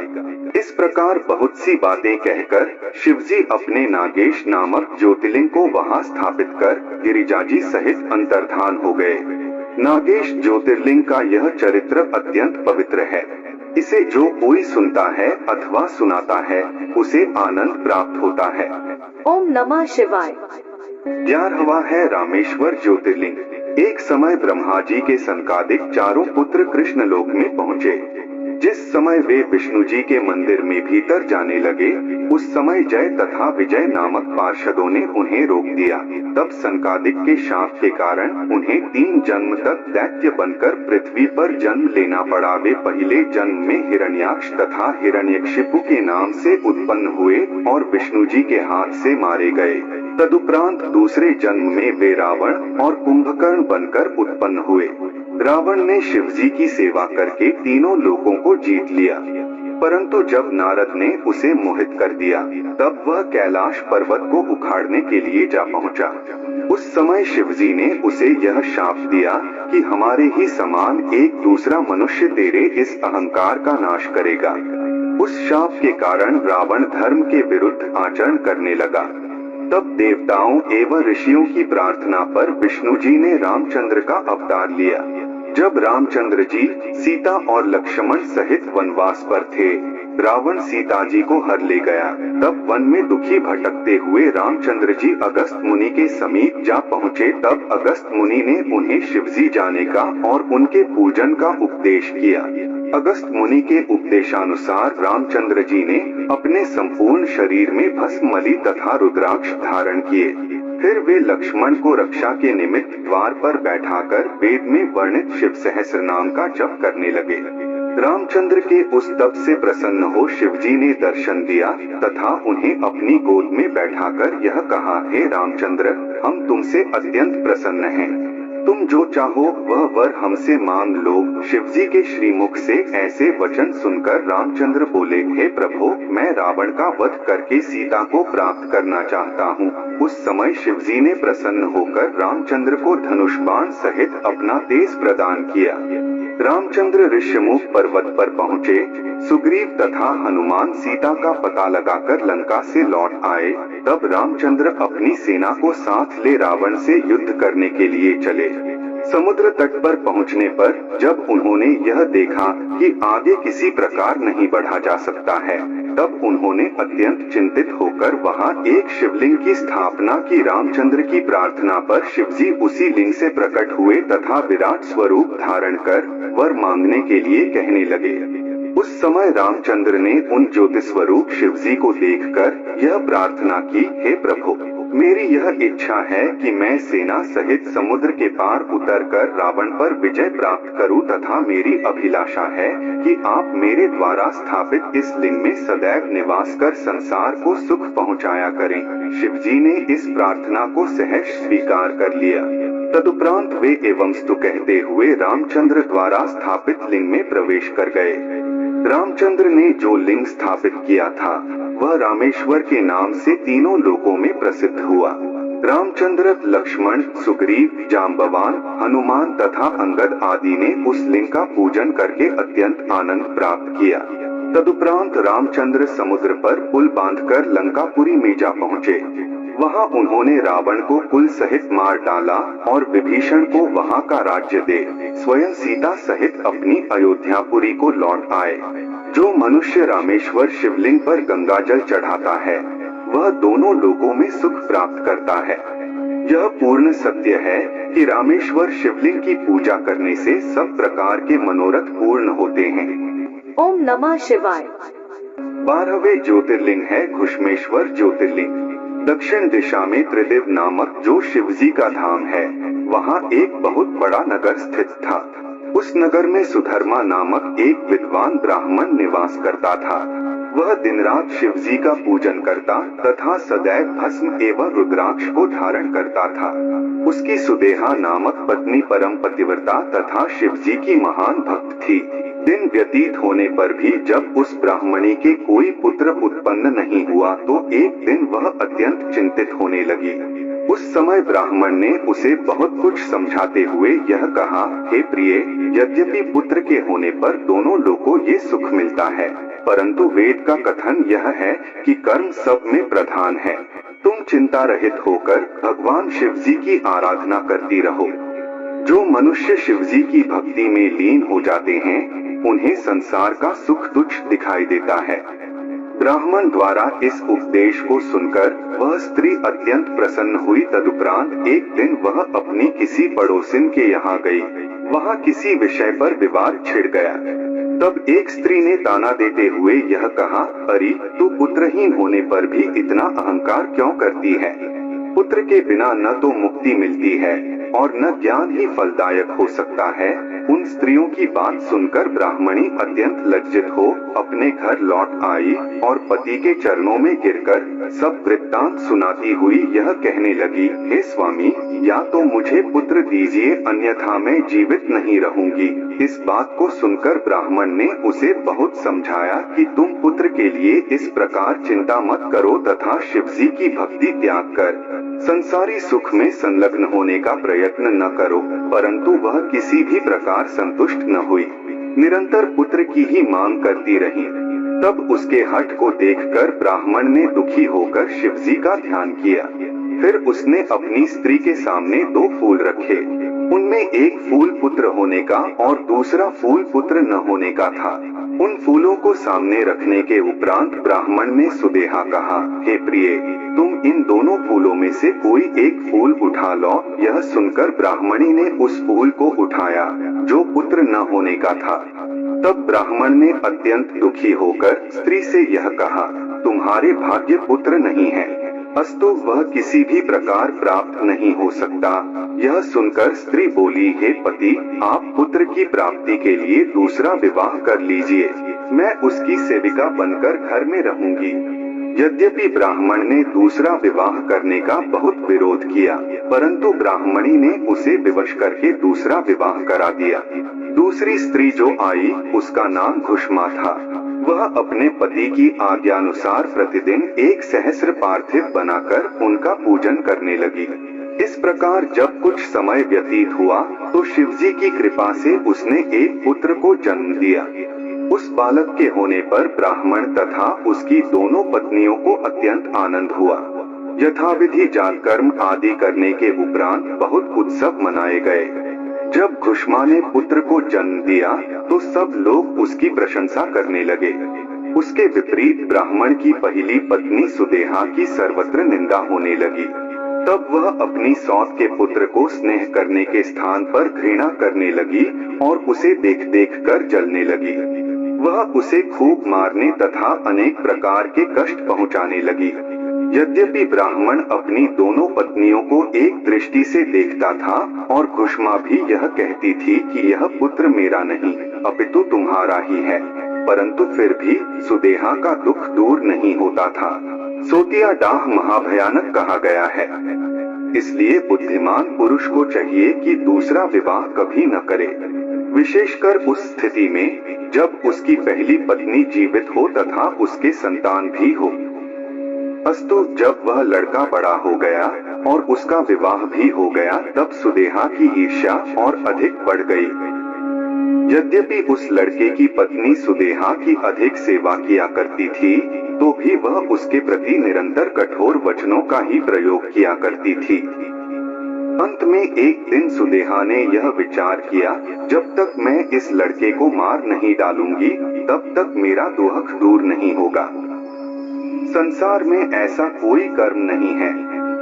Speaker 1: इस प्रकार बहुत सी बातें कहकर शिवजी अपने नागेश नामक ज्योतिर्लिंग को वहां स्थापित कर गिरिजा जी सहित अंतर्धान हो गए। नागेश ज्योतिर्लिंग का यह चरित्र अत्यंत पवित्र है। इसे जो कोई सुनता है अथवा सुनाता है उसे आनंद प्राप्त होता है।
Speaker 2: ओम नमः शिवाय।
Speaker 1: 11वां है रामेश्वर ज्योतिर्लिंग। एक समय ब्रह्मा जी के संकादिक चारों पुत्र कृष्ण लोक में पहुँचे। जिस समय वे विष्णु जी के मंदिर में भीतर जाने लगे, उस समय जय तथा विजय नामक पार्षदों ने उन्हें रोक दिया। तब संकादिक के शाप के कारण उन्हें 3 जन्म तक दैत्य बनकर पृथ्वी पर जन्म लेना पड़ा। वे पहले जन्म में हिरण्याक्ष तथा हिरण्यकशिपु के नाम से उत्पन्न हुए और विष्णु जी के हाथ से मारे गए। तदुपरांत दूसरे जन्म में वे रावण और कुंभकर्ण बनकर उत्पन्न हुए। रावण ने शिवजी की सेवा करके तीनों लोकों को जीत लिया, परंतु जब नारद ने उसे मोहित कर दिया तब वह कैलाश पर्वत को उखाड़ने के लिए जा पहुंचा। उस समय शिवजी ने उसे यह शाप दिया कि हमारे ही समान एक दूसरा मनुष्य तेरे इस अहंकार का नाश करेगा। उस शाप के कारण रावण धर्म के विरुद्ध आचरण करने लगा। तब देवताओं एवं ऋषियों की प्रार्थना पर विष्णु जी ने रामचंद्र का अवतार लिया। जब रामचंद्र जी सीता और लक्ष्मण सहित वनवास पर थे, रावण सीता जी को हर ले गया। तब वन में दुखी भटकते हुए रामचंद्र जी अगस्त मुनि के समीप जा पहुँचे। तब अगस्त मुनि ने उन्हें शिवजी जाने का और उनके पूजन का उपदेश किया। अगस्त मुनि के उपदेशानुसार रामचंद्र जी ने अपने संपूर्ण शरीर में भस्म मलि तथा रुद्राक्ष धारण किए। फिर वे लक्ष्मण को रक्षा के निमित्त द्वार पर बैठाकर वेद में वर्णित शिव सहस्र नाम का जप करने लगे। रामचंद्र के उस तप से प्रसन्न हो शिवजी ने दर्शन दिया तथा उन्हें अपनी गोद में बैठाकर यह कहा, हे रामचंद्र, हम तुमसे अत्यंत प्रसन्न हैं। तुम जो चाहो वह वर हमसे मांग लो। शिवजी के श्रीमुख से ऐसे वचन सुनकर रामचंद्र बोले, हे प्रभु, मैं रावण का वध करके सीता को प्राप्त करना चाहता हूँ। उस समय शिवजी ने प्रसन्न होकर रामचंद्र को धनुष बाण सहित अपना तेज प्रदान किया। रामचंद्र ऋष्यमुख पर्वत पर पहुँचे। सुग्रीव तथा हनुमान सीता का पता लगाकर लंका से लौट आए। तब रामचंद्र अपनी सेना को साथ ले रावण से युद्ध करने के लिए चले। समुद्र तट पर पहुंचने पर जब उन्होंने यह देखा कि आगे किसी प्रकार नहीं बढ़ा जा सकता है, तब उन्होंने अत्यंत चिंतित होकर वहां एक शिवलिंग की स्थापना की। रामचंद्र की प्रार्थना पर शिवजी उसी लिंग से प्रकट हुए तथा विराट स्वरूप धारण कर वर मांगने के लिए कहने लगे। उस समय रामचंद्र ने उन ज्योति स्वरूप शिवजी को देखकर यह प्रार्थना की, हे प्रभु, मेरी यह इच्छा है कि मैं सेना सहित समुद्र के पार उतरकर रावण पर विजय प्राप्त करूं तथा मेरी अभिलाषा है कि आप मेरे द्वारा स्थापित इस लिंग में सदैव निवास कर संसार को सुख पहुंचाया करें। शिवजी ने इस प्रार्थना को सहर्ष स्वीकार कर लिया। तदुपरांत वे एवंस्तु कहते हुए रामचंद्र द्वारा स्थापित लिंग में प्रवेश कर गए। रामचंद्र ने जो लिंग स्थापित किया था वह रामेश्वर के नाम से तीनों लोकों में प्रसिद्ध हुआ। रामचंद्र, लक्ष्मण, सुग्रीव, जाम्बवान, हनुमान तथा अंगद आदि ने उस लिंग का पूजन करके अत्यंत आनंद प्राप्त किया। तदुपरांत रामचंद्र समुद्र पर पुल बांधकर लंकापुरी में जा पहुँचे। वहां उन्होंने रावण को कुल सहित मार डाला और विभीषण को वहां का राज्य दे स्वयं सीता सहित अपनी अयोध्यापुरी को लौट आए। जो मनुष्य रामेश्वर शिवलिंग पर गंगा जल चढ़ाता है वह दोनों लोकों में सुख प्राप्त करता है। यह पूर्ण सत्य है कि रामेश्वर शिवलिंग की पूजा करने से सब प्रकार के मनोरथ पूर्ण होते हैं।
Speaker 2: ओम नमः शिवाय।
Speaker 1: 12वें ज्योतिर्लिंग है घुश्मेश्वर ज्योतिर्लिंग। दक्षिण दिशा में त्रिदेव नामक जो शिवजी का धाम है, वहाँ एक बहुत बड़ा नगर स्थित था। उस नगर में सुधर्मा नामक एक विद्वान ब्राह्मण निवास करता था। वह दिन रात शिवजी का पूजन करता तथा सदैव भस्म एवं रुद्राक्ष को धारण करता था। उसकी सुदेहा नामक पत्नी परम पतिव्रता तथा शिवजी की महान भक्त थी। दिन व्यतीत होने पर भी जब उस ब्राह्मणी के कोई पुत्र उत्पन्न नहीं हुआ तो एक दिन वह अत्यंत चिंतित होने लगी। उस समय ब्राह्मण ने उसे बहुत कुछ समझाते हुए यह कहा, हे प्रिय, यद्यपि पुत्र के होने पर दोनों लोगों को ये सुख मिलता है, परंतु वेद का कथन यह है कि कर्म सब में प्रधान है। तुम चिंता रहित होकर भगवान शिवजी की आराधना करती रहो। जो मनुष्य शिवजी की भक्ति में लीन हो जाते हैं उन्हें संसार का सुख तुच्छ दिखाई देता है। ब्राह्मण द्वारा इस उपदेश को सुनकर वह स्त्री अत्यंत प्रसन्न हुई। तदुपरांत एक दिन वह अपनी किसी पड़ोसिन के यहाँ गई। वहाँ किसी विषय पर विवाद छिड़ गया। तब एक स्त्री ने ताना देते हुए यह कहा, अरे तू पुत्रहीन होने पर भी इतना अहंकार क्यों करती है? पुत्र के बिना न तो मुक्ति मिलती है और न ज्ञान ही फलदायक हो सकता है। उन स्त्रियों की बात सुनकर ब्राह्मणी अत्यंत लज्जित हो अपने घर लौट आई और पति के चरणों में गिरकर सब वृत्तांत सुनाती हुई यह कहने लगी, हे स्वामी, या तो मुझे पुत्र दीजिए अन्यथा मैं जीवित नहीं रहूंगी। इस बात को सुनकर ब्राह्मण ने उसे बहुत समझाया कि तुम पुत्र के लिए इस प्रकार चिंता मत करो तथा शिवजी की भक्ति त्याग कर संसारी सुख में संलग्न होने का प्रयत्न न करो। परंतु वह किसी भी प्रकार संतुष्ट न हुई, निरंतर पुत्र की ही मांग करती रही। तब उसके हठ को देखकर ब्राह्मण ने दुखी होकर शिवजी का ध्यान किया। फिर उसने अपनी स्त्री के सामने 2 फूल रखे। उनमें एक फूल पुत्र होने का और दूसरा फूल पुत्र न होने का था। उन फूलों को सामने रखने के उपरांत ब्राह्मण ने सुदेहा कहा, हे प्रिय, तुम इन दोनों फूलों में से कोई एक फूल उठा लो। यह सुनकर ब्राह्मणी ने उस फूल को उठाया जो पुत्र न होने का था। तब ब्राह्मण ने अत्यंत दुखी होकर स्त्री से यह कहा, तुम्हारे भाग्य पुत्र नहीं है, अस्तु वह किसी भी प्रकार प्राप्त नहीं हो सकता। यह सुनकर स्त्री बोली, हे पति, आप पुत्र की प्राप्ति के लिए दूसरा विवाह कर लीजिए, मैं उसकी सेविका बनकर घर में रहूंगी। यद्यपि ब्राह्मण ने दूसरा विवाह करने का बहुत विरोध किया, परंतु ब्राह्मणी ने उसे विवश करके दूसरा विवाह करा दिया। दूसरी स्त्री जो आई उसका नाम घुश्मा था। वह अपने पति की आज्ञानुसार प्रतिदिन 1 सहस्र पार्थिव बनाकर उनका पूजन करने लगी। इस प्रकार जब कुछ समय व्यतीत हुआ तो शिवजी की कृपा से उसने एक पुत्र को जन्म दिया। उस बालक के होने पर ब्राह्मण तथा उसकी दोनों पत्नियों को अत्यंत आनंद हुआ। यथाविधि जातकर्म आदि करने के उपरांत बहुत उत्सव मनाए गए। जब घुष्मा ने पुत्र को जन्म दिया तो सब लोग उसकी प्रशंसा करने लगे। उसके विपरीत ब्राह्मण की पहली पत्नी सुदेहा की सर्वत्र निंदा होने लगी। तब वह अपनी सौत के पुत्र को स्नेह करने के स्थान पर घृणा करने लगी और उसे देख देख कर जलने लगी। वह उसे खूब मारने तथा अनेक प्रकार के कष्ट पहुंचाने लगी। यद्यपि ब्राह्मण अपनी दोनों पत्नियों को एक दृष्टि से देखता था और घुष्मा भी यह कहती थी कि यह पुत्र मेरा नहीं अपितु तुम्हारा ही है, परंतु फिर भी सुदेहा का दुख दूर नहीं होता था। सोतिया डाह महाभयानक कहा गया है। इसलिए बुद्धिमान पुरुष को चाहिए कि दूसरा विवाह कभी न करे, विशेषकर उस स्थिति में जब उसकी पहली पत्नी जीवित हो तथा उसके संतान भी हो। अस्तु जब वह लड़का बड़ा हो गया और उसका विवाह भी हो गया तब सुदेहा की ईर्ष्या और अधिक बढ़ गई। यद्यपि उस लड़के की पत्नी सुदेहा की अधिक सेवा किया करती थी तो भी वह उसके प्रति निरंतर कठोर वचनों का ही प्रयोग किया करती थी। अंत में एक दिन सुदेहा ने यह विचार किया, जब तक मैं इस लड़के को मार नहीं डालूंगी तब तक मेरा दुख दूर नहीं होगा। संसार में ऐसा कोई कर्म नहीं है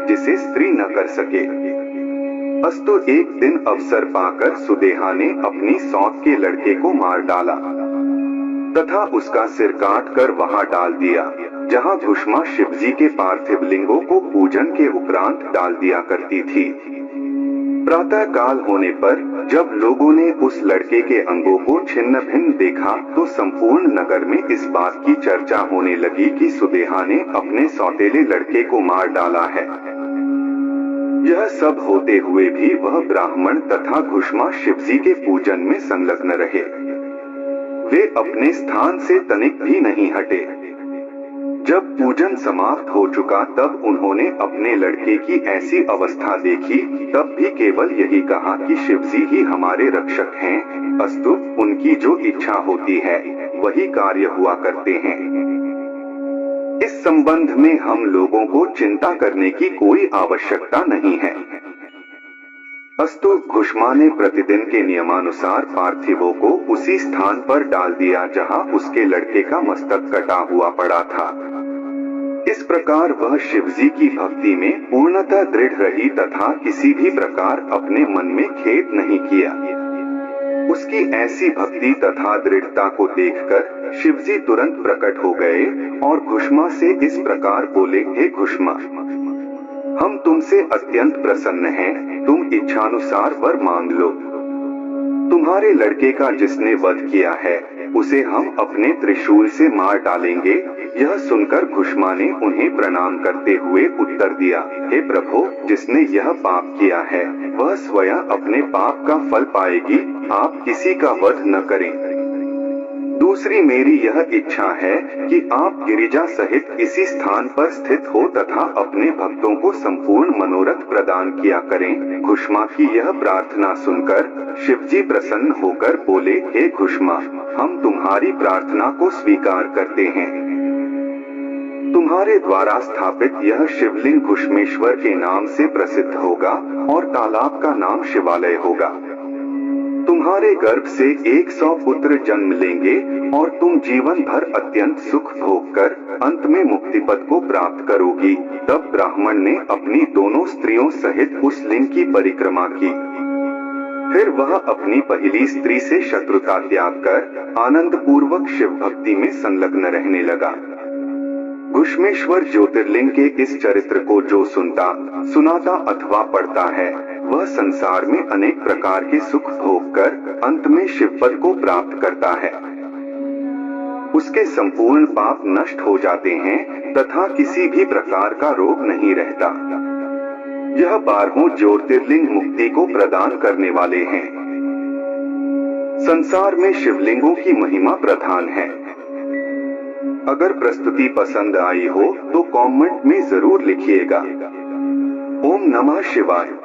Speaker 1: जिसे स्त्री न कर सके। अस्तु एक दिन अवसर पाकर सुदेहा ने अपनी सौत के लड़के को मार डाला तथा उसका सिर काट कर वहां डाल दिया जहां घुष्मा शिवजी के पार्थिव लिंगों को पूजन के उपरांत डाल दिया करती थी। प्रातः काल होने पर जब लोगों ने उस लड़के के अंगों को छिन्न भिन्न देखा तो संपूर्ण नगर में इस बात की चर्चा होने लगी कि सुदेहा ने अपने सौतेले लड़के को मार डाला है। यह सब होते हुए भी वह ब्राह्मण तथा घुष्मा शिवजी के पूजन में संलग्न रहे। वे अपने स्थान से तनिक भी नहीं हटे। जब पूजन समाप्त हो चुका तब उन्होंने अपने लड़के की ऐसी अवस्था देखी, तब भी केवल यही कहा कि शिवजी ही हमारे रक्षक हैं, अस्तु उनकी जो इच्छा होती है वही कार्य हुआ करते हैं। इस संबंध में हम लोगों को चिंता करने की कोई आवश्यकता नहीं है। अस्तु घुष्मा ने प्रतिदिन के नियमानुसार पार्थिवों को उसी स्थान पर डाल दिया जहां उसके लड़के का मस्तक कटा हुआ पड़ा था। इस प्रकार वह शिवजी की भक्ति में पूर्णतः दृढ़ रही तथा किसी भी प्रकार अपने मन में खेद नहीं किया। उसकी ऐसी भक्ति तथा दृढ़ता को देखकर शिवजी तुरंत प्रकट हो गए और घुष्मा से इस प्रकार बोले, हे घुष्मा, हम तुमसे अत्यंत प्रसन्न हैं, तुम इच्छानुसार वर मांग लो। तुम्हारे लड़के का जिसने वध किया है उसे हम अपने त्रिशूल से मार डालेंगे। यह सुनकर घुष्मा ने उन्हें प्रणाम करते हुए उत्तर दिया, हे प्रभु, जिसने यह पाप किया है वह स्वयं अपने पाप का फल पाएगी, आप किसी का वध न करें। दूसरी मेरी यह इच्छा है कि आप गिरिजा सहित इसी स्थान पर स्थित हो तथा अपने भक्तों को संपूर्ण मनोरथ प्रदान किया करें। घुष्मा की यह प्रार्थना सुनकर शिवजी प्रसन्न होकर बोले, हे घुष्मा, हम तुम्हारी प्रार्थना को स्वीकार करते हैं। तुम्हारे द्वारा स्थापित यह शिवलिंग घुष्मेश्वर के नाम से प्रसिद्ध होगा और तालाब का नाम शिवालय होगा। तुम्हारे गर्भ से 100 पुत्र जन्म लेंगे और तुम जीवन भर अत्यंत सुख भोग कर अंत में मुक्ति पद को प्राप्त करोगी। तब ब्राह्मण ने अपनी दोनों स्त्रियों सहित उस लिंग की परिक्रमा की। फिर वह अपनी पहली स्त्री से शत्रुता त्याग कर आनंद पूर्वक शिव भक्ति में संलग्न रहने लगा। घुष्मेश्वर ज्योतिर्लिंग के इस चरित्र को जो सुनता, सुनाता अथवा पढ़ता है वह संसार में अनेक प्रकार के सुख भोग कर अंत में शिव पद को प्राप्त करता है। उसके संपूर्ण पाप नष्ट हो जाते हैं तथा किसी भी प्रकार का रोग नहीं रहता। यह 12 ज्योतिर्लिंग मुक्ति को प्रदान करने वाले हैं। संसार में शिवलिंगों की महिमा प्रधान है। अगर प्रस्तुति पसंद आई हो तो कमेंट में जरूर लिखिएगा। ओम नमः शिवाय।